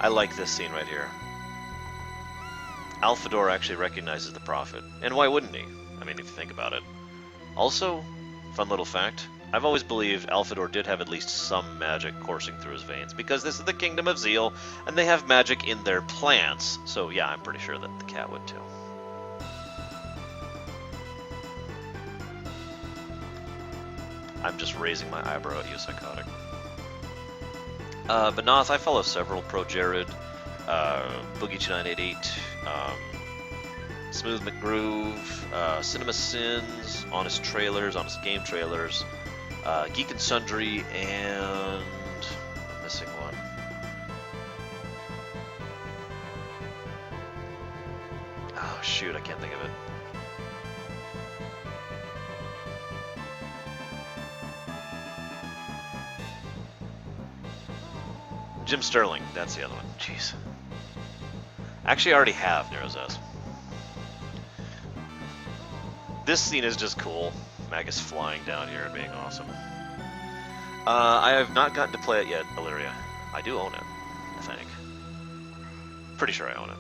I like this scene right here. Alphador actually recognizes the Prophet, and why wouldn't he? I mean, if you think about it. Also, fun little fact, I've always believed Alphador did have at least some magic coursing through his veins, because this is the Kingdom of Zeal, and they have magic in their plants, so yeah, I'm pretty sure that the cat would too. I'm just raising my eyebrow at you, Psychotic. Benoth, I follow several, Pro Jared, Boogie2988, Smooth McGroove, Cinema Sins, Honest Trailers, Honest Game Trailers, Geek and Sundry, and I'm missing one. Oh shoot, I can't think of it. Jim Sterling, that's the other one. Jeez. Actually, I already have Nero's S. This scene is just cool. Magus flying down here and being awesome. I have not gotten to play it yet, Illyria. I do own it, I think. Pretty sure I own it.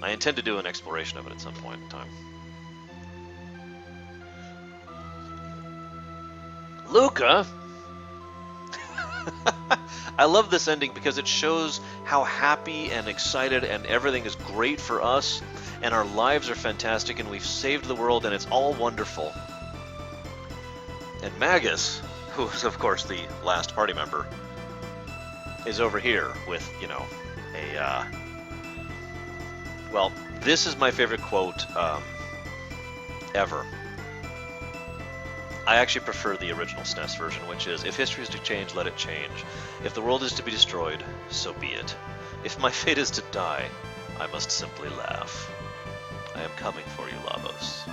I intend to do an exploration of it at some point in time. Luca! I love this ending because it shows how happy and excited and everything is great for us, and our lives are fantastic, and we've saved the world, and it's all wonderful. And Magus, who is of course the last party member, is over here with, you know, a, well, this is my favorite quote ever. I actually prefer the original SNES version, which is, if history is to change, let it change. If the world is to be destroyed, so be it. If my fate is to die, I must simply laugh. I am coming for you, Lavos.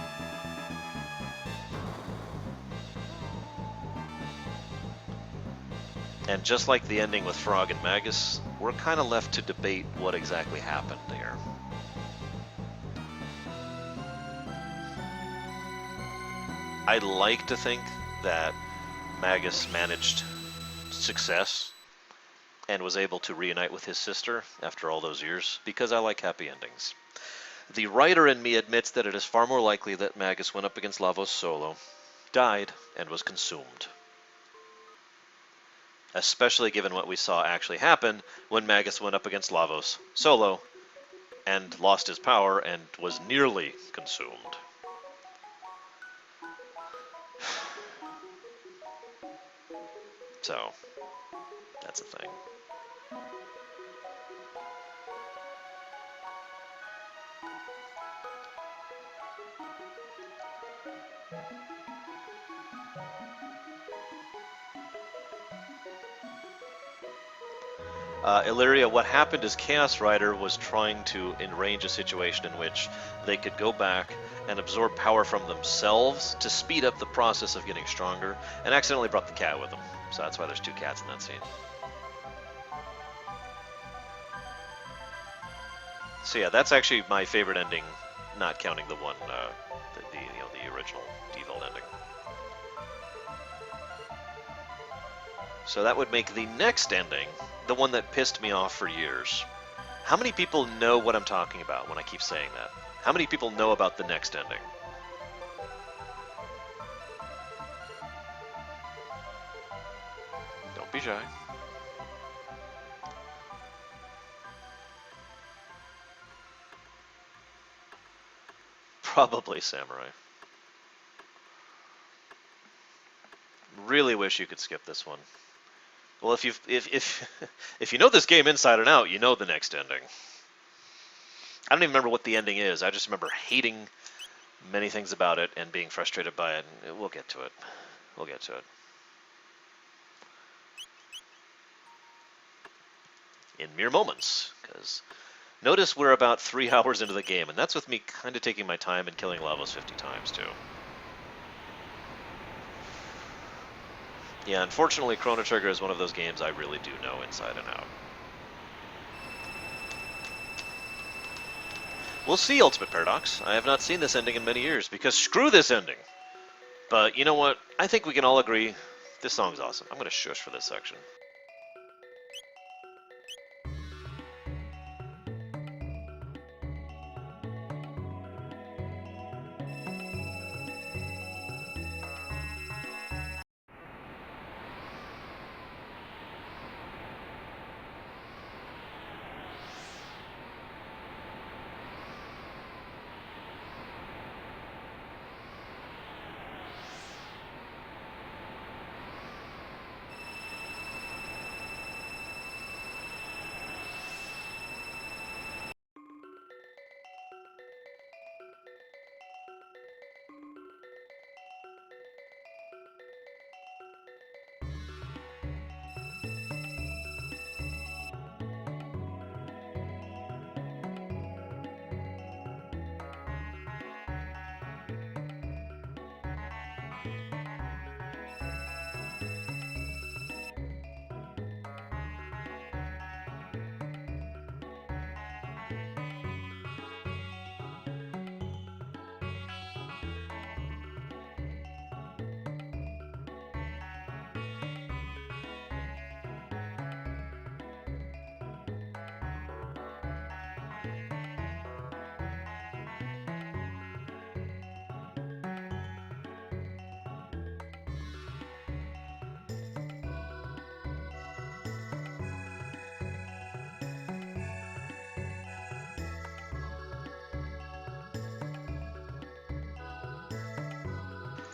And just like the ending with Frog and Magus, we're kind of left to debate what exactly happened here. I'd like to think that Magus managed success and was able to reunite with his sister after all those years, because I like happy endings. The writer in me admits that it is far more likely that Magus went up against Lavos solo, died, and was consumed. Especially given what we saw actually happen when Magus went up against Lavos solo and lost his power and was nearly consumed. So, that's a thing. Illyria, what happened is Chaos Rider was trying to arrange a situation in which they could go back and absorb power from themselves to speed up the process of getting stronger, and accidentally brought the cat with them. So that's why there's two cats in that scene. So yeah, that's actually my favorite ending, not counting the one, the original default ending. So that would make the next ending the one that pissed me off for years. How many people know what I'm talking about when I keep saying that? How many people know about the next ending? Don't be shy. Probably Samurai. Really wish you could skip this one. Well, if you know this game inside and out, you know the next ending. I don't even remember what the ending is. I just remember hating many things about it and being frustrated by it. And we'll get to it. We'll get to it. In mere moments, because notice we're about 3 hours into the game, and that's with me kind of taking my time and killing Lavos 50 times, too. Yeah, unfortunately, Chrono Trigger is one of those games I really do know inside and out. We'll see, Ultimate Paradox. I have not seen this ending in many years, because screw this ending! But you know what? I think we can all agree this song's awesome. I'm going to shush for this section.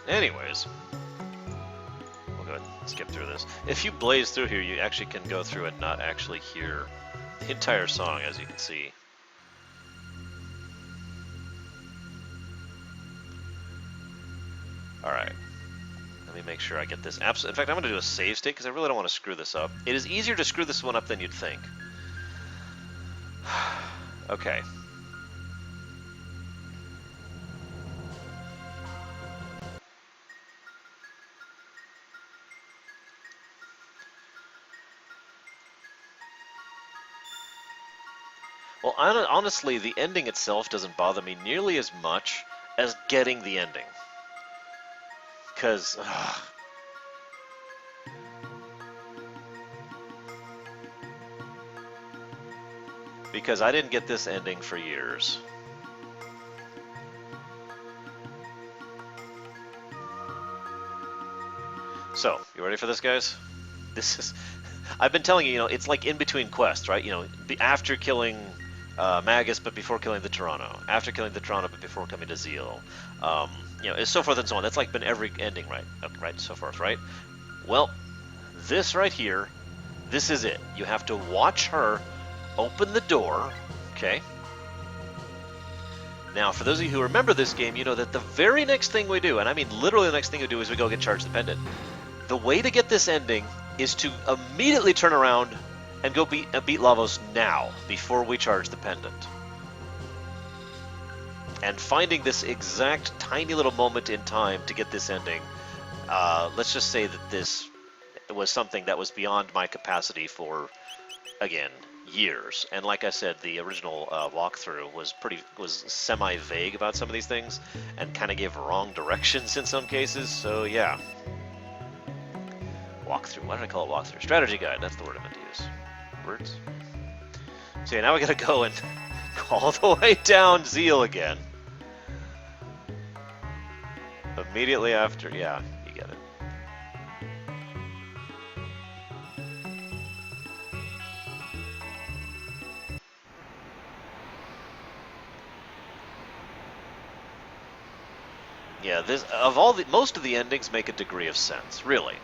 Anyways, we'll go ahead and skip through this. If you blaze through here, you actually can go through and not actually hear the entire song, as you can see. Alright. Let me make sure I get this. In fact, I'm going to do a save state because I really don't want to screw this up. It is easier to screw this one up than you'd think. Okay. Well, honestly, the ending itself doesn't bother me nearly as much as getting the ending. Because, I didn't get this ending for years. So, you ready for this, guys? This is... I've been telling you, it's like in between quests, right? After killing Magus, but before killing the Chrono. After killing the Chrono, but before coming to Zeal. It's so forth and so on. That's like been every ending, right? Right, so forth, right? Well, this right here, this is it. You have to watch her open the door, okay? Now, for those of you who remember this game, you know that the very next thing we do, and I mean literally the next thing we do, is we go get Charge the Pendant. The way to get this ending is to immediately turn around and go beat Lavos now, before we charge the pendant. And finding this exact tiny little moment in time to get this ending, let's just say that this was something that was beyond my capacity for, again, years. And like I said, the original walkthrough was semi-vague about some of these things, and kind of gave wrong directions in some cases, so yeah. Walkthrough. Why did I call it walkthrough? Strategy guide. That's the word I meant to use. Words. So yeah, now we gotta go and go all the way down Zeal again. Immediately after, yeah, you get it. Yeah, most of the endings make a degree of sense, really.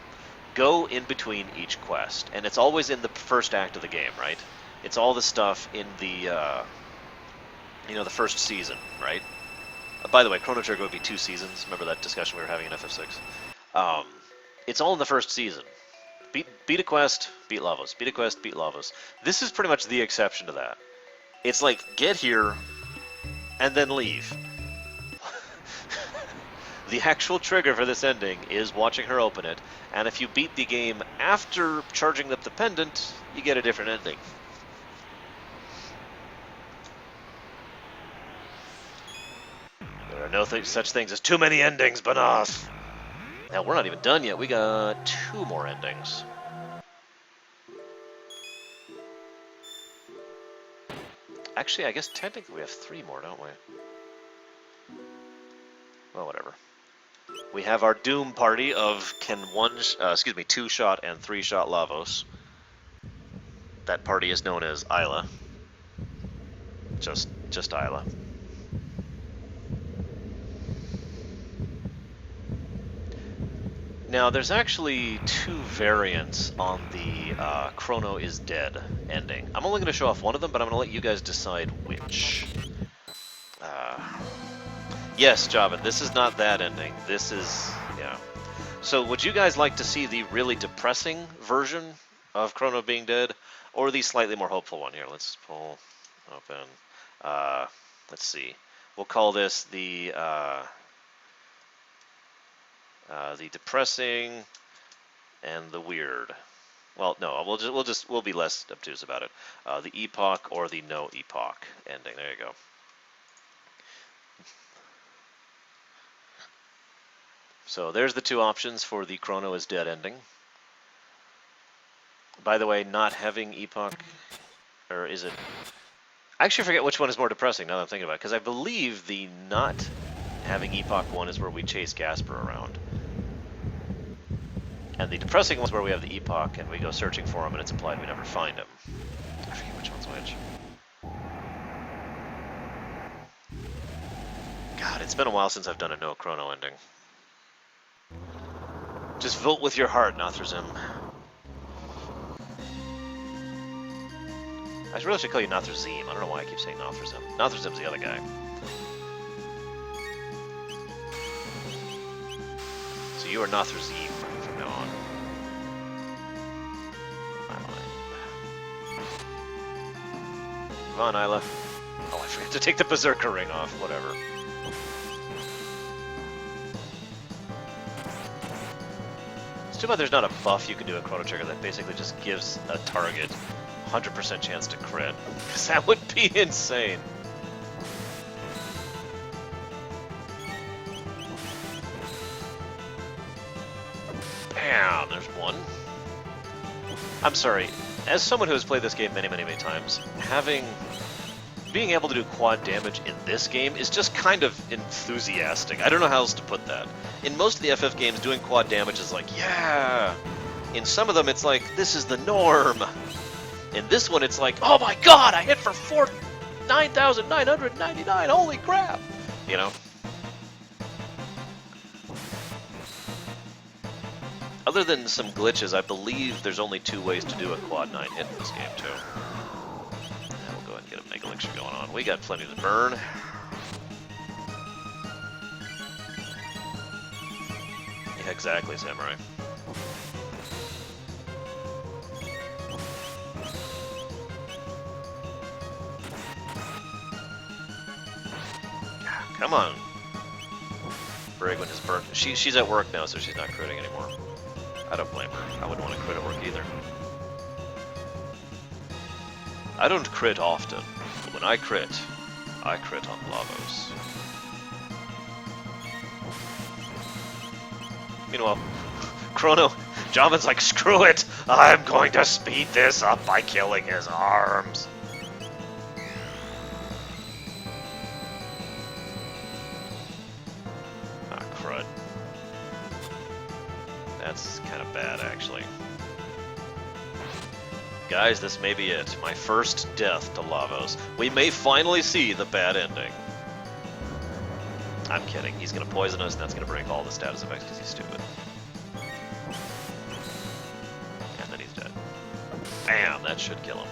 Go in between each quest, and it's always in the first act of the game, right? It's all the stuff in the, the first season, right? By the way, Chrono Trigger would be 2 seasons. Remember that discussion we were having in FF6? It's all in the first season. Beat a quest, beat Lavos. Beat a quest, beat Lavos. This is pretty much the exception to that. It's like, get here, and then leave. The actual trigger for this ending is watching her open it, and if you beat the game after charging up the pendant, you get a different ending. There are no such things as too many endings, Banath! Now, we're not even done yet. We got 2 more endings. Actually, I guess technically we have 3 more, don't we? Well, whatever. We have our Doom party of can 2-shot and 3-shot Lavos. That party is known as Isla. Just Isla. Now, there's actually 2 variants on the Chrono is Dead ending. I'm only going to show off one of them, but I'm going to let you guys decide which. Yes, Java, this is not that ending. This is, yeah. So would you guys like to see the really depressing version of Chrono being dead, or the slightly more hopeful one? Here, let's pull open. Let's see. We'll call this the depressing and the weird. Well, no, we'll be less obtuse about it. The epoch or the no epoch ending. There you go. So there's the 2 options for the Chrono is Dead ending. By the way, not having epoch, or is it? I actually forget which one is more depressing now that I'm thinking about it, because I believe the not having epoch one is where we chase Gasper around. And the depressing one is where we have the epoch and we go searching for him and it's implied we never find him. I forget which one's which. God, it's been a while since I've done a no Chrono ending. Just vote with your heart, Nothrazim. I really should call you Nothrazim. I don't know why I keep saying Nothrazim. Nothrazim's the other guy. So you are Nothrazim from now on. My mind. Come on, Isla. Oh, I forgot to take the Berserker ring off. Whatever. It's too bad there's not a buff you can do in Chrono Trigger that basically just gives a target 100% chance to crit, because that would be insane. Bam! There's one. I'm sorry, as someone who has played this game many, many, many times, being able to do quad damage in this game is just kind of enthusiastic. I don't know how else to put that. In most of the FF games, doing quad damage is like, yeah! In some of them, it's like, this is the norm! In this one, it's like, oh my god, I hit for 9,999, holy crap! You know? Other than some glitches, I believe there's only 2 ways to do a quad 9 hit in this game, too. We'll go ahead and get a Mega Elixir going on. We got plenty to burn. Yeah, exactly, Samurai. Come on. Brigwin has burnt. She's at work now, so she's not critting anymore. I don't blame her. I wouldn't want to crit at work either. I don't crit often, but when I crit on Lavos. Meanwhile, Chrono, Javan's like, screw it! I'm going to speed this up by killing his arms! Ah, crud. That's kind of bad, actually. Guys, this may be it. My first death to Lavos. We may finally see the bad ending. I'm kidding. He's going to poison us, and that's going to break all the status effects because he's stupid. And then he's dead. Bam! That should kill him.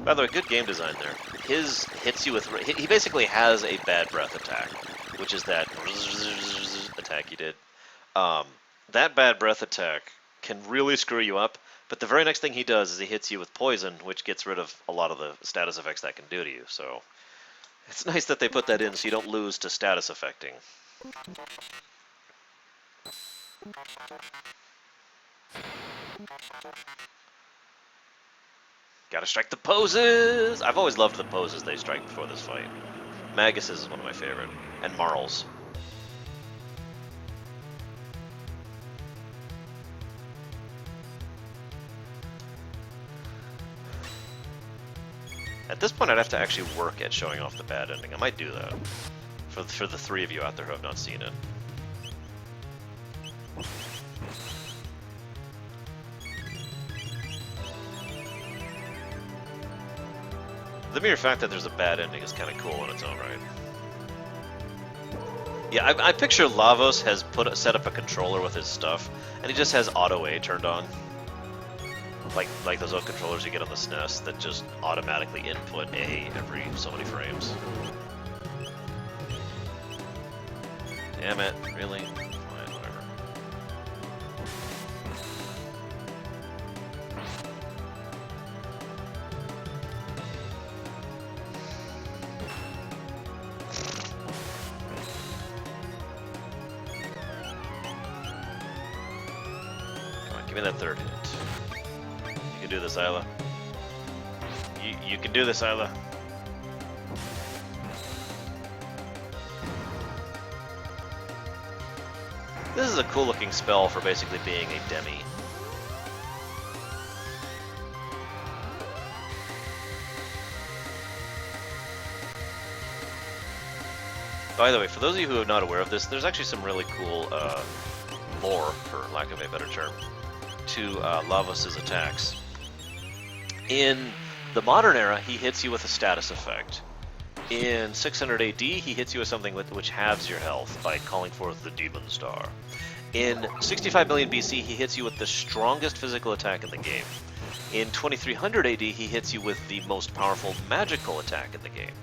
By the way, good game design there. His hits you with... He basically has a bad breath attack, which is that attack he did. That bad breath attack can really screw you up, but the very next thing he does is he hits you with poison, which gets rid of a lot of the status effects that can do to you. So it's nice that they put that in so you don't lose to status affecting. Gotta strike the poses! I've always loved the poses they strike before this fight. Magus's is one of my favorite. And Marl's. At this point, I'd have to actually work at showing off the bad ending. I might do that. For the 3 of you out there who have not seen it. The mere fact that there's a bad ending is kind of cool in its own right. Yeah, I picture Lavos has set up a controller with his stuff, and he just has Auto A turned on. Like those old controllers you get on the SNES that just automatically input A every so many frames. Damn it, really? Fine, whatever. Come on, give me that 3rd hit. You can do this, Isla. You can do this, Isla. This is a cool looking spell for basically being a demi. By the way, for those of you who are not aware of this, there's actually some really cool lore, for lack of a better term, to Lavos' attacks. In the modern era, he hits you with a status effect. In 600 AD, he hits you with something which halves your health by calling forth the Demon Star. In 65 million BC, he hits you with the strongest physical attack in the game. In 2300 AD, he hits you with the most powerful magical attack in the game.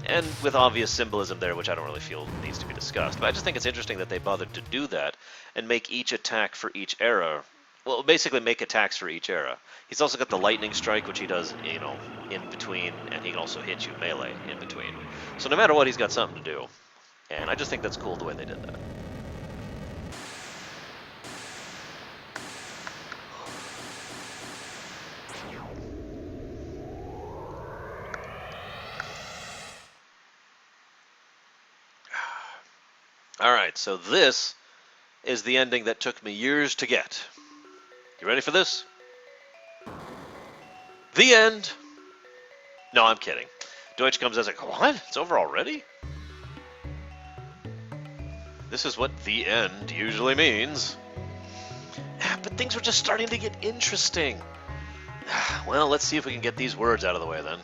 And with obvious symbolism there, which I don't really feel needs to be discussed. But I just think it's interesting that they bothered to do that and make each attack for each era. Well, basically make attacks for each era. He's also got the lightning strike, which he does, you know, in between, and he can also hit you melee in between. So no matter what, he's got something to do. And I just think that's cool the way they did that. Alright, so this is the ending that took me years to get. You ready for this? The end! No, I'm kidding. Deutsch comes as like, what? It's over already? This is what the end usually means. But things were just starting to get interesting. Well, let's see if we can get these words out of the way then.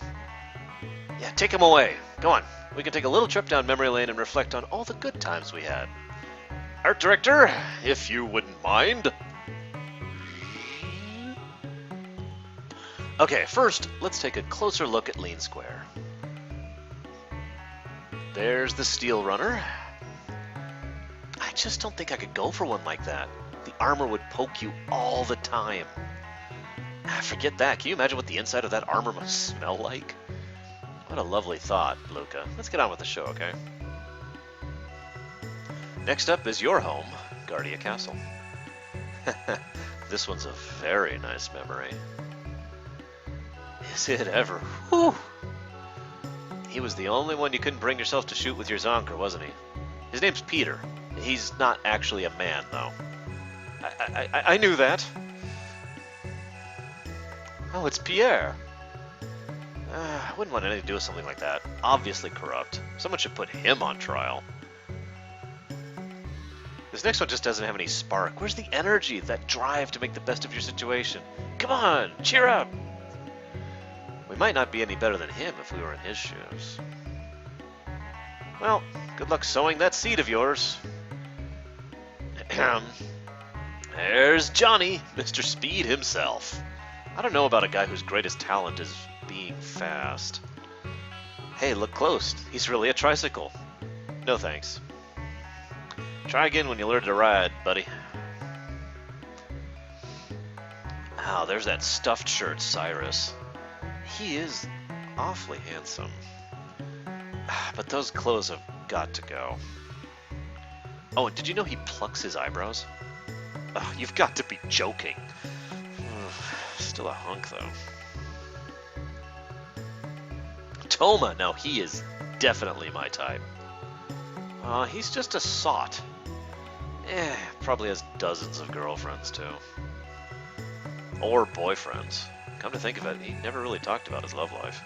Yeah, take them away. Go on. We can take a little trip down memory lane and reflect on all the good times we had. Art director, if you wouldn't mind. Okay, first, let's take a closer look at Lean Square. There's the Steel Runner. I just don't think I could go for one like that. The armor would poke you all the time. Forget that. Can you imagine what the inside of that armor must smell like? What a lovely thought, Luca. Let's get on with the show, okay? Next up is your home, Guardia Castle. This one's a very nice memory. Is it ever? Whew. He was the only one you couldn't bring yourself to shoot with your Zonker, wasn't he? His name's Peter. He's not actually a man, though. I knew that. Oh, it's Pierre. I wouldn't want anything to do with something like that. Obviously corrupt. Someone should put him on trial. This next one just doesn't have any spark. Where's the energy, that drive to make the best of your situation? Come on, cheer up! We might not be any better than him if we were in his shoes. Well, good luck sowing that seed of yours. There's Johnny, Mr. Speed himself. I don't know about a guy whose greatest talent is being fast. Hey, look close. He's really a tricycle. No thanks. Try again when you learn to ride, buddy. Oh, there's that stuffed shirt, Cyrus. He is awfully handsome. But those clothes have got to go. Oh, and did you know he plucks his eyebrows? Oh, you've got to be joking. Still a hunk, though. Toma, now he is definitely my type. He's just a sot. Probably has dozens of girlfriends, too. Or boyfriends. Come to think of it, he never really talked about his love life.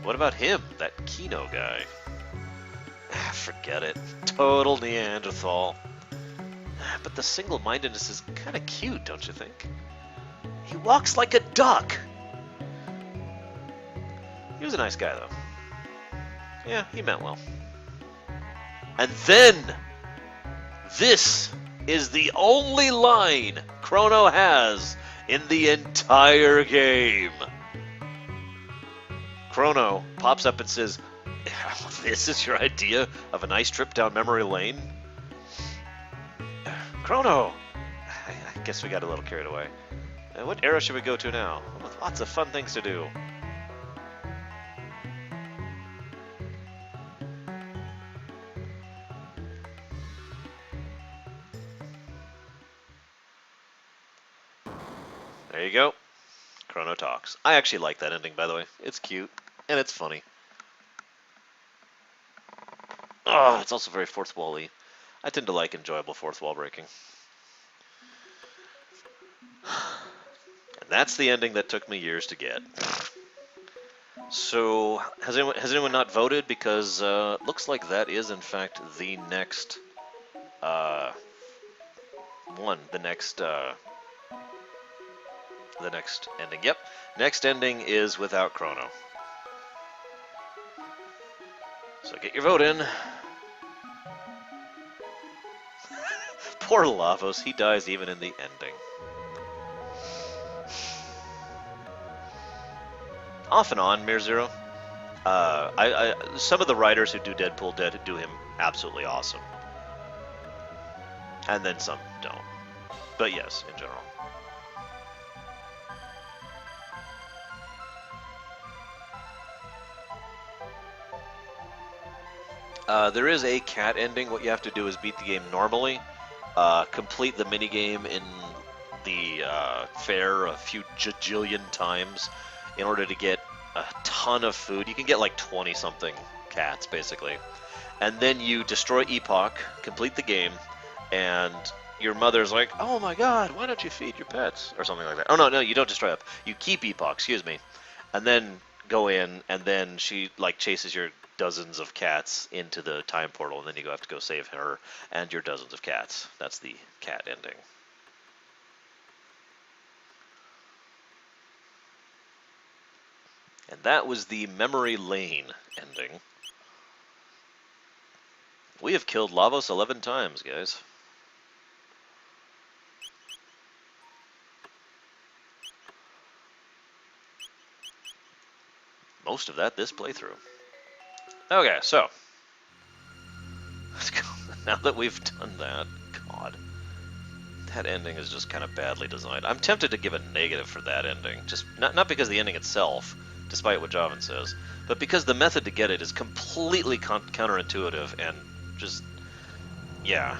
What about him, that Kino guy? Forget it. Total Neanderthal. But the single-mindedness is kind of cute, don't you think? He walks like a duck! He was a nice guy, though. Yeah, he meant well. And then, this is the only line Chrono has in the entire game. Chrono pops up and says, "This is your idea of a nice trip down memory lane?" Chrono! I guess we got a little carried away. What era should we go to now? With lots of fun things to do. There you go. Chrono talks. I actually like that ending, by the way. It's cute, and it's funny. Oh, it's also very fourth wall-y. I tend to like enjoyable fourth wall breaking. And that's the ending that took me years to get. So, has anyone not voted? Because looks like that is in fact the next one. The next ending. Yep, next ending is without Chrono. So get your vote in. Poor Lavos, he dies even in the ending. Off and on, Mir Zero. Some of the writers who do Deadpool do him absolutely awesome. And then some don't. But yes, in general. There is a cat ending. What you have to do is beat the game normally, complete the minigame in the fair a few jillion times in order to get a ton of food. You can get like 20-something cats, basically. and then you destroy Epoch, complete the game, and your mother's like, "Oh my God, why don't you feed your pets?" or something like that. Oh no, you don't destroy Epoch. You keep Epoch, excuse me, and then go in, and then she like chases your dozens of cats into the time portal, and then you have to go save her and your dozens of cats. That's the cat ending. And that was the Memory Lane ending. We have killed Lavos 11 times, guys. Most of that this playthrough. Okay, so let's go. Now that we've done that, God, that ending is just kind of badly designed. I'm tempted to give a negative for that ending, just not because of the ending itself, despite what Javan says, but because the method to get it is completely counterintuitive and just, yeah.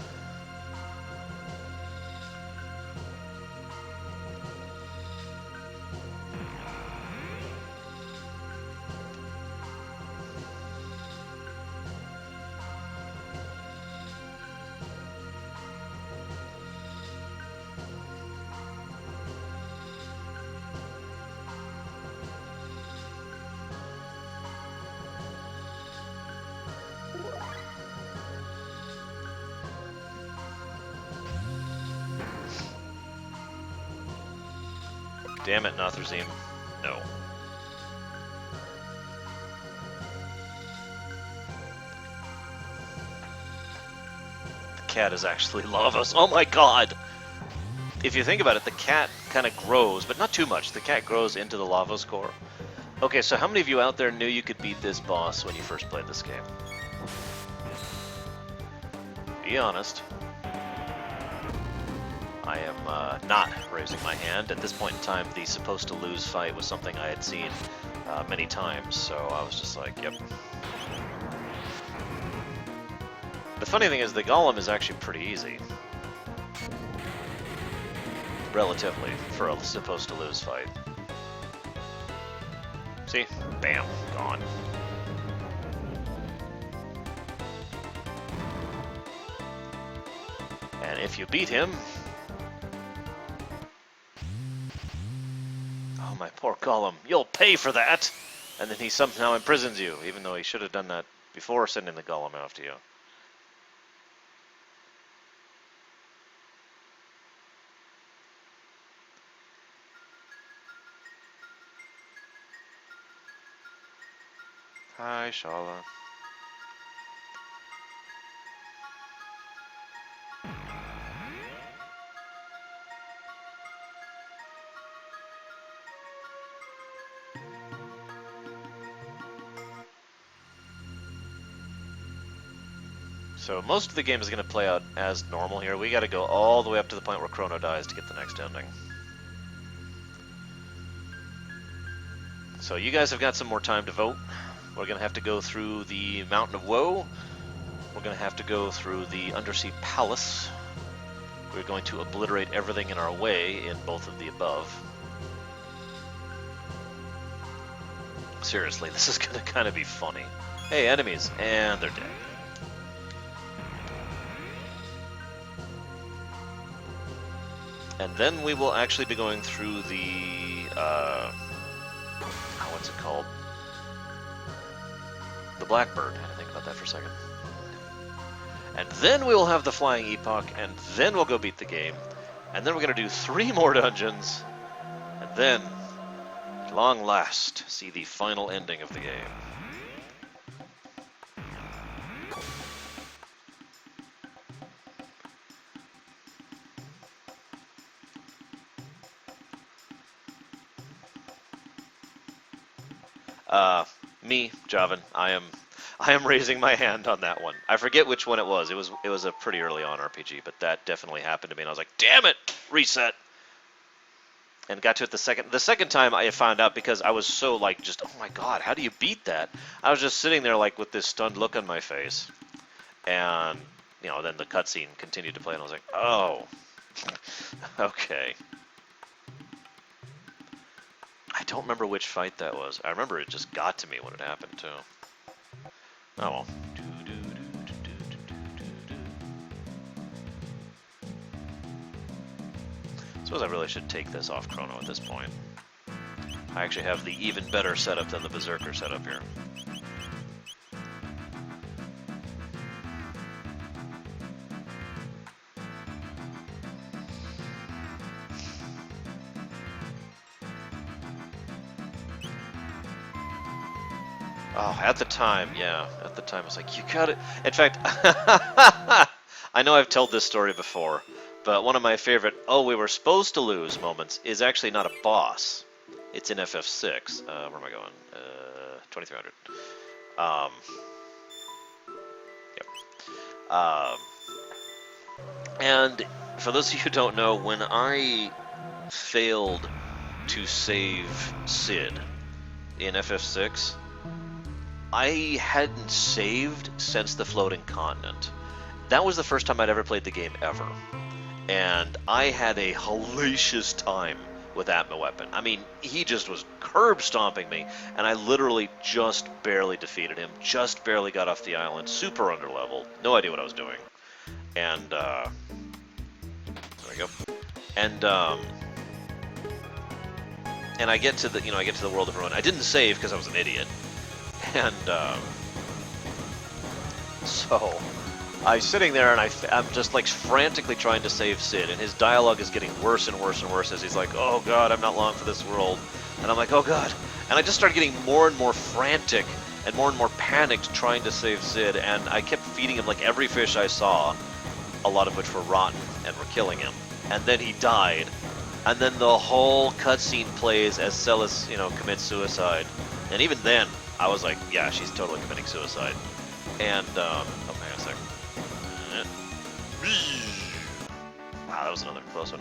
Damn it, Nathrazim. No. The cat is actually Lavos. Oh my God! If you think about it, the cat kind of grows, but not too much. The cat grows into the Lavos core. Okay, so how many of you out there knew you could beat this boss when you first played this game? Be honest. I am not raising my hand. At this point in time, the supposed to lose fight was something I had seen many times, so I was just like, yep. The funny thing is, the Golem is actually pretty easy. Relatively, for a supposed to lose fight. See? Bam. Gone. And if you beat him... Oh, my poor Golem. You'll pay for that! And then he somehow imprisons you, even though he should have done that before sending the Golem after you. Hi, Shala. So most of the game is going to play out as normal here. We got to go all the way up to the point where Chrono dies to get the next ending. So you guys have got some more time to vote. We're going to have to go through the Mountain of Woe. We're going to have to go through the Undersea Palace. We're going to obliterate everything in our way in both of the above. Seriously, this is going to kind of be funny. Hey, enemies, and they're dead. And then we will actually be going through the, what's it called? The Blackbird. I had to think about that for a second. And then we will have the Flying Epoch, and then we'll go beat the game. And then we're going to do 3 more dungeons, and then, at long last, see the final ending of the game. Me, Javan, I am raising my hand on that one. I forget which one it was. It was a pretty early on RPG, but that definitely happened to me, and I was like, damn it, reset. And got to it the second time I found out, because I was so like, just, oh my God, how do you beat that? I was just sitting there like with this stunned look on my face, and you know, then the cutscene continued to play, and I was like, oh, okay. I don't remember which fight that was. I remember it just got to me when it happened, too. Oh well. suppose I really should take this off Chrono at this point. I actually have the even better setup than the Berserker setup here. Oh, at the time, yeah. At the time, I was like, you got it. In fact, I know I've told this story before, but one of my favorite, oh, we were supposed to lose moments is actually not a boss. It's in FF6. Where am I going? 2300. Yep. And for those of you who don't know, when I failed to save Sid in FF6, I hadn't saved since the Floating Continent. That was the first time I'd ever played the game ever. And I had a hellacious time with that weapon. I mean, he just was curb stomping me, and I literally just barely defeated him, just barely got off the island, super underleveled, no idea what I was doing. And, there we go. And I get to the, I get to the World of Ruin. I didn't save because I was an idiot. And, so, I'm sitting there and I'm just like frantically trying to save Sid, and his dialogue is getting worse and worse and worse as he's like, oh god, I'm not long for this world. And I'm like, oh god. And I just started getting more and more frantic and more panicked trying to save Sid, and I kept feeding him like every fish I saw, a lot of which were rotten and were killing him. And then he died, and then the whole cutscene plays as Celis, commits suicide. And even then, I was like, yeah, she's totally committing suicide. And, oh, hang on a second. Wow, that was another close one.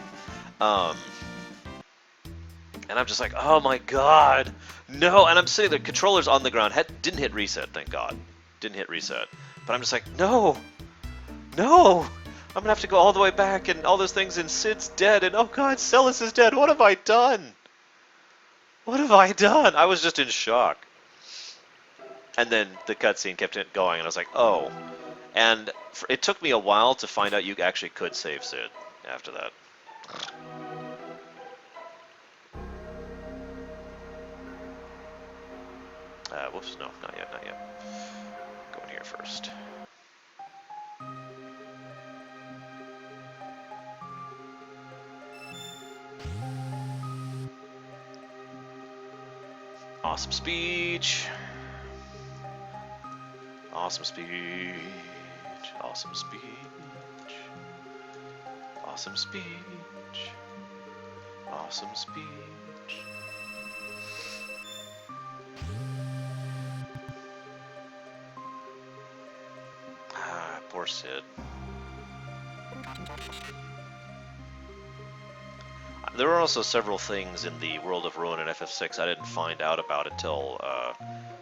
And I'm just like, oh my god, no! And I'm sitting there, controller's on the ground, didn't hit reset, thank god. Didn't hit reset. But I'm just like, no! No! I'm gonna have to go all the way back, and all those things, and Sid's dead, and oh god, Celis is dead, what have I done? What have I done? I was just in shock. And then the cutscene kept going, and I was like, oh. And it took me a while to find out you actually could save Sid after that. Whoops, no, not yet, not yet. Go in here first. Awesome speech. Awesome speech. Awesome speech. Awesome speech. Awesome speech. Ah, poor Sid. There were also several things in the World of Ruin and FF6 I didn't find out about until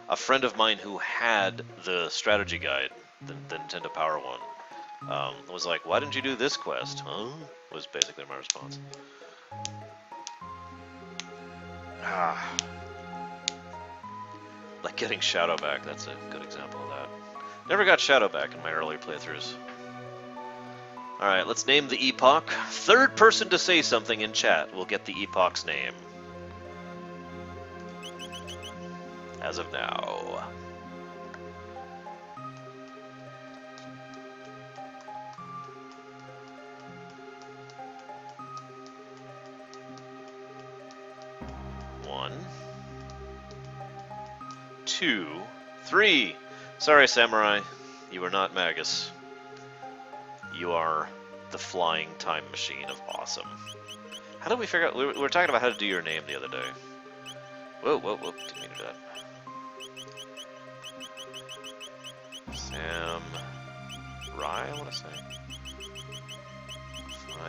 a friend of mine who had the strategy guide, the Nintendo Power one, was like, why didn't you do this quest? Huh? Was basically my response. Ah. Like getting Shadow back, that's a good example of that. Never got Shadow back in my earlier playthroughs. Alright, let's name the epoch. Third person to say something in chat will get the epoch's name. As of now. One. 2. 3. Sorry, Samurai. You are not Magus. You are the flying time machine of awesome. How did we figure out... We were talking about how to do your name the other day. Whoa, whoa, whoa. Didn't mean to do that. Sam... Rye, I want to say?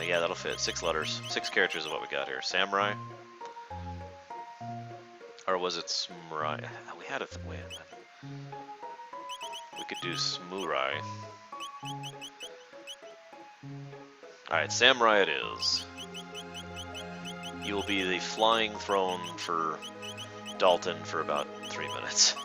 Yeah, that'll fit. 6 letters. 6 characters is what we got here. Samurai? Or was it Smurai? We had a... Wait a minute. We could do Smurai. Alright, Samurai it is. You will be the flying throne for Dalton for about 3 minutes.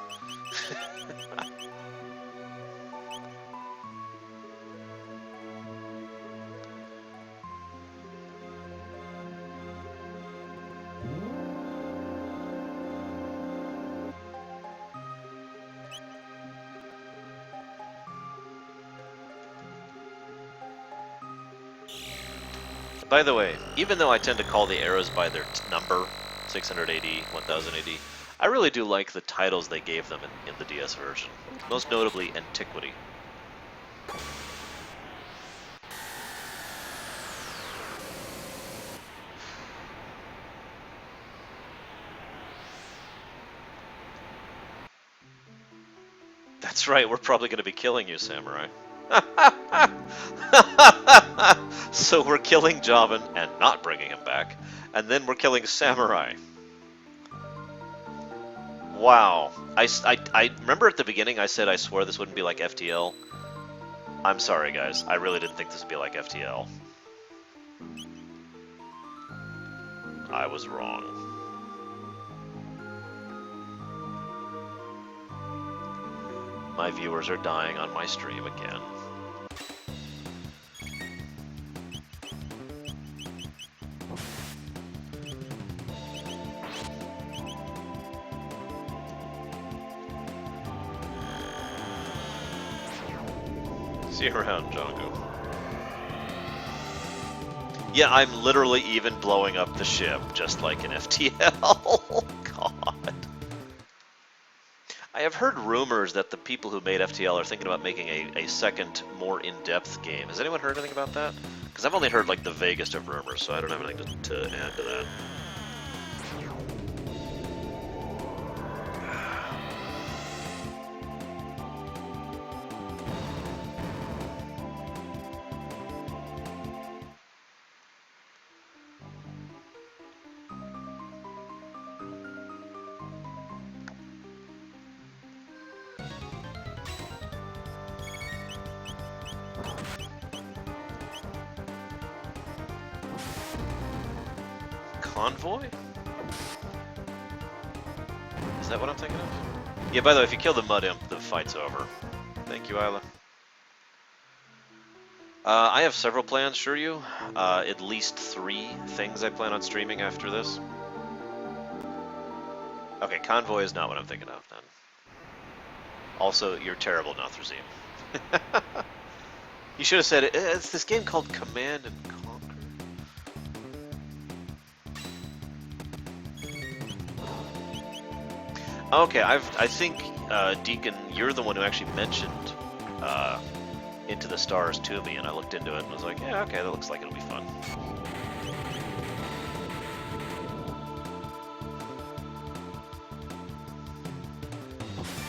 By the way, even though I tend to call the arrows by their number, 680, 1080, I really do like the titles they gave them in the DS version. Most notably, Antiquity. That's right, we're probably going to be killing you, Samurai. So we're killing Javan and not bringing him back, and then we're killing Samurai. Wow. I remember at the beginning I said I swore this wouldn't be like FTL. I'm sorry, guys. I really didn't think this would be like FTL. I was wrong. My viewers are dying on my stream again. See you around, Django. Yeah, I'm literally even blowing up the ship, just like in FTL. God. I have heard rumors that the people who made FTL are thinking about making a second, more in-depth game. Has anyone heard anything about that? Because I've only heard like the vaguest of rumors, so I don't have anything to add to that. Convoy? Is that what I'm thinking of? Yeah, by the way, if you kill the Mud Imp, the fight's over. Thank you, Isla. I have several plans, sure you. At least 3 things I plan on streaming after this. Okay, Convoy is not what I'm thinking of, then. Also, you're terrible, Nothrazim. You should have said, it's this game called Command and Conquer. Okay, I think, Deacon, you're the one who actually mentioned Into the Stars to me, and I looked into it and was like, yeah, okay, that looks like it'll be fun.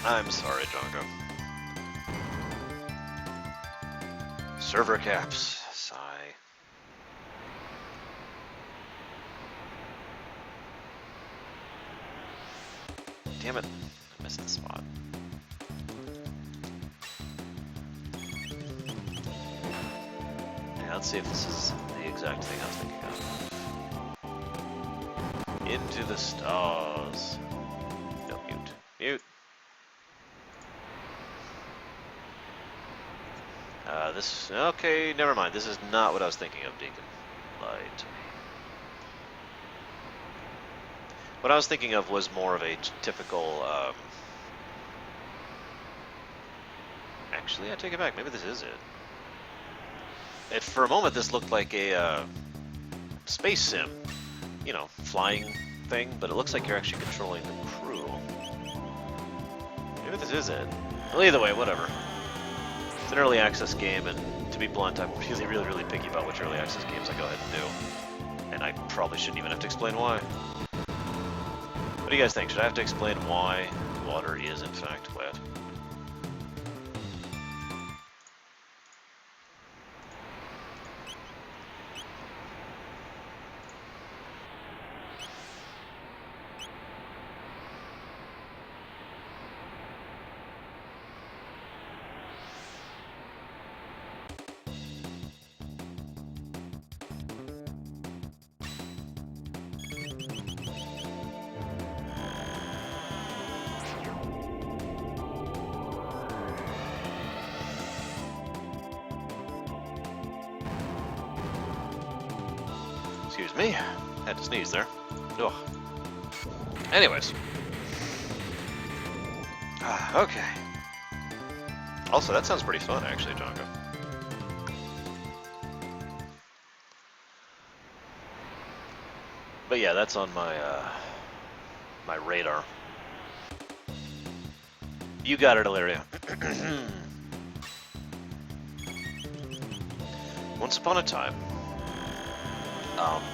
I'm sorry, Django. Server caps. Sigh. Damn it. I missed the spot. Yeah, let's see if this is the exact thing I was thinking of. Into the Stars. No, mute. Mute. This... Okay, never mind. This is not what I was thinking of, Deacon. Lied to me. What I was thinking of was more of a typical, Actually, I take it back. Maybe this is it. For a moment, this looked like a, space sim. You know, flying thing, but it looks like you're actually controlling the crew. Maybe this is it. Well, either way, whatever. It's an early access game, and to be blunt, I'm really picky about which early access games I go ahead and do. And I probably shouldn't even have to explain why. What do you guys think? Should I have to explain why water is in fact wet? Excuse me, had to sneeze there. Ugh. Anyways. Okay. Also, that sounds pretty fun, actually, Django. But yeah, that's on my my radar. You got it, Ilaria. Once upon a time,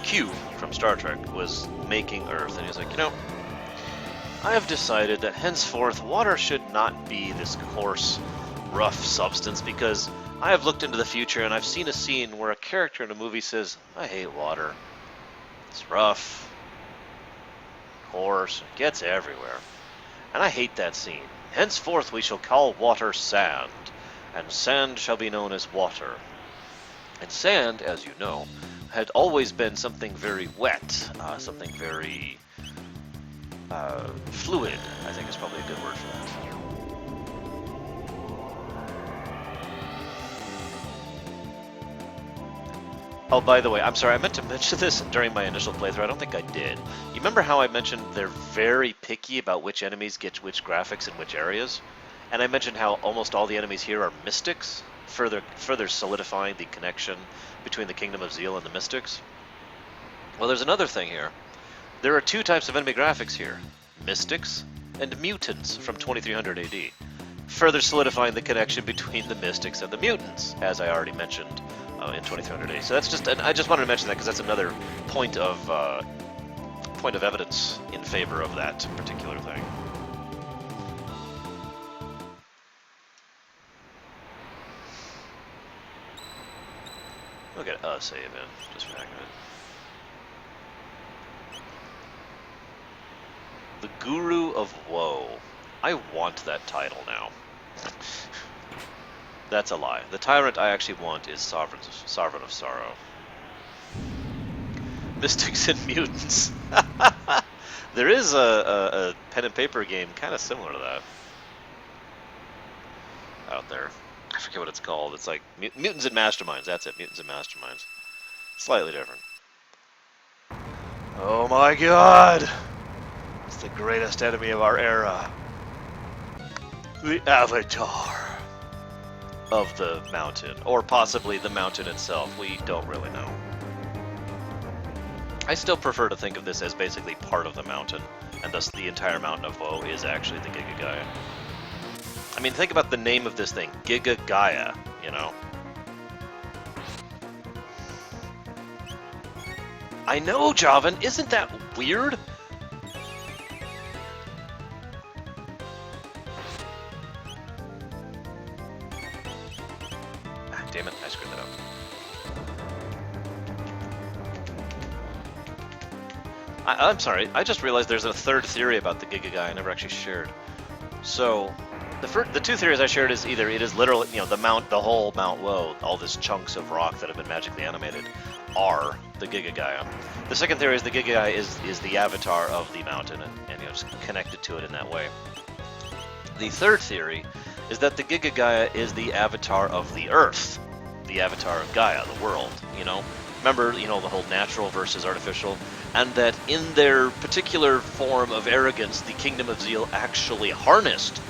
Q from Star Trek was making Earth, and he's like, you know, I have decided that henceforth water should not be this coarse, rough substance because I have looked into the future and I've seen a scene where a character in a movie says, I hate water. It's rough, coarse, it gets everywhere. And I hate that scene. Henceforth we shall call water sand, and sand shall be known as water. And sand, as you know, had always been something very wet, something very fluid, I think is probably a good word for that. Oh, by the way, I'm sorry, I meant to mention this during my initial playthrough. I don't think I did. You remember how I mentioned they're very picky about which enemies get which graphics in which areas? And I mentioned how almost all the enemies here are mystics, further solidifying the connection between the Kingdom of Zeal and the mystics. Well, there's another thing here. There are two types of enemy graphics here, mystics and mutants from 2300 AD, further solidifying the connection between the mystics and the mutants, as I already mentioned in 2300 AD. So that's just, and I just wanted to mention that because that's another point of evidence in favor of that particular thing. Look at us save in, just for the heck of it. The Guru of Woe. I want that title now. That's a lie. The tyrant I actually want is Sovereign of Sorrow. Mystics and Mutants. There is a pen and paper game kind of similar to that out there. I forget what it's called. It's like Mutants and Masterminds. That's it. Mutants and Masterminds. Slightly different. Oh my god! It's the greatest enemy of our era. The Avatar of the mountain. Or possibly the mountain itself. We don't really know. I still prefer to think of this as basically part of the mountain, and thus the entire mountain of Woe is actually the Giga Gaia. I mean, think about the name of this thing, Giga Gaia, you know? I know, Javan, isn't that weird? Ah, damn it, I screwed that up. I'm sorry, I just realized there's a third theory about the Giga Gaia I never actually shared. So, the two theories I shared is either it is literally, you know, the whole Mount Woe, all these chunks of rock that have been magically animated, are the Giga Gaia. The second theory is the Giga Gaia is the avatar of the mountain, and you know, just connected to it in that way. The third theory is that the Giga Gaia is the avatar of the Earth, the avatar of Gaia, the world, you know? Remember, you know, the whole natural versus artificial, and that in their particular form of arrogance, the Kingdom of Zeal actually harnessed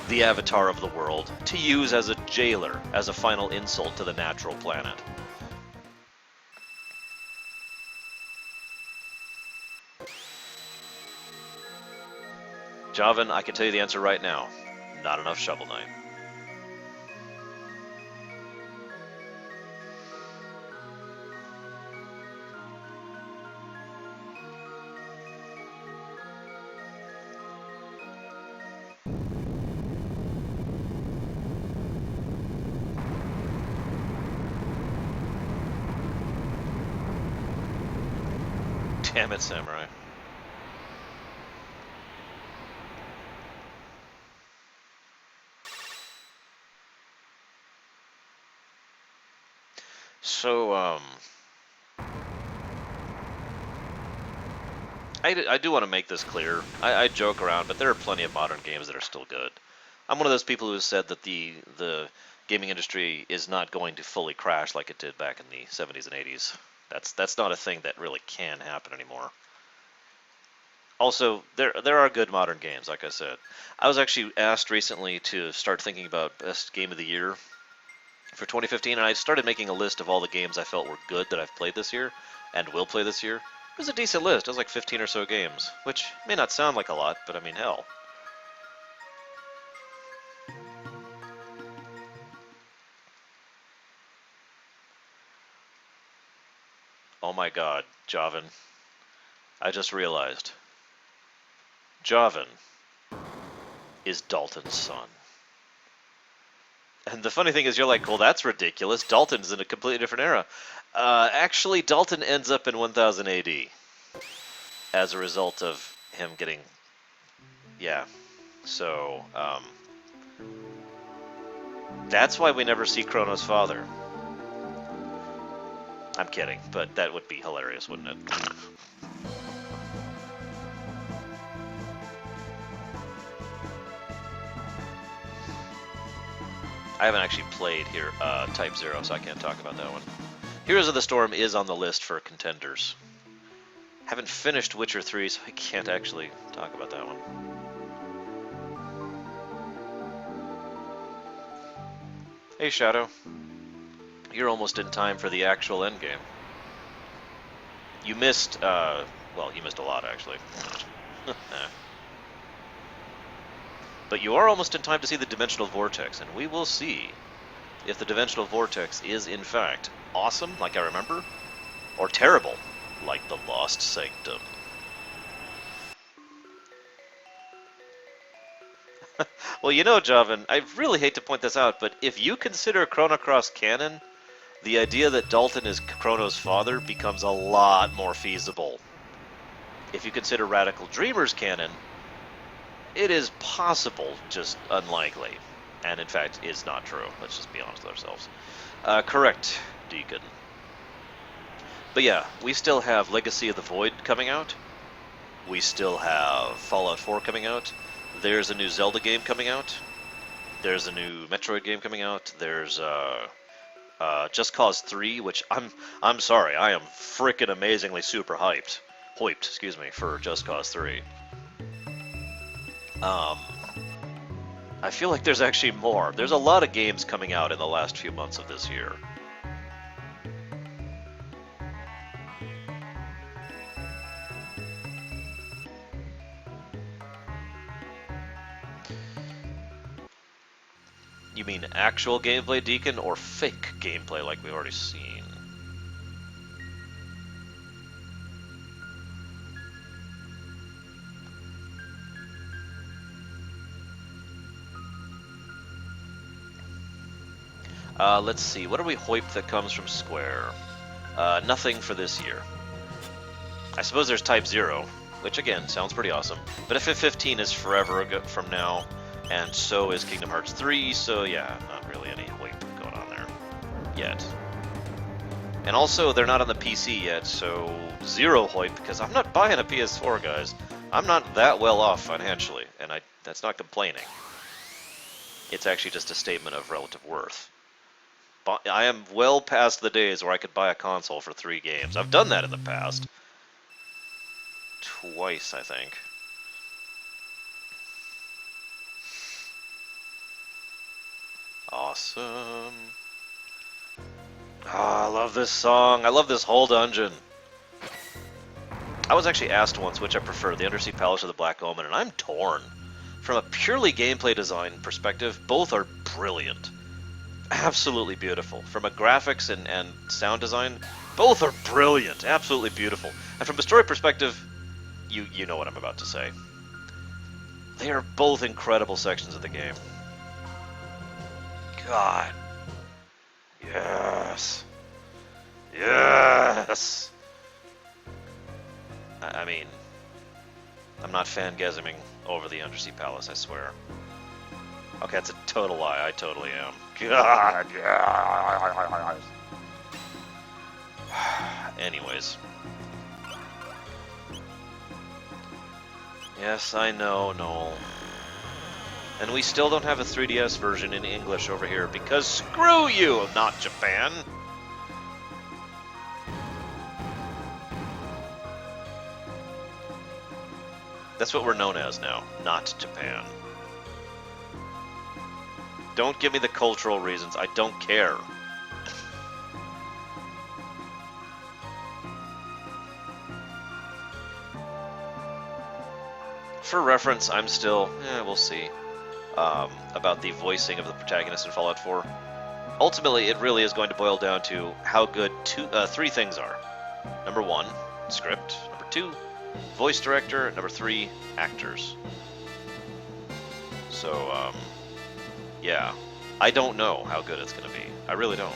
the avatar of the world to use as a jailer, as a final insult to the natural planet. Javan, I can tell you the answer right now. Not enough Shovel Knight. Damn it, Samurai. So, I do want to make this clear. I joke around, but there are plenty of modern games that are still good. I'm one of those people who said that the gaming industry is not going to fully crash like it did back in the 70s and 80s. That's not a thing that really can happen anymore. Also, there are good modern games, like I said. I was actually asked recently to start thinking about best game of the year for 2015, and I started making a list of all the games I felt were good that I've played this year and will play this year. It was a decent list. It was like 15 or so games, which may not sound like a lot, but I mean, hell. Oh my god, Javan. I just realized. Javan is Dalton's son. And the funny thing is, you're like, well, that's ridiculous. Dalton's in a completely different era. Actually, Dalton ends up in 1000 AD as a result of him getting... Yeah. So, that's why we never see Chrono's father. I'm kidding, but that would be hilarious, wouldn't it? I haven't actually played here Type 0, so I can't talk about that one. Heroes of the Storm is on the list for contenders. Haven't finished Witcher 3, so I can't actually talk about that one. Hey, Shadow. You're almost in time for the actual endgame. You missed, well, you missed a lot, actually. But you are almost in time to see the Dimensional Vortex, and we will see if the Dimensional Vortex is, in fact, awesome, like I remember, or terrible, like the Lost Sanctum. Well, you know, Javan, I really hate to point this out, but if you consider Chrono Cross canon, the idea that Dalton is Chrono's father becomes a lot more feasible. If you consider Radical Dreamers canon, it is possible, just unlikely. And in fact, is not true. Let's just be honest with ourselves. Correct, Deacon. But yeah, we still have Legacy of the Void coming out. We still have Fallout 4 coming out. There's a new Zelda game coming out. There's a new Metroid game coming out. There's Just Cause 3, which I'm sorry, I am frickin' amazingly super hyped, excuse me, for Just Cause 3. I feel like there's actually more. There's a lot of games coming out in the last few months of this year. You mean actual gameplay, Deacon, or fake gameplay like we've already seen? Let's see. What are we hoiped that comes from Square? Nothing for this year. I suppose there's Type 0, which again sounds pretty awesome. But FF15 is forever from now, and so is Kingdom Hearts 3. So yeah, not really any hoip going on there yet. And also, they're not on the PC yet, so zero hoip because I'm not buying a PS4, guys. I'm not that well off financially, and that's not complaining. It's actually just a statement of relative worth. I am well past the days where I could buy a console for 3 games. I've done that in the past. Twice, I think. Awesome. Ah, I love this song. I love this whole dungeon. I was actually asked once which I prefer, the Undersea Palace or the Black Omen, and I'm torn. From a purely gameplay design perspective, both are brilliant. Absolutely beautiful. From a graphics and sound design, both are brilliant, absolutely beautiful. And from a story perspective, you know what I'm about to say. They are both incredible sections of the game. God. Yes. Yes. I mean, I'm not fangasming over the Undersea Palace, I swear. Okay, that's a total lie. I totally am. God, yes. Anyways. Yes, I know, Noel. And we still don't have a 3DS version in English over here because screw you, not Japan. That's what we're known as now, not Japan. Don't give me the cultural reasons. I don't care. For reference, I'm still, we'll see, about the voicing of the protagonist in Fallout 4. Ultimately, it really is going to boil down to how good three things are. Number 1, script. Number 2, voice director. Number 3, actors. So, yeah. I don't know how good it's going to be. I really don't.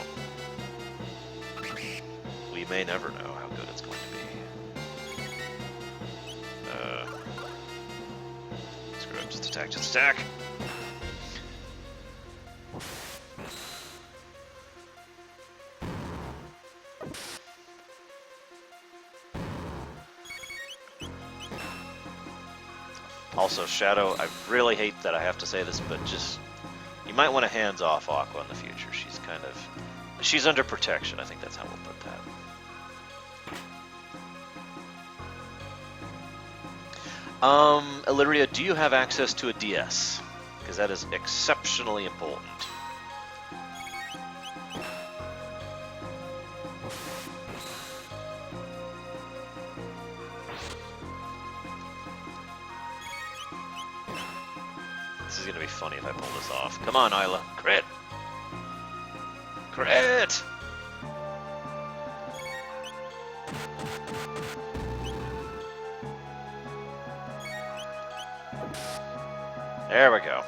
We may never know how good it's going to be. Script, just attack, just attack! Also, Shadow, I really hate that I have to say this, but just, you might want to hands-off Aqua in the future. She's under protection. I think that's how we'll put that. Illyria, do you have access to a DS? Because that is exceptionally important. This is going to be funny if I pull this off. Come on, Isla. Crit! Crit! There we go.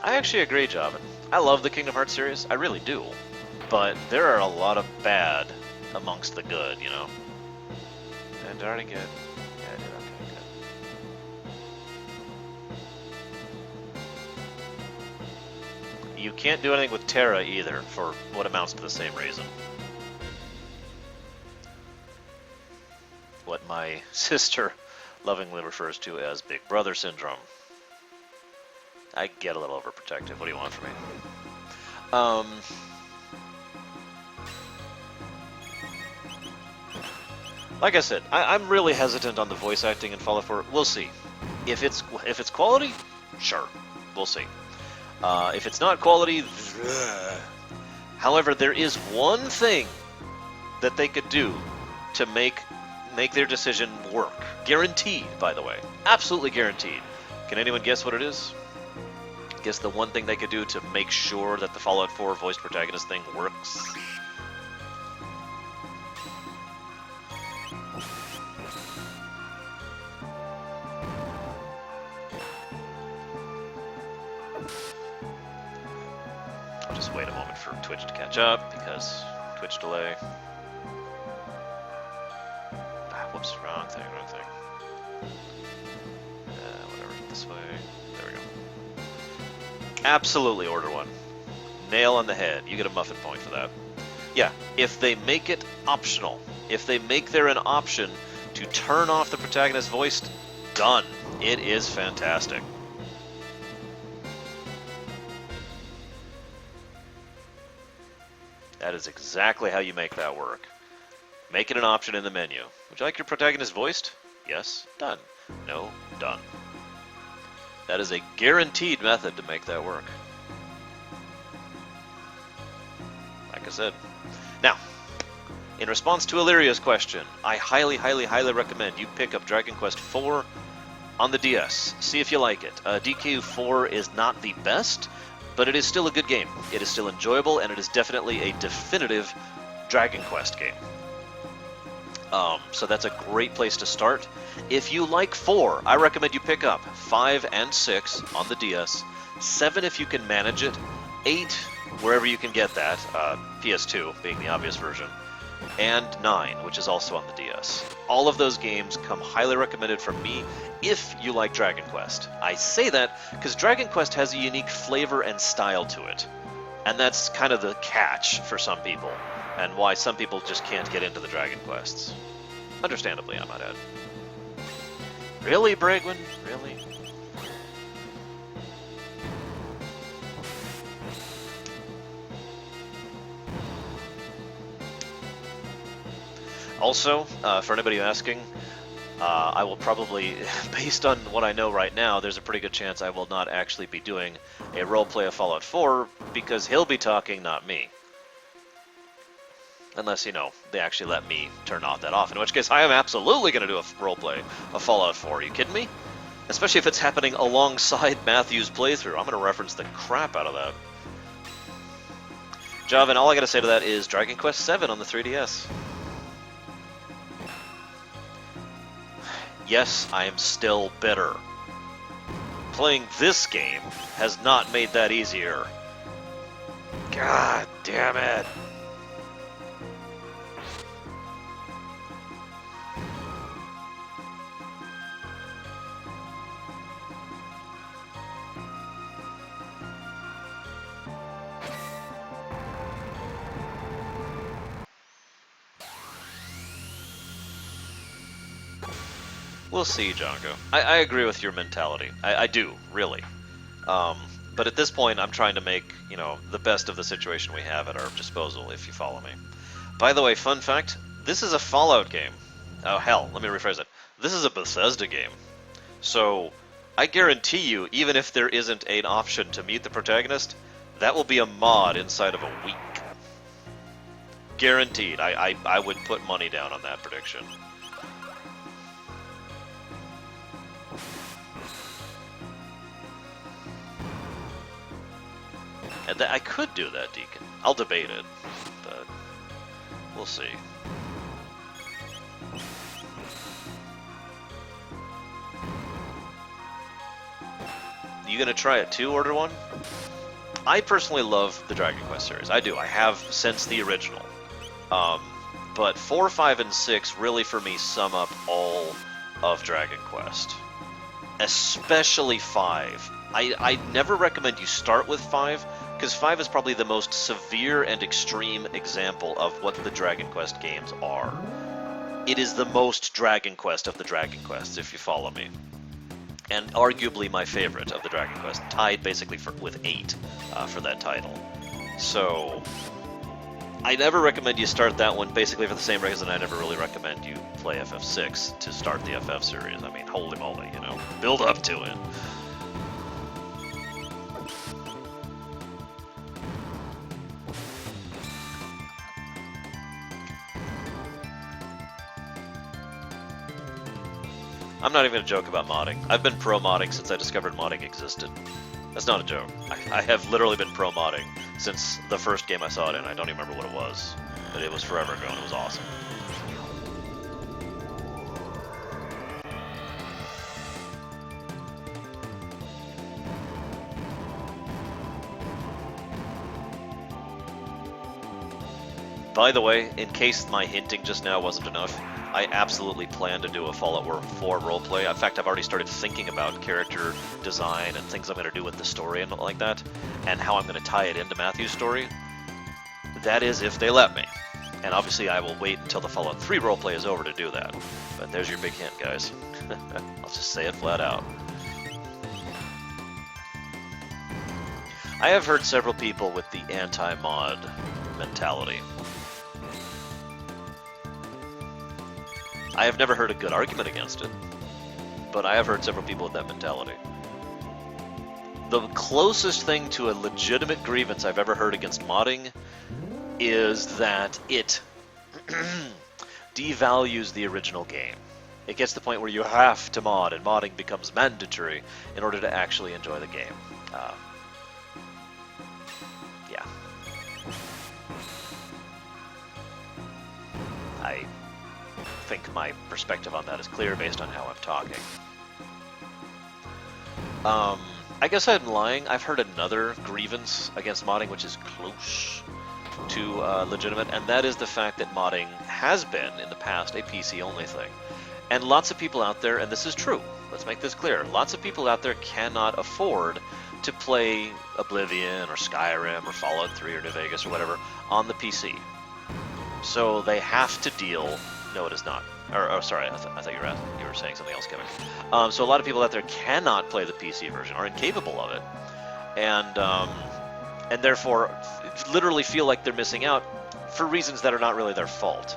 I actually agree, Jobin. I love the Kingdom Hearts series. I really do. But there are a lot of bad amongst the good, you know? And already good. Yeah, I did okay, good. You can't do anything with Terra either, for what amounts to the same reason. What my sister lovingly refers to as Big Brother Syndrome. I get a little overprotective. What do you want from me? Like I said, I'm really hesitant on the voice acting in Fallout 4. We'll see. If it's quality, sure, we'll see. If it's not quality, however, there is one thing that they could do to make their decision work. Guaranteed, by the way. Absolutely guaranteed. Can anyone guess what it is? Guess the one thing they could do to make sure that the Fallout 4 voiced protagonist thing works? I'll just wait a moment for Twitch to catch up, because Twitch delay. Whoops, wrong thing. Whatever, this way. There we go. Absolutely order one. Nail on the head. You get a muffin point for that. Yeah, if they make it optional, if they make there an option to turn off the protagonist voice, done. It is fantastic. That is exactly how you make that work. Make it an option in the menu. Would you like your protagonist voiced? Yes. Done. No. Done. That is a guaranteed method to make that work. Like I said. Now, in response to Illyria's question, I highly, highly, highly recommend you pick up Dragon Quest IV on the DS. See if you like it. DKU 4 is not the best, but it is still a good game. It is still enjoyable, and it is definitely a definitive Dragon Quest game. So that's a great place to start. If you like 4, I recommend you pick up 5 and 6 on the DS, 7 if you can manage it, 8 wherever you can get that, PS2 being the obvious version, and 9, which is also on the DS. All of those games come highly recommended from me if you like Dragon Quest. I say that because Dragon Quest has a unique flavor and style to it, and that's kind of the catch for some people, and why some people just can't get into the Dragon Quests. Understandably, I might add. Really, Bragwin? Really? Also, for anybody asking, I will probably, based on what I know right now, there's a pretty good chance I will not actually be doing a roleplay of Fallout 4, because he'll be talking, not me. Unless, you know, they actually let me turn off that off. In which case, I am absolutely going to do a roleplay of Fallout 4. Are you kidding me? Especially if it's happening alongside Matthew's playthrough. I'm going to reference the crap out of that. Javan, all I got to say to that is Dragon Quest VII on the 3DS. Yes, I am still bitter. Playing this game has not made that easier. God damn it. We'll see, Jonko. I agree with your mentality. I do, really. But at this point, I'm trying to make, you know, the best of the situation we have at our disposal, if you follow me. By the way, fun fact, this is a Fallout game. Oh, hell, let me rephrase it. This is a Bethesda game. So, I guarantee you, even if there isn't an option to meet the protagonist, that will be a mod inside of a week. Guaranteed. I would put money down on that prediction. And I could do that, Deacon. I'll debate it, but we'll see. You gonna try it too, Order One? I personally love the Dragon Quest series. I do. I have since the original. But 4, 5, and 6 really, for me, sum up all of Dragon Quest. Especially 5. I never recommend you start with 5, because 5 is probably the most severe and extreme example of what the Dragon Quest games are. It is the most Dragon Quest of the Dragon Quests, if you follow me. And arguably my favorite of the Dragon Quest, tied basically with 8 for that title. So, I never recommend you start that one, basically for the same reason I never really recommend you play FF6 to start the FF series. I mean, holy moly, you know, build up to it. I'm not even going to joke about modding. I've been pro-modding since I discovered modding existed. That's not a joke. I have literally been pro-modding since the first game I saw it in. I don't even remember what it was, but it was forever ago and it was awesome. By the way, in case my hinting just now wasn't enough, I absolutely plan to do a Fallout 4 roleplay. In fact, I've already started thinking about character design and things I'm going to do with the story and like that, and how I'm going to tie it into Matthew's story. That is if they let me. And obviously I will wait until the Fallout 3 roleplay is over to do that. But there's your big hint, guys. I'll just say it flat out. I have heard several people with the anti-mod mentality. I have never heard a good argument against it, but I have heard several people with that mentality. The closest thing to a legitimate grievance I've ever heard against modding is that it devalues the original game. It gets to the point where you have to mod, and modding becomes mandatory in order to actually enjoy the game. Yeah. I think my perspective on that is clear based on how I'm talking. I guess I'm lying. I've heard another grievance against modding which is close to legitimate, and that is the fact that modding has been, in the past, a PC-only thing. And lots of people out there, and this is true, let's make this clear, lots of people out there cannot afford to play Oblivion or Skyrim or Fallout 3 or New Vegas or whatever on the PC. So they have to deal... No, it is not. Or sorry, I thought you were saying something else, Kevin. So a lot of people out there cannot play the PC version, are incapable of it, and therefore literally feel like they're missing out for reasons that are not really their fault.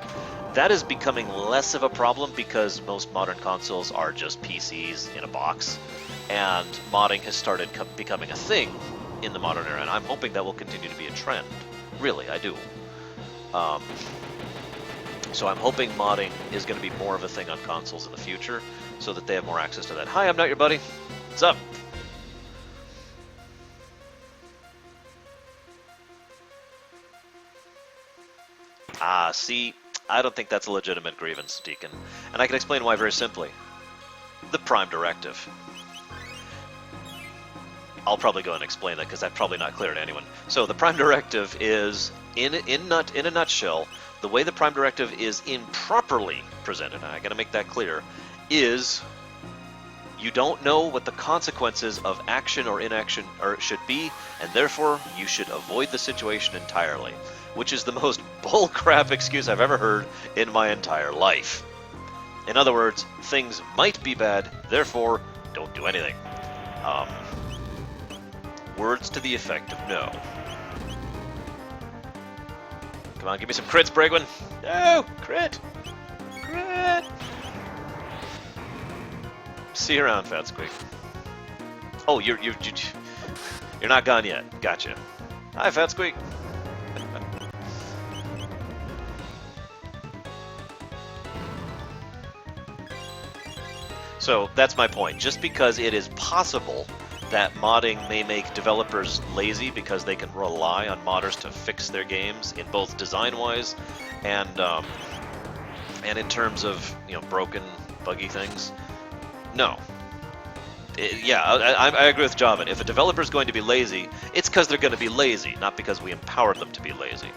That is becoming less of a problem because most modern consoles are just PCs in a box, and modding has started becoming a thing in the modern era, and I'm hoping that will continue to be a trend. Really, I do. Um, so I'm hoping modding is going to be more of a thing on consoles in the future, so that they have more access to that. Hi, I'm not your buddy. What's up? See, I don't think that's a legitimate grievance, Deacon. And I can explain why very simply. The Prime Directive. I'll probably go and explain that because that's probably not clear to anyone. So the Prime Directive is, in a nutshell, the way the Prime Directive is improperly presented, and I gotta make that clear, is you don't know what the consequences of action or inaction should be, and therefore you should avoid the situation entirely, which is the most bullcrap excuse I've ever heard in my entire life. In other words, things might be bad, therefore don't do anything. Words to the effect of no. Come on, give me some crits, Bragwin. No, crit, crit. See you around, Fat Squeak. Oh, you're not gone yet. Gotcha. Hi, Fat Squeak. So that's my point. Just because it is possible that modding may make developers lazy because they can rely on modders to fix their games in both design-wise and in terms of broken, buggy things. No. I agree with Javan. If a developer is going to be lazy, it's because they're going to be lazy, not because we empowered them to be lazy.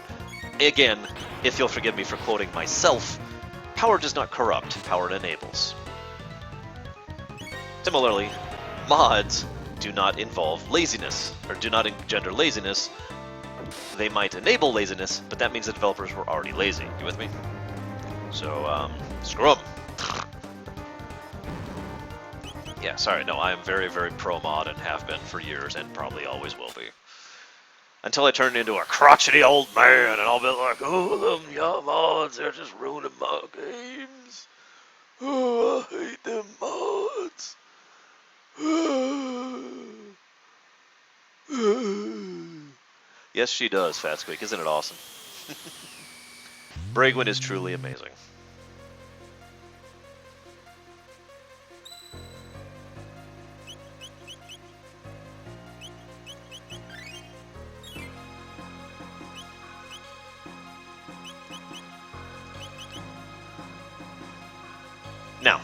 Again, if you'll forgive me for quoting myself, power does not corrupt, power enables. Similarly, mods do not involve laziness, or do not engender laziness. They might enable laziness, but that means the developers were already lazy. You with me? So, screw 'em. Yeah, sorry, no, I am very, very pro-mod and have been for years and probably always will be. Until I turn into a crotchety old man and I'll be like, oh, them young mods, they're just ruining my games. Oh, I hate them mods. Yes, she does, Fat Squeak. Isn't it awesome? Bragwin is truly amazing. Now,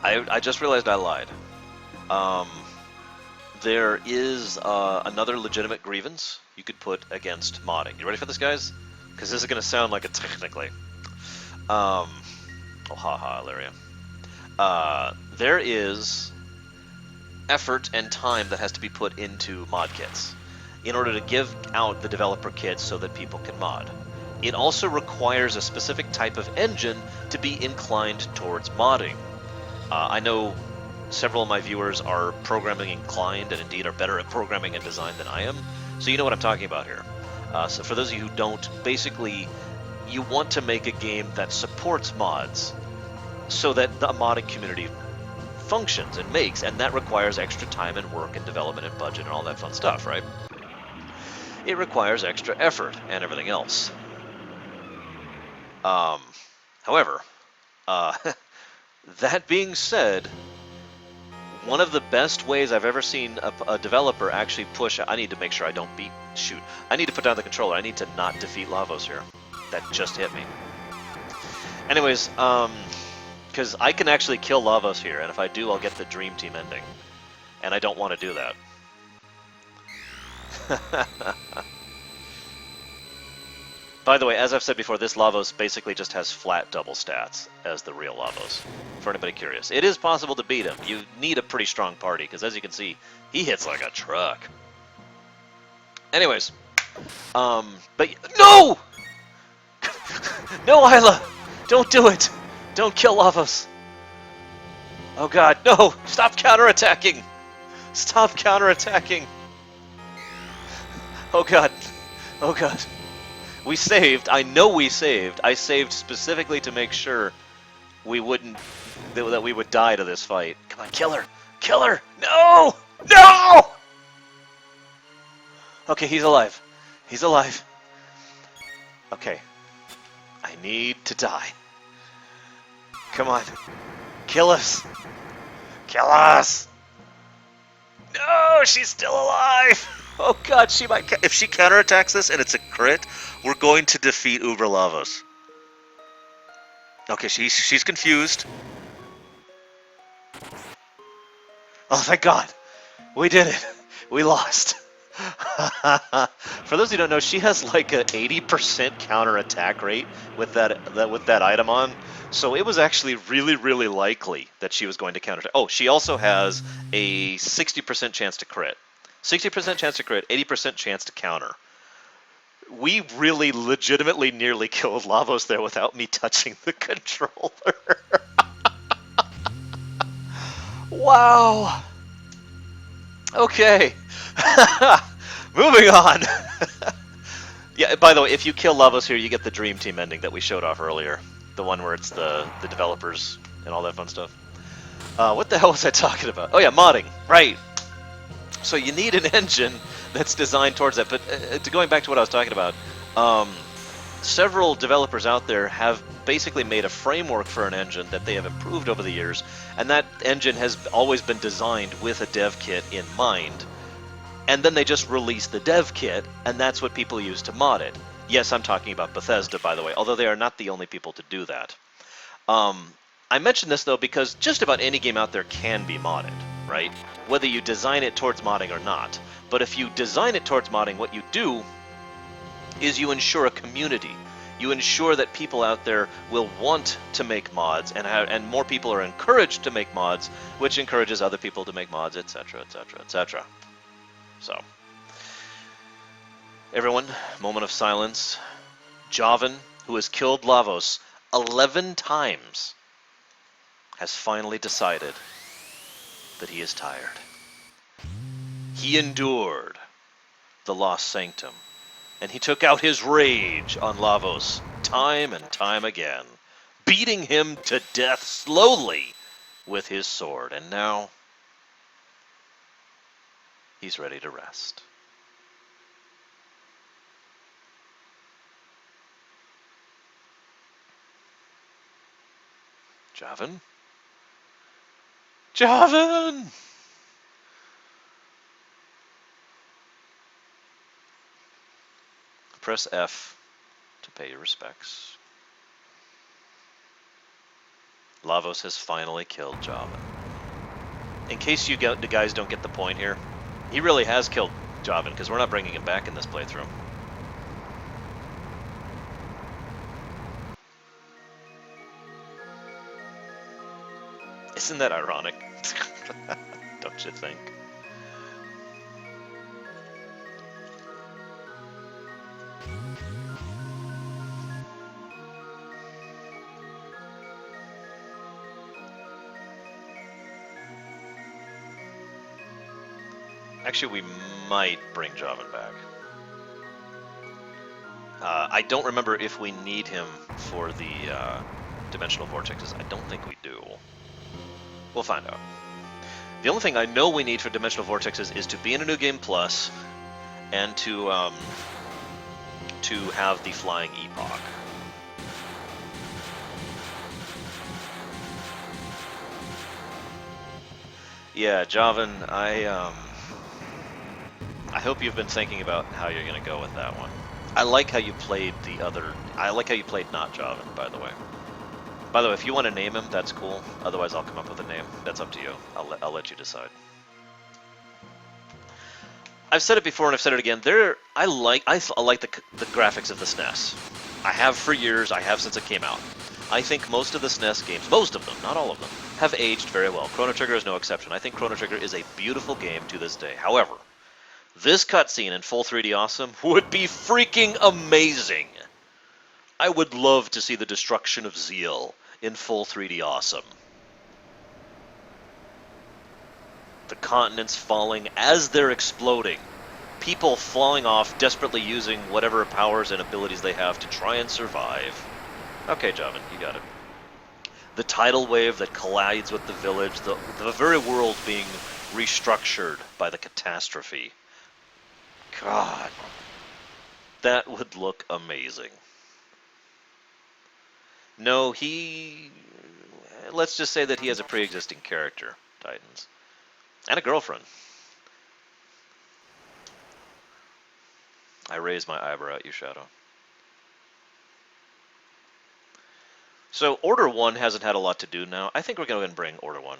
I just realized I lied. There is another legitimate grievance you could put against modding. You ready for this, guys? Because this is going to sound like it technically. Oh, haha, Ilaria. There is effort and time that has to be put into mod kits in order to give out the developer kits so that people can mod. It also requires a specific type of engine to be inclined towards modding. I know several of my viewers are programming inclined and indeed are better at programming and design than I am, so you know what I'm talking about here. So for those of you who don't, basically you want to make a game that supports mods so that the modding community functions and makes, and that requires extra time and work and development and budget and all that fun stuff, right? It requires extra effort and everything else. However, that being said, one of the best ways I've ever seen a developer actually push... I need to make sure I don't beat... Shoot. I need to put down the controller. I need to not defeat Lavos here. That just hit me. Anyways, because I can actually kill Lavos here, and if I do, I'll get the Dream Team ending. And I don't want to do that. By the way, as I've said before, this Lavos basically just has flat double stats as the real Lavos, for anybody curious. It is possible to beat him. You need a pretty strong party, because as you can see, he hits like a truck. Anyways, but no! No, Isla! Don't do it! Don't kill Lavos! Oh god, no! Stop counterattacking! Stop counterattacking! Oh god. Oh god. We saved. I know we saved. I saved specifically to make sure we wouldn't... that we would die to this fight. Come on, kill her! Kill her! No! No! Okay, he's alive. He's alive. Okay. I need to die. Come on. Kill us. Kill us. No, she's still alive. Oh god, she might. If she counterattacks this and it's a crit, we're going to defeat Uber Lavos. Okay, she's confused. Oh, thank God. We did it. We lost. For those who don't know, she has like an 80% counter attack rate with that item on. So it was actually really, really likely that she was going to counter. Oh, she also has a 60% chance to crit. 60% chance to crit, 80% chance to counter. We really legitimately nearly killed Lavos there without me touching the controller. Wow. Okay. Moving on. Yeah, by the way, if you kill Lavos here, you get the Dream Team ending that we showed off earlier. The one where it's the developers and all that fun stuff. What the hell was I talking about? Oh yeah, modding. Right. So you need an engine that's designed towards that. But going back to what I was talking about, several developers out there have basically made a framework for an engine that they have improved over the years, and that engine has always been designed with a dev kit in mind. And then they just release the dev kit, and that's what people use to mod it. Yes, I'm talking about Bethesda, by the way, although they are not the only people to do that. I mention this, though, because just about any game out there can be modded, right? Whether you design it towards modding or not. But if you design it towards modding, what you do is you ensure a community. You ensure that people out there will want to make mods, and more people are encouraged to make mods, which encourages other people to make mods, etc., etc., etc. So, everyone, moment of silence. Javan, who has killed Lavos 11 times, has finally decided that he is tired. He endured the Lost Sanctum, and he took out his rage on Lavos time and time again, beating him to death slowly with his sword, and now he's ready to rest. Javan? Javan! Press F to pay your respects. Lavos has finally killed Javan. In case you guys don't get the point here, he really has killed Javan, because we're not bringing him back in this playthrough. Isn't that ironic? Don't you think? Actually, we might bring Javan back. I don't remember if we need him for the dimensional vortexes. I don't think we do. We'll find out. The only thing I know we need for dimensional vortexes is to be in a New Game Plus and to have the flying epoch. Yeah, Javan, I hope you've been thinking about how you're going to go with that one. I like how you played I like how you played not Javan, by the way. By the way, if you want to name him, that's cool. Otherwise, I'll come up with a name. That's up to you. I'll let you decide. I've said it before and I've said it again. I like the graphics of the SNES. I have for years. I have since it came out. I think most of the SNES games, most of them, not all of them, have aged very well. Chrono Trigger is no exception. I think Chrono Trigger is a beautiful game to this day. However, this cutscene in full 3D awesome would be freaking amazing. I would love to see the destruction of Zeal in full 3D awesome. The continents falling as they're exploding. People falling off, desperately using whatever powers and abilities they have to try and survive. Okay, Javan, you got it. The tidal wave that collides with the village, the very world being restructured by the catastrophe. God, that would look amazing. No, he... Let's just say that he has a pre-existing character, Titans. And a girlfriend. I raise my eyebrow at you, Shadow. So, Order 1 hasn't had a lot to do now. I think we're going to go ahead and bring Order 1.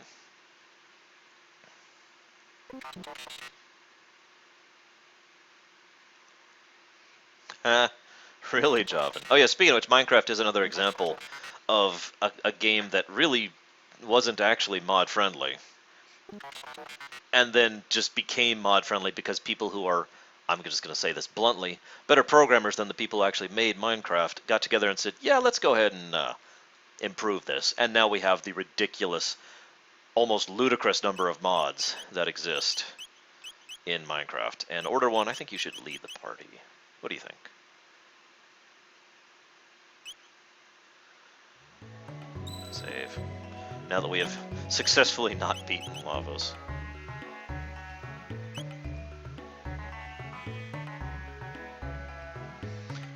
Really, Jobbin. Oh yeah, speaking of which, Minecraft is another example of a game that really wasn't actually mod-friendly. And then just became mod-friendly because people who are, I'm just going to say this bluntly, better programmers than the people who actually made Minecraft got together and said, yeah, let's go ahead and improve this. And now we have the ridiculous, almost ludicrous number of mods that exist in Minecraft. And Order 1, I think you should lead the party. What do you think? Save. Now that we have successfully not beaten Lavos.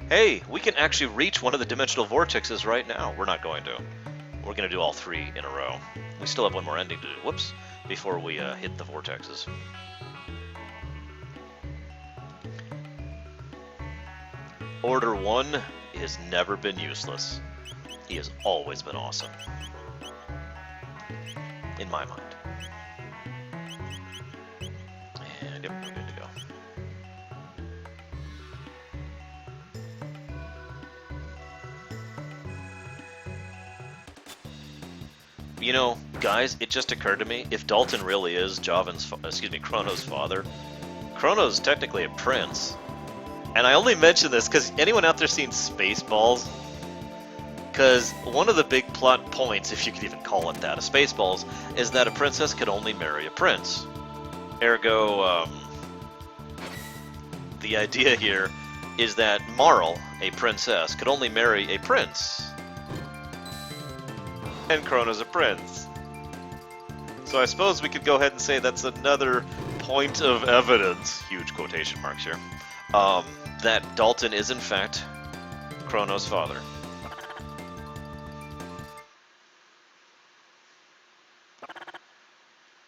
Hey, we can actually reach one of the dimensional vortexes right now. We're not going to. We're going to do all 3 in a row. We still have one more ending to do. Whoops. Before we hit the vortexes. Order 1 has never been useless. He has always been awesome. In my mind. And yep, we're good to go. You know, guys, it just occurred to me, if Dalton really is Chrono's father, Chrono's technically a prince. And I only mention this because anyone out there seen Spaceballs? Because one of the big plot points, if you could even call it that, of Spaceballs, is that a princess could only marry a prince. Ergo, the idea here is that Marl, a princess, could only marry a prince. And Chrono's a prince. So I suppose we could go ahead and say that's another point of evidence, huge quotation marks here, that Dalton is in fact Chrono's father.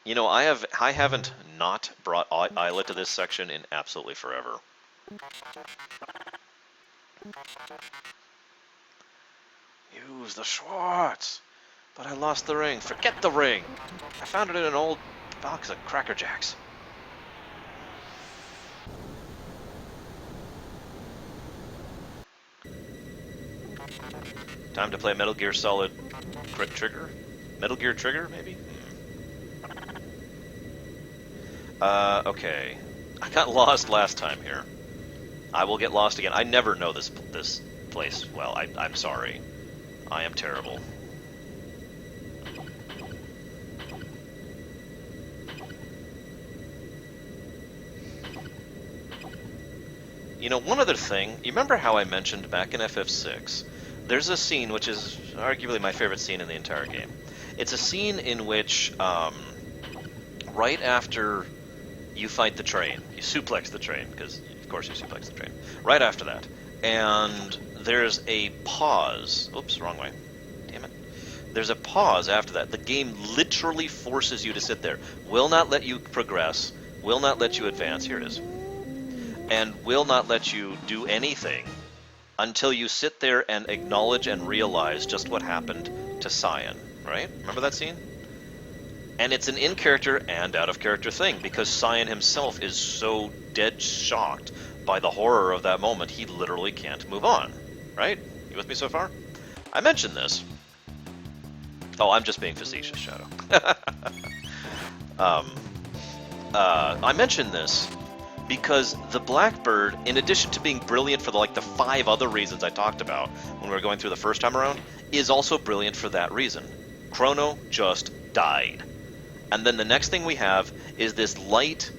You know, I haven't not brought Isla to this section in absolutely forever. Use the Schwartz! But I lost the ring. Forget the ring! I found it in an old box of Cracker Jacks. Time to play Metal Gear Solid Trigger? Metal Gear Trigger, maybe? Okay. I got lost last time here. I will get lost again. I never know this place well. I'm sorry. I am terrible. You know, one other thing, you remember how I mentioned back in FF6, there's a scene which is arguably my favorite scene in the entire game. It's a scene in which, right after you fight the train, you suplex the train, because of course you suplex the train, right after that, and there's a pause, oops, wrong way, damn it, there's a pause after that. The game literally forces you to sit there, will not let you progress, will not let you advance, here it is, and will not let you do anything until you sit there and acknowledge and realize just what happened to Cyan, right? Remember that scene? And it's an in-character and out-of-character thing, because Cyan himself is so dead shocked by the horror of that moment, he literally can't move on, right? You with me so far? I mentioned this. Oh, I'm just being facetious, Shadow. I mentioned this because the Blackbird, in addition to being brilliant for the 5 other reasons I talked about when we were going through the first time around, is also brilliant for that reason. Chrono just died. And then the next thing we have is this light,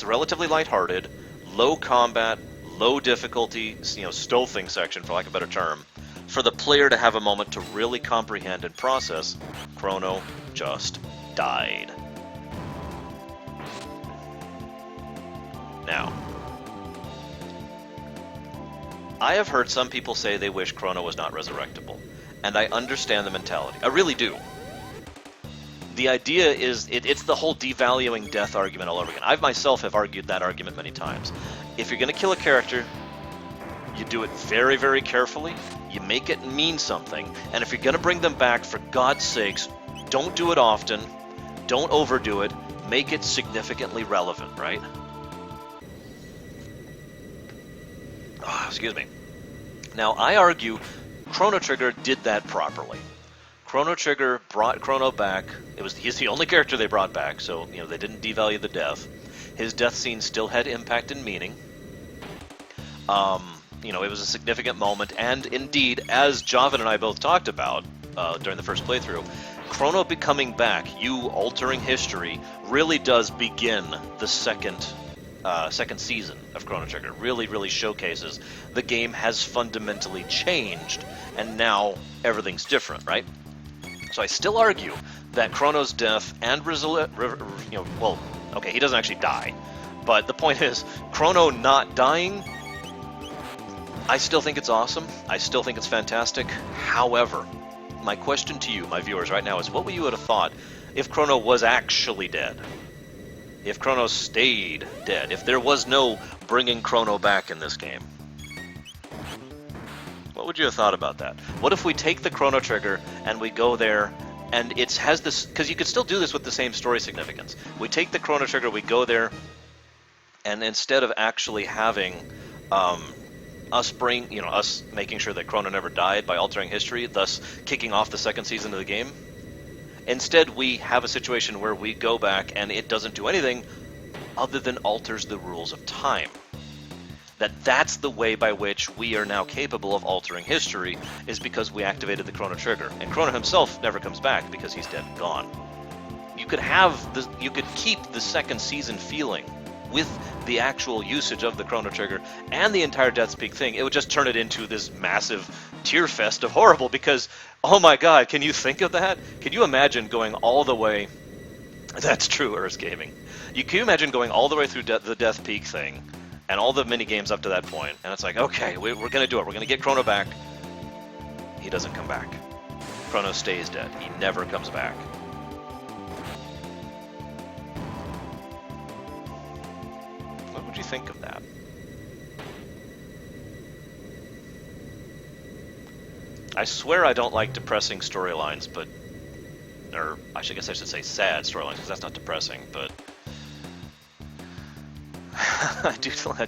relatively lighthearted, low combat, low difficulty, stealthing section, for lack of a better term, for the player to have a moment to really comprehend and process. Chrono just died. Now, I have heard some people say they wish Chrono was not resurrectable. and I understand the mentality. I really do. The idea is, it's the whole devaluing death argument all over again. I myself have argued that argument many times. If you're going to kill a character, you do it very, very carefully, you make it mean something, and if you're going to bring them back, for God's sakes, don't do it often, don't overdo it, make it significantly relevant, right? Oh, excuse me. Now, I argue Chrono Trigger did that properly. Chrono Trigger brought Chrono back. He's the only character they brought back, so they didn't devalue the death. His death scene still had impact and meaning. It was a significant moment, and indeed, as Javan and I both talked about during the first playthrough, Chrono becoming back, you altering history, really does begin the second season of Chrono Trigger. Really, really showcases the game has fundamentally changed, and now everything's different, right? So I still argue that Chrono's death and he doesn't actually die, but the point is, Chrono not dying, I still think it's awesome. I still think it's fantastic. However, my question to you, my viewers, right now is, what would you have thought if Chrono was actually dead? If Chrono stayed dead? If there was no bringing Chrono back in this game? What would you have thought about that? What if we take the Chrono Trigger and we go there, and it has this, because you could still do this with the same story significance. We take the Chrono Trigger, we go there, and instead of actually having us making sure that Chrono never died by altering history, thus kicking off the second season of the game, instead we have a situation where we go back and it doesn't do anything other than alters the rules of time. That's the way by which we are now capable of altering history, is because we activated the Chrono Trigger. And Chrono himself never comes back because he's dead and gone. You could keep the second season feeling with the actual usage of the Chrono Trigger and the entire Death's Peak thing. It would just turn it into this massive tear fest of horrible, because, oh my god, can you think of that? Can you imagine going all the way... That's true, Earth Gaming. Can you imagine going all the way through the Death Peak thing, and all the mini-games up to that point, and it's like, okay, we're going to do it. We're going to get Chrono back. He doesn't come back. Chrono stays dead. He never comes back. What would you think of that? I swear I don't like depressing storylines, or I guess I should say sad storylines, because that's not depressing, but I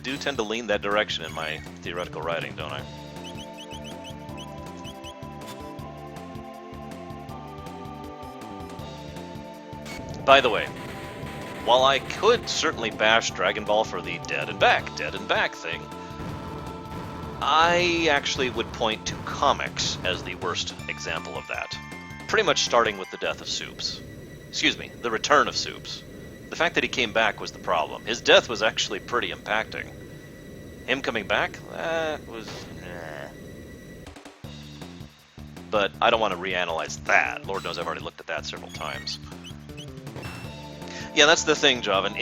do tend to lean that direction in my theoretical writing, don't I? By the way, while I could certainly bash Dragon Ball for the dead and back thing, I actually would point to comics as the worst example of that. Pretty much starting with the death of Soups. Excuse me, the return of Soups. The fact that he came back was the problem. His death was actually pretty impacting. Him coming back? Was... But I don't want to reanalyze that. Lord knows I've already looked at that several times. Yeah, that's the thing, Javan.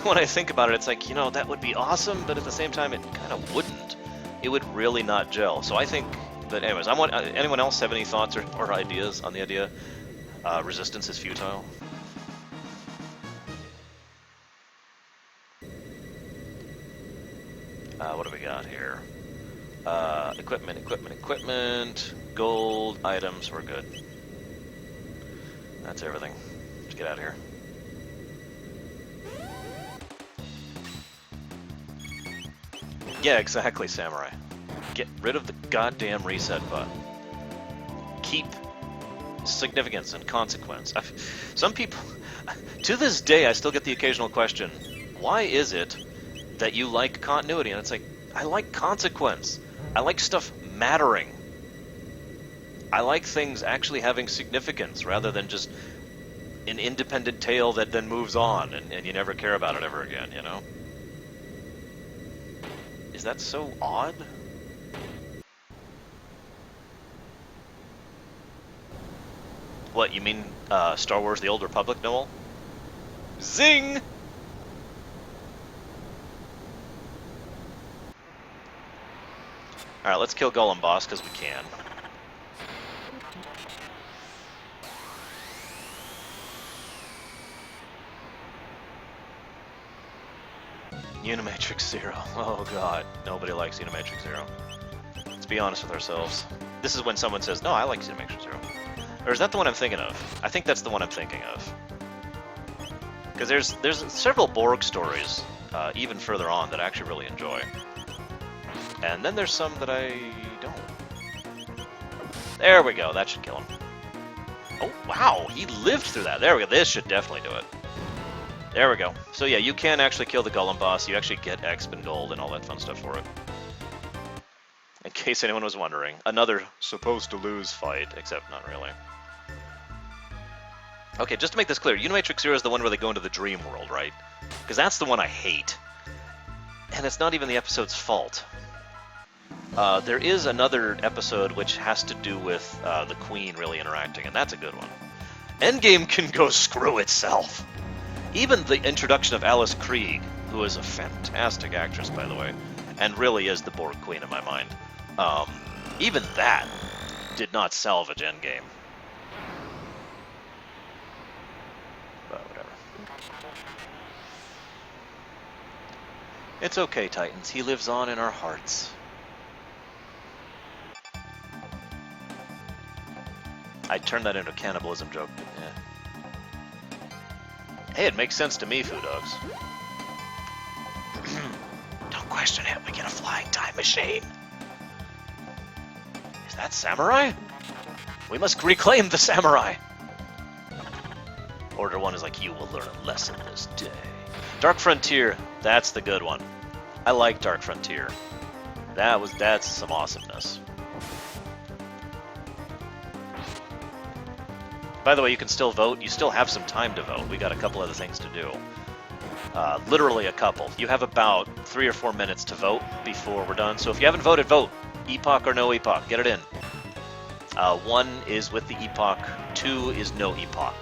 When I think about it, it's like, that would be awesome, but at the same time, it kind of wouldn't. It would really not gel. So I think that, anyways, anyone else have any thoughts or ideas on the idea? Resistance is futile? What do we got here? Equipment, gold, items, we're good. That's everything. Let's get out of here. Yeah, exactly, Samurai. Get rid of the goddamn reset button. Keep significance and consequence. Some people, to this day, I still get the occasional question, why is it that you like continuity? And it's like, I like consequence. I like stuff mattering. I like things actually having significance rather than just an independent tale that then moves on and you never care about it ever again, Is that so odd? What, you mean Star Wars The Old Republic, Noel? Zing! Alright, let's kill Golem Boss, because we can. Unimatrix Zero. Oh god, nobody likes Unimatrix Zero. Let's be honest with ourselves. This is when someone says, no, I like Unimatrix Zero. Or is that the one I'm thinking of? I think that's the one I'm thinking of. Because there's several Borg stories, even further on, that I actually really enjoy. And then there's some that I don't. There we go, that should kill him. Oh, wow, he lived through that. There we go, this should definitely do it. There we go. So yeah, you can actually kill the Golem boss, you actually get exp and gold and all that fun stuff for it. In case anyone was wondering. Another supposed to lose fight, except not really. Okay, just to make this clear, Unimatrix Zero is the one where they go into the dream world, right? Because that's the one I hate. And it's not even the episode's fault. There is another episode which has to do with the Queen really interacting, and that's a good one. Endgame can go screw itself. Even the introduction of Alice Krieg, who is a fantastic actress, by the way, and really is the Borg Queen in my mind, even that did not salvage Endgame. But whatever. It's okay, Titans. He lives on in our hearts. I turned that into a cannibalism joke, but yeah. Hey, it makes sense to me, Foo Dogs. Don't question it, we get a flying time machine. Is that Samurai? We must reclaim the Samurai. Order 1 is like, you will learn a lesson this day. Dark Frontier, that's the good one. I like Dark Frontier. That's some awesomeness. By the way, you can still vote. You still have some time to vote. We got a couple other things to do. Literally a couple. You have about 3 or 4 minutes to vote before we're done. So if you haven't voted, vote. Epoch or no Epoch. Get it in. 1 is with the Epoch. 2 is no Epoch.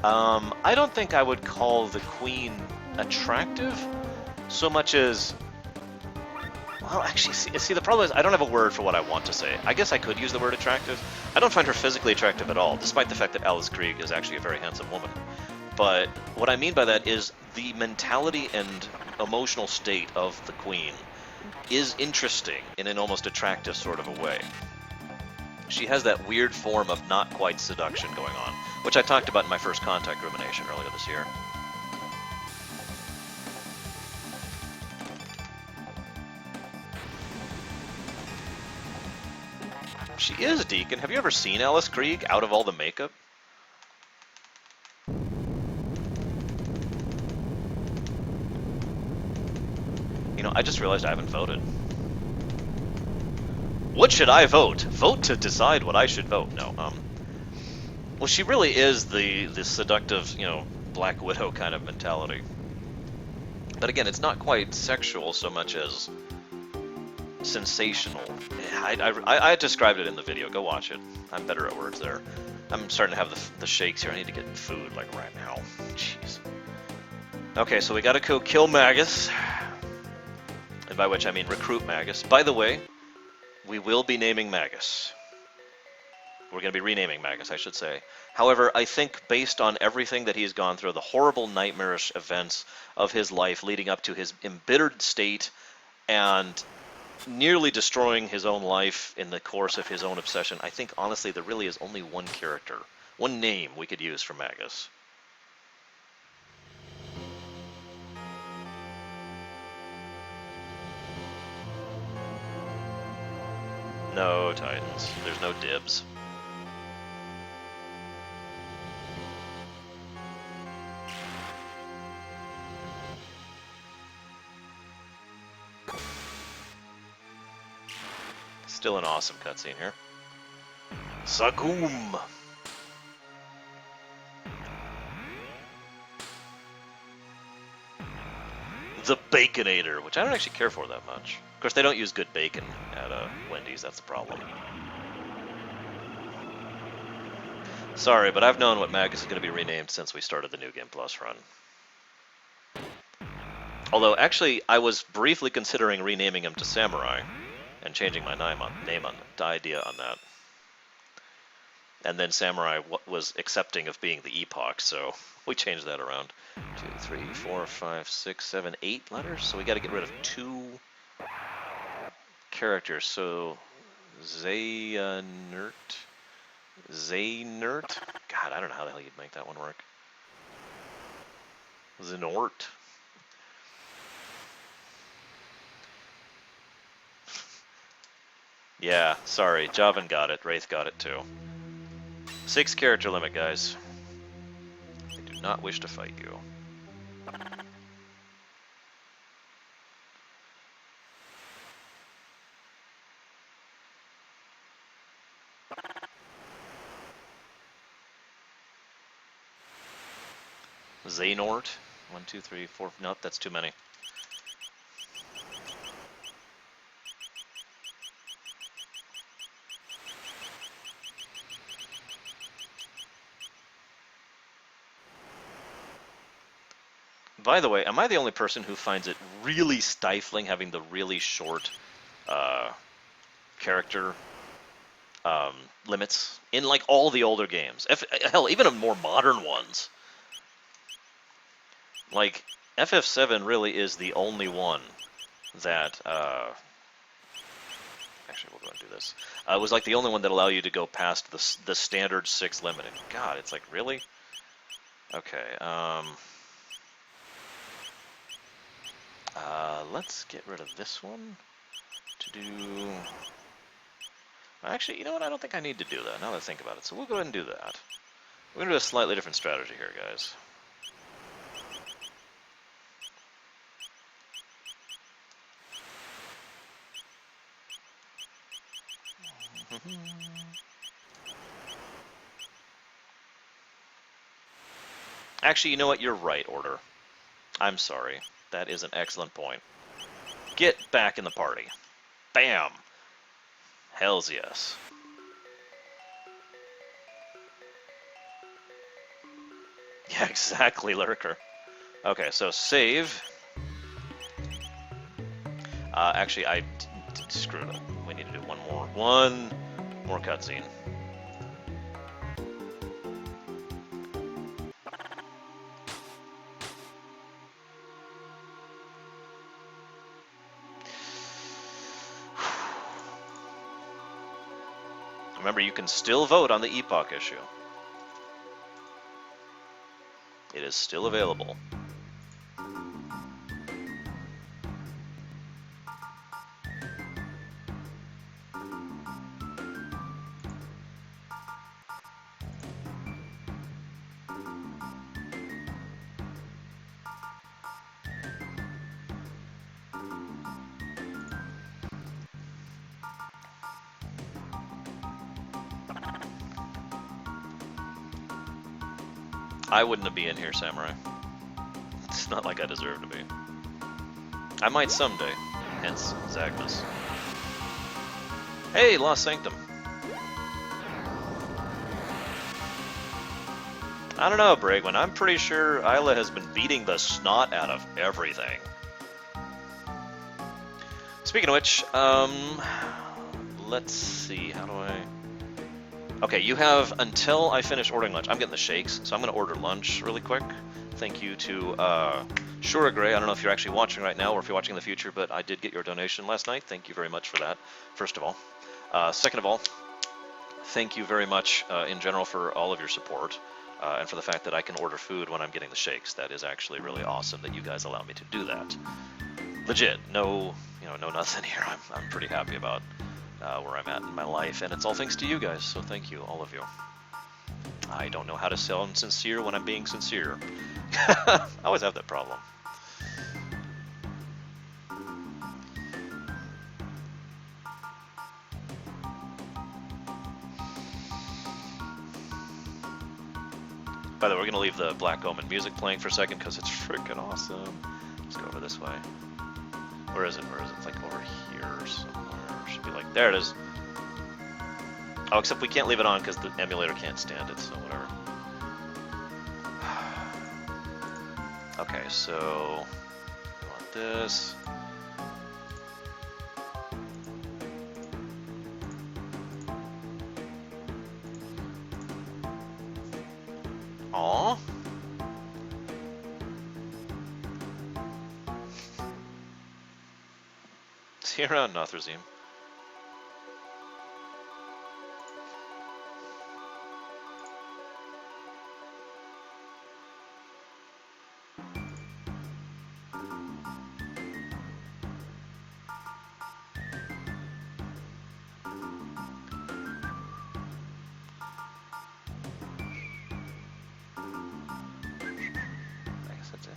I don't think I would call the Queen attractive so much as... Well, actually, see, the problem is I don't have a word for what I want to say. I guess I could use the word attractive. I don't find her physically attractive at all, despite the fact that Alice Krieg is actually a very handsome woman. But what I mean by that is the mentality and emotional state of the Queen is interesting in an almost attractive sort of a way. She has that weird form of not quite seduction going on, which I talked about in my first Contact Rumination earlier this year. She is Deacon. Have you ever seen Alice Krieg out of all the makeup? You know, I just realized I haven't voted. What should I vote? Vote to decide what I should vote. No, well, she really is the seductive, you know, Black Widow kind of mentality. But again, it's not quite sexual so much as sensational. I described it in the video. Go watch it. I'm better at words there. I'm starting to have the shakes here. I need to get food, like, right now. Jeez. Okay, so we gotta go kill Magus. And by which I mean recruit Magus. By the way, we will be naming Magus. We're going to be renaming Magus, I should say. However, I think based on everything that he's gone through, the horrible, nightmarish events of his life leading up to his embittered state and nearly destroying his own life in the course of his own obsession, I think, honestly, there really is only one character, one name we could use for Magus. No, Titans. There's no dibs. Still an awesome cutscene here. Sagum! The Baconator, which I don't actually care for that much. Of course, they don't use good bacon at Wendy's, that's the problem. Sorry, but I've known what Magus is going to be renamed since we started the New Game Plus run. Although, actually, I was briefly considering renaming him to Samurai and changing my name on the idea on that. and then Samurai was accepting of being the epoch, so we changed that around. 2, 3, 4, 5, 6, 7, 8 letters. So we got to get rid of 2 characters. So Zaynert. God, I don't know how the hell you'd make that one work. Zenort. Yeah, sorry. Javan got it. Wraith got it too. 6 character limit, guys. I do not wish to fight you. Zaynort. 1, 2, 3, 4. Nope, that's too many. By the way, am I the only person who finds it really stifling having the really short character limits in like all the older games? Hell, even in more modern ones. Like FF7 really is the only one that actually we'll go and do this. It was like the only one that allowed you to go past the standard 6 limit. And God, it's like really. Okay. Let's get rid of this one to do... Actually, you know what? I don't think I need to do that now that I think about it. So we'll go ahead and do that. We're going to do a slightly different strategy here, guys. Actually, you know what? You're right, Order. I'm sorry. That is an excellent point. Get back in the party. Bam! Hells yes. Yeah, exactly, Lurker. Okay, so save. Actually, I screwed up. We need to do one more cutscene. Remember, you can still vote on the epoch issue. It is still available. I wouldn't have been in here, Samurai. It's not like I deserve to be. I might someday, hence Zagnus. Hey, Lost Sanctum. I don't know, Bragwin. I'm pretty sure Isla has been beating the snot out of everything. Speaking of which, let's see, how do I... Okay, you have until I finish ordering lunch. I'm getting the shakes, so I'm going to order lunch really quick. Thank you to Shura Gray. I don't know if you're actually watching right now or if you're watching in the future, but I did get your donation last night. Thank you very much for that, first of all. Second of all, thank you very much in general for all of your support and for the fact that I can order food when I'm getting the shakes. That is actually really awesome that you guys allow me to do that. Legit, no nothing here. I'm pretty happy about where I'm at in my life, and it's all thanks to you guys, so thank you, all of you. I don't know how to sound sincere when I'm being sincere. I always have that problem. By the way, we're going to leave the Black Omen music playing for a second because it's freaking awesome. Let's go over this way. Where is it? It's like over here somewhere. Should be like, there it is. Oh, except we can't leave it on because the emulator can't stand it, so whatever. Okay, so we want this. Aw. See you around, Nothrazim. I guess that's it.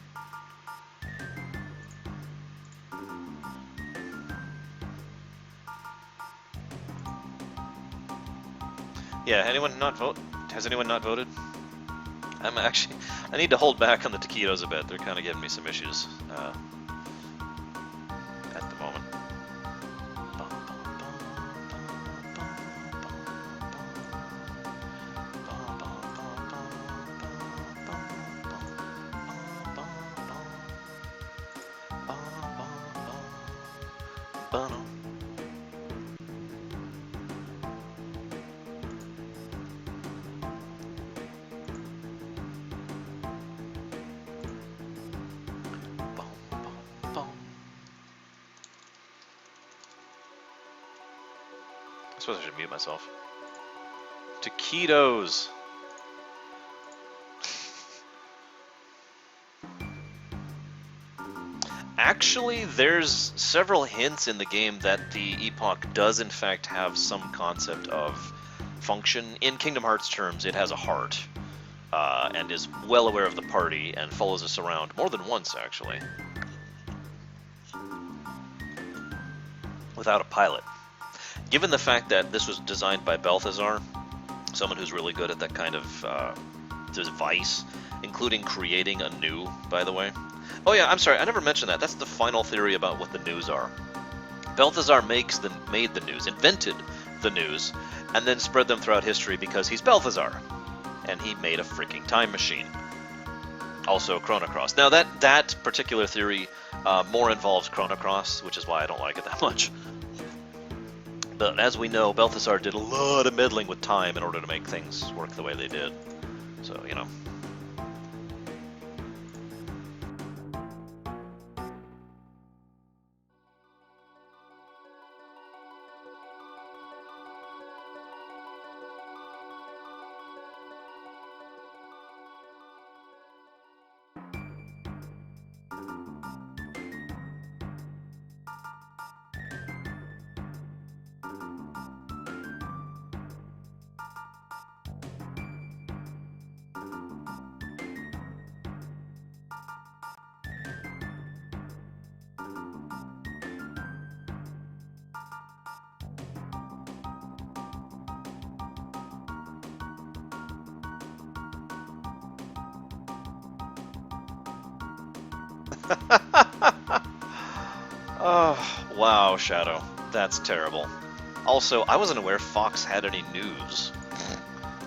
Yeah, anyone not vote? Has anyone not voted? I need to hold back on the taquitos a bit. They're kind of giving me some issues at the moment. I suppose I should mute myself. Taquitos! Actually, there's several hints in the game that the Epoch does in fact have some concept of function. In Kingdom Hearts terms, it has a heart, and is well aware of the party, and follows us around more than once, actually. Without a pilot. Given the fact that this was designed by Balthazar, someone who's really good at that kind of device, including creating a new, by the way. Oh yeah, I'm sorry, I never mentioned that. That's the final theory about what the news are. Balthazar made the news, invented the news, and then spread them throughout history because he's Balthazar. And he made a freaking time machine. Also Chrono Cross. Now that particular theory more involves Chrono Cross, which is why I don't like it that much. But as we know, Balthazar did a lot of meddling with time in order to make things work the way they did. So, you know. Oh, wow, Shadow. That's terrible. Also, I wasn't aware Fox had any news.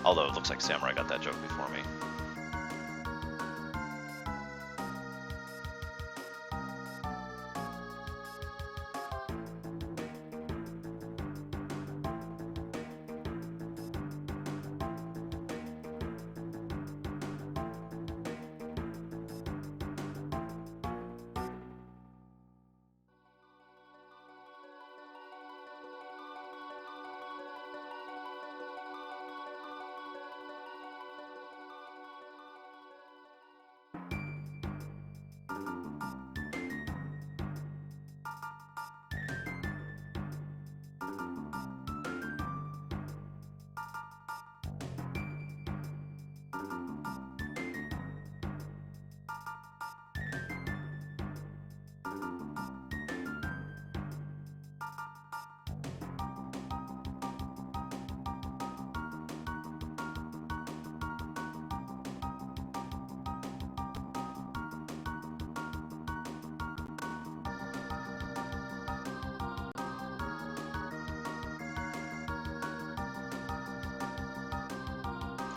Although it looks like Samurai got that joke before me.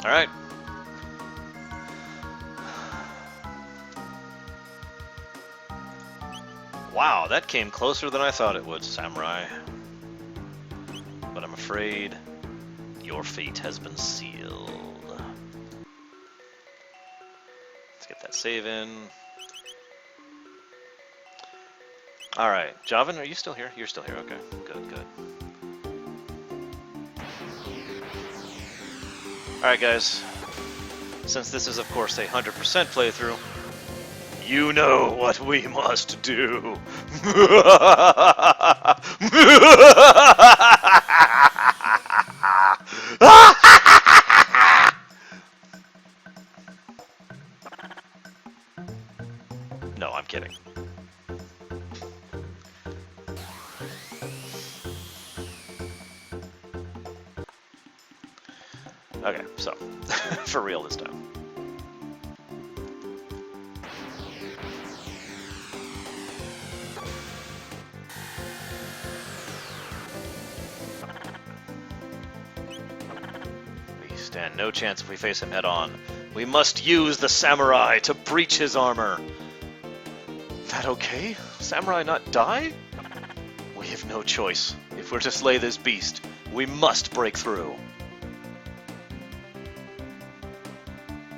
All right. Wow, that came closer than I thought it would, Samurai. But I'm afraid your fate has been sealed. save in. Alright, Javan, are you still here? You're still here, okay. Good, good. Alright guys, since this is of course a 100% playthrough, you know what we must do. No, I'm kidding. Okay, so, for real this time. We stand no chance if we face him head on. We must use the samurai to breach his armor. That okay? Samurai not die? We have no choice. If we're to slay this beast, we must break through.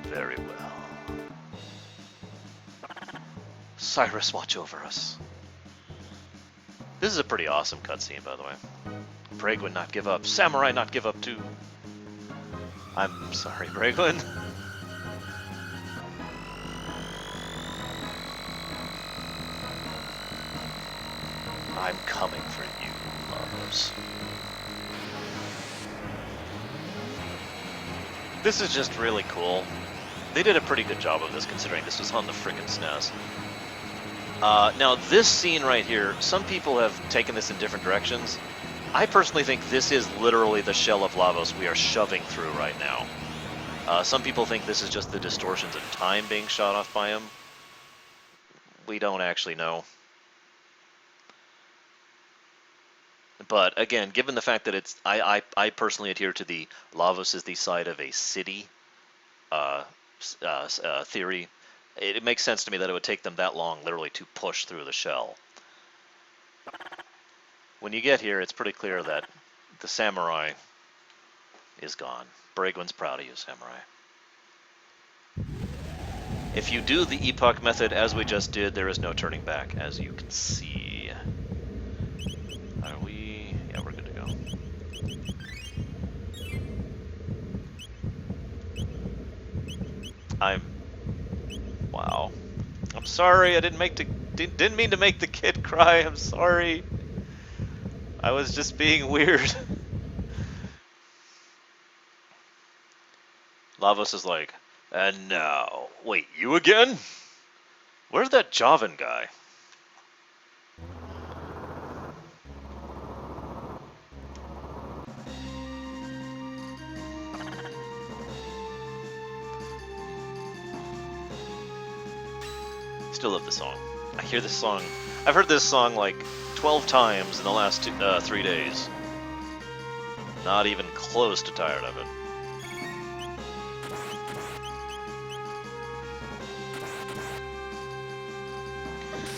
Very well. Cyrus, watch over us. This is a pretty awesome cutscene, by the way. Braegwyn not give up. Samurai not give up too. I'm sorry, Braegwyn. I'm coming for you, Lavos. This is just really cool. They did a pretty good job of this, considering this was on the frickin' SNES. Now, this scene right here, some people have taken this in different directions. I personally think this is literally the shell of Lavos we are shoving through right now. Some people think this is just the distortions of time being shot off by him. We don't actually know. But again, given the fact that it's, I personally adhere to the Lavos is the side of a city theory. It makes sense to me that it would take them that long, literally, to push through the shell. When you get here, it's pretty clear that the samurai is gone. Braegwyn's proud of you, samurai. If you do the epoch method as we just did, there is no turning back, as you can see. Are we? Yeah, we're good to go. Wow. I'm sorry. I didn't mean to make the kid cry. I'm sorry. I was just being weird. Lavos is like, and now, wait, you again? Where's that Javan guy? Still love this song. I hear this song. I've heard this song like 12 times in the last 3 days. Not even close to tired of it.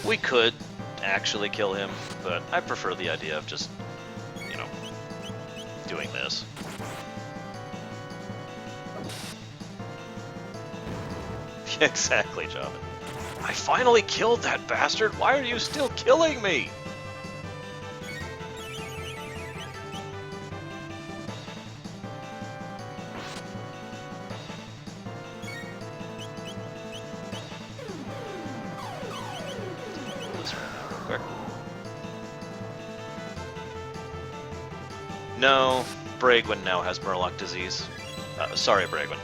We could actually kill him, but I prefer the idea of just, you know, doing this. Exactly, Javan. I finally killed that bastard! Why are you still killing me? No, Braegwyn now has Murloc disease. Sorry, Braegwyn.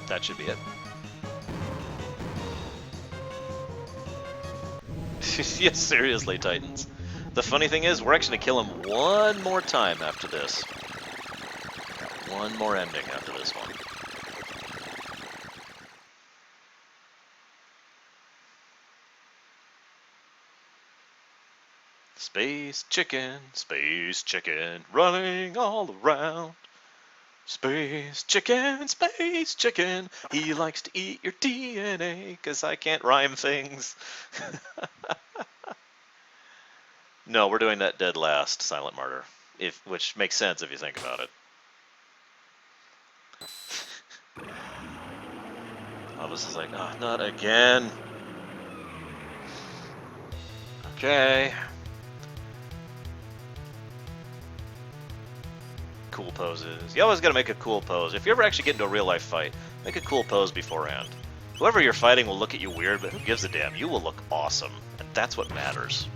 That should be it. Yes, seriously, Titans. The funny thing is, we're actually going to kill him one more time after this. One more ending after this one. Space chicken, running all around. Space chicken, he likes to eat your DNA, 'cause I can't rhyme things. No, we're doing that dead last, Silent Martyr, which makes sense if you think about it. Elvis is like, oh, not again. Okay. Cool poses. You always gotta make a cool pose. If you ever actually get into a real life fight, make a cool pose beforehand. Whoever you're fighting will look at you weird, but who gives a damn? You will look awesome, and that's what matters.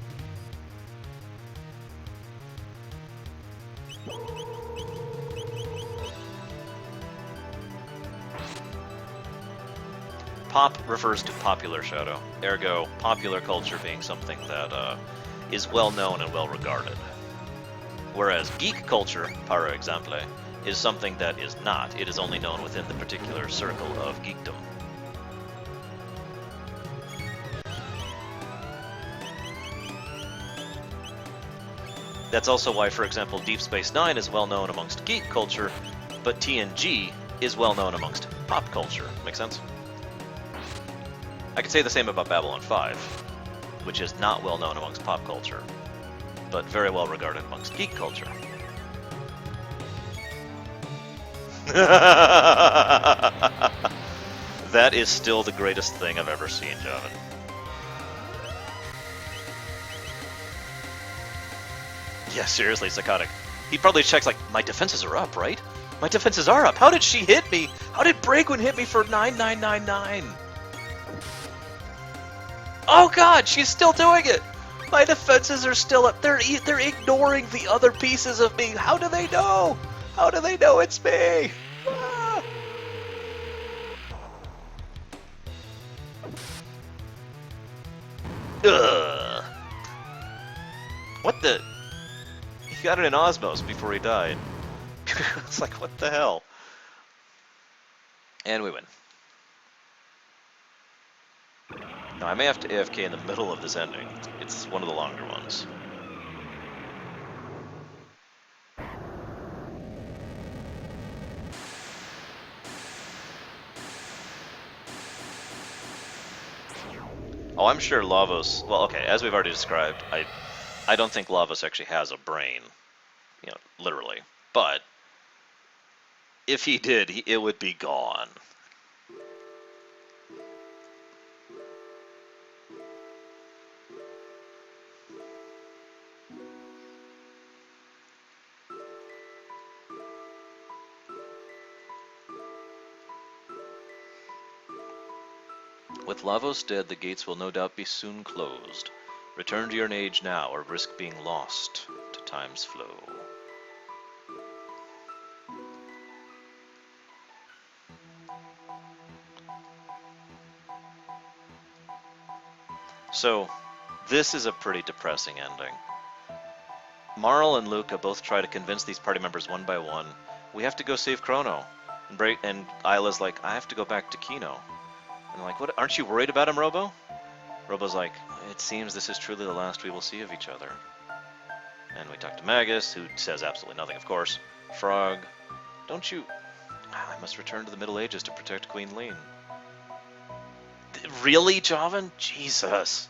Pop refers to popular, Shadow. Ergo, popular culture being something that is well known and well regarded. Whereas geek culture, par exemple, is something that is not. It is only known within the particular circle of geekdom. That's also why, for example, Deep Space Nine is well known amongst geek culture, but TNG is well known amongst pop culture. Make sense? I could say the same about Babylon 5, which is not well known amongst pop culture, but very well regarded amongst geek culture. That is still the greatest thing I've ever seen, Javin. Yeah, seriously, psychotic. He probably checks like, my defenses are up, right? My defenses are up. How did she hit me? How did Breakwin hit me for 9999? Oh god, she's still doing it! My defenses are still up. They're ignoring the other pieces of me. How do they know? How do they know it's me? Ah! Ugh. What the? He got it in Osmos before he died. It's like, what the hell? And we win. Now, I may have to AFK in the middle of this ending. It's one of the longer ones. Oh, I'm sure Lavos... Well, okay, as we've already described, I don't think Lavos actually has a brain. You know, literally. But if he did, it would be gone. With Lavos dead, the gates will no doubt be soon closed. Return to your age now, or risk being lost to time's flow. So, this is a pretty depressing ending. Marl and Luca both try to convince these party members one by one, we have to go save Chrono. And Isla's like, I have to go back to Kino. And I'm like, what? Aren't you worried about him, Robo? Robo's like, it seems this is truly the last we will see of each other. And we talk to Magus, who says absolutely nothing, of course. Frog, don't you... I must return to the Middle Ages to protect Queen Lean. Really, Javin? Jesus.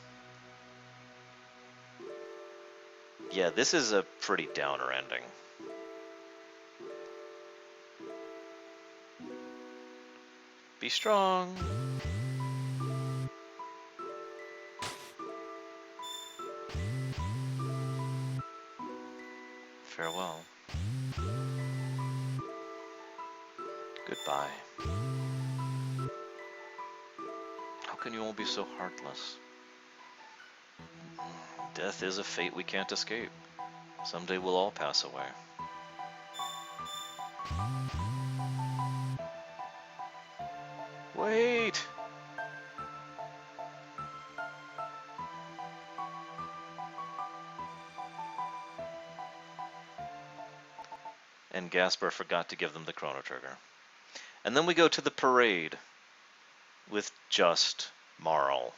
Yeah, this is a pretty downer ending. Be strong. Farewell. Goodbye. How can you all be so heartless? Death is a fate we can't escape. Someday we'll all pass away. Wait! And Gaspar forgot to give them the Chrono Trigger. And then we go to the parade with just Marl.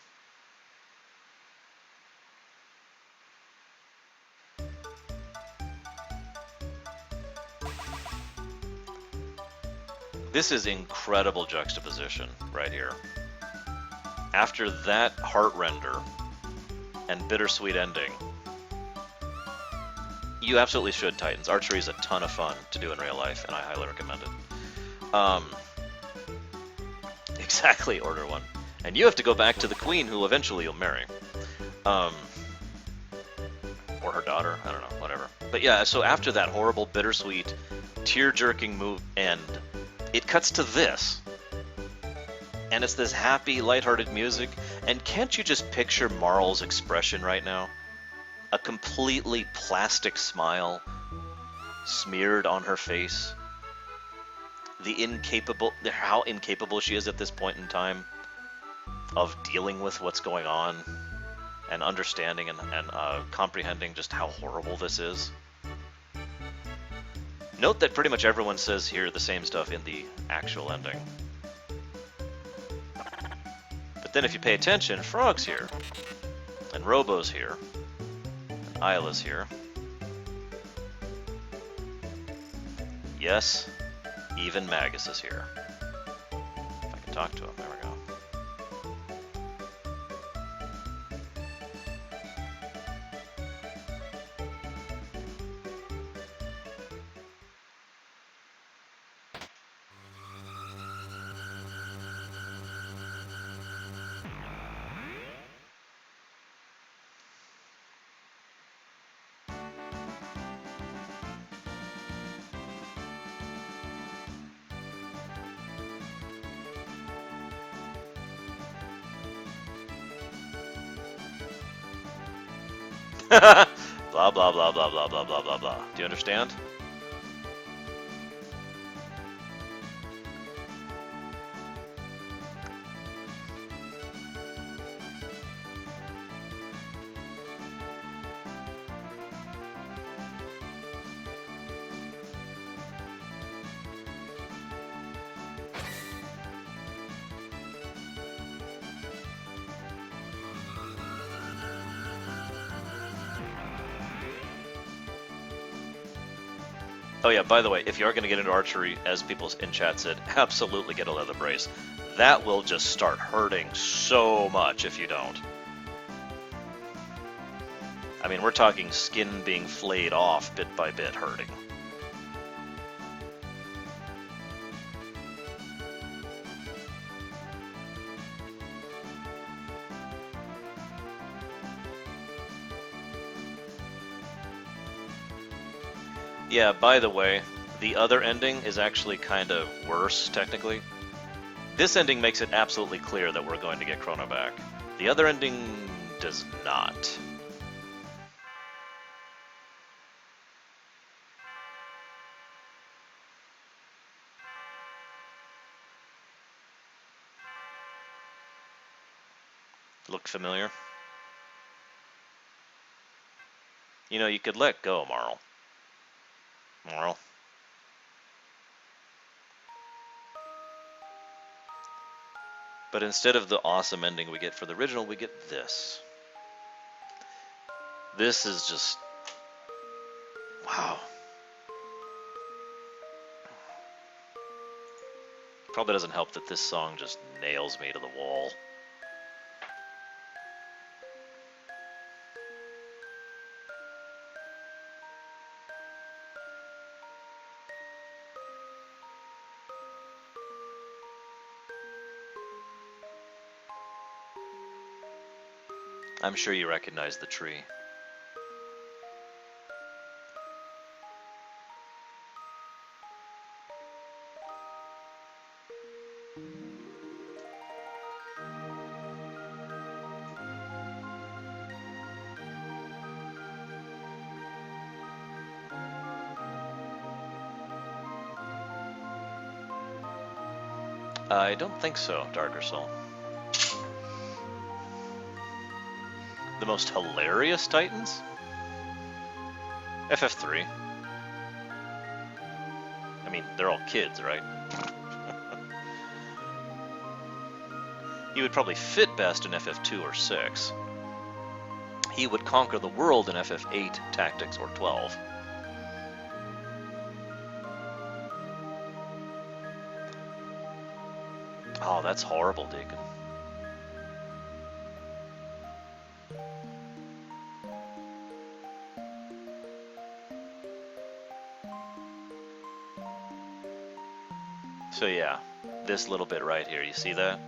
This is incredible juxtaposition right here. After that heart-render and bittersweet ending, you absolutely should, Titans. Archery is a ton of fun to do in real life, and I highly recommend it. Exactly, Order 1. And you have to go back to the queen who eventually you'll marry. Or her daughter, I don't know, whatever. But yeah, so after that horrible, bittersweet, tear-jerking move end, it cuts to this. And it's this happy, lighthearted music. And can't you just picture Marl's expression right now? A completely plastic smile smeared on her face. How incapable she is at this point in time of dealing with what's going on and understanding and comprehending just how horrible this is. Note that pretty much everyone says here the same stuff in the actual ending. But then if you pay attention, Frog's here, and Robo's here, and Isla's here. Yes, even Magus is here. If I can talk to him, there we go. Blah, blah, blah, blah, blah, blah, blah, blah, blah. Do you understand? Oh yeah, by the way, if you are going to get into archery, as people in chat said, absolutely get a leather brace. That will just start hurting so much if you don't. I mean, we're talking skin being flayed off bit by bit hurting. Yeah, by the way, the other ending is actually kind of worse, technically. This ending makes it absolutely clear that we're going to get Chrono back. The other ending does not. Look familiar? You know, you could let go, Marl. Marl. But instead of the awesome ending we get for the original, we get this. This is just... wow. Probably doesn't help that this song just nails me to the wall. I'm sure you recognize the tree. I don't think so, Darker Soul. The most hilarious Titans? FF3. I mean, they're all kids, right? He would probably fit best in FF2 or 6. He would conquer the world in FF8, Tactics, or 12. Oh, that's horrible, Deacon. So yeah, this little bit right here, you see that?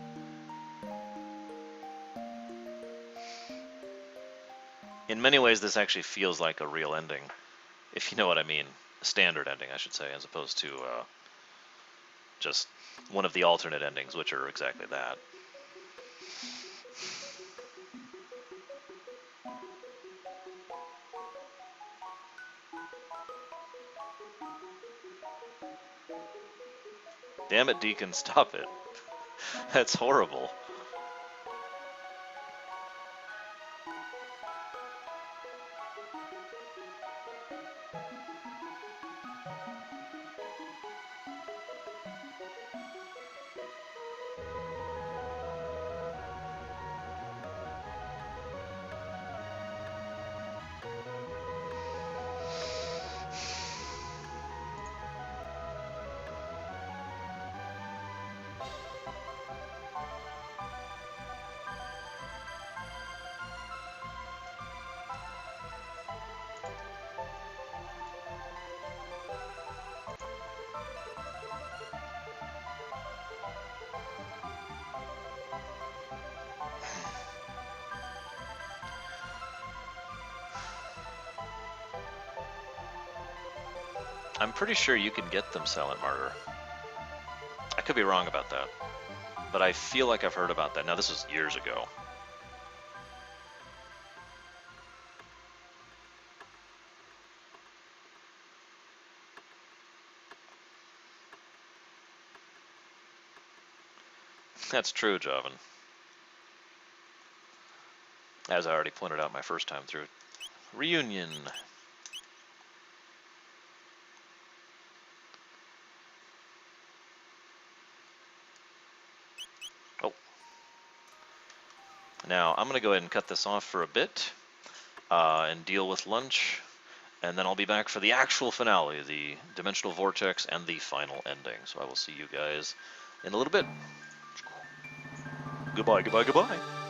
In many ways, this actually feels like a real ending, if you know what I mean. A standard ending, I should say, as opposed to just one of the alternate endings, which are exactly that. Damn it, Deacon, stop it. That's horrible. I'm pretty sure you can get them Silent Martyr. I could be wrong about that, but I feel like I've heard about that. Now, this was years ago. That's true, Jovan. As I already pointed out my first time through. Reunion. Oh. Now, I'm going to go ahead and cut this off for a bit and deal with lunch, and then I'll be back for the actual finale, the Dimensional Vortex and the final ending. So I will see you guys in a little bit. Goodbye, goodbye, goodbye.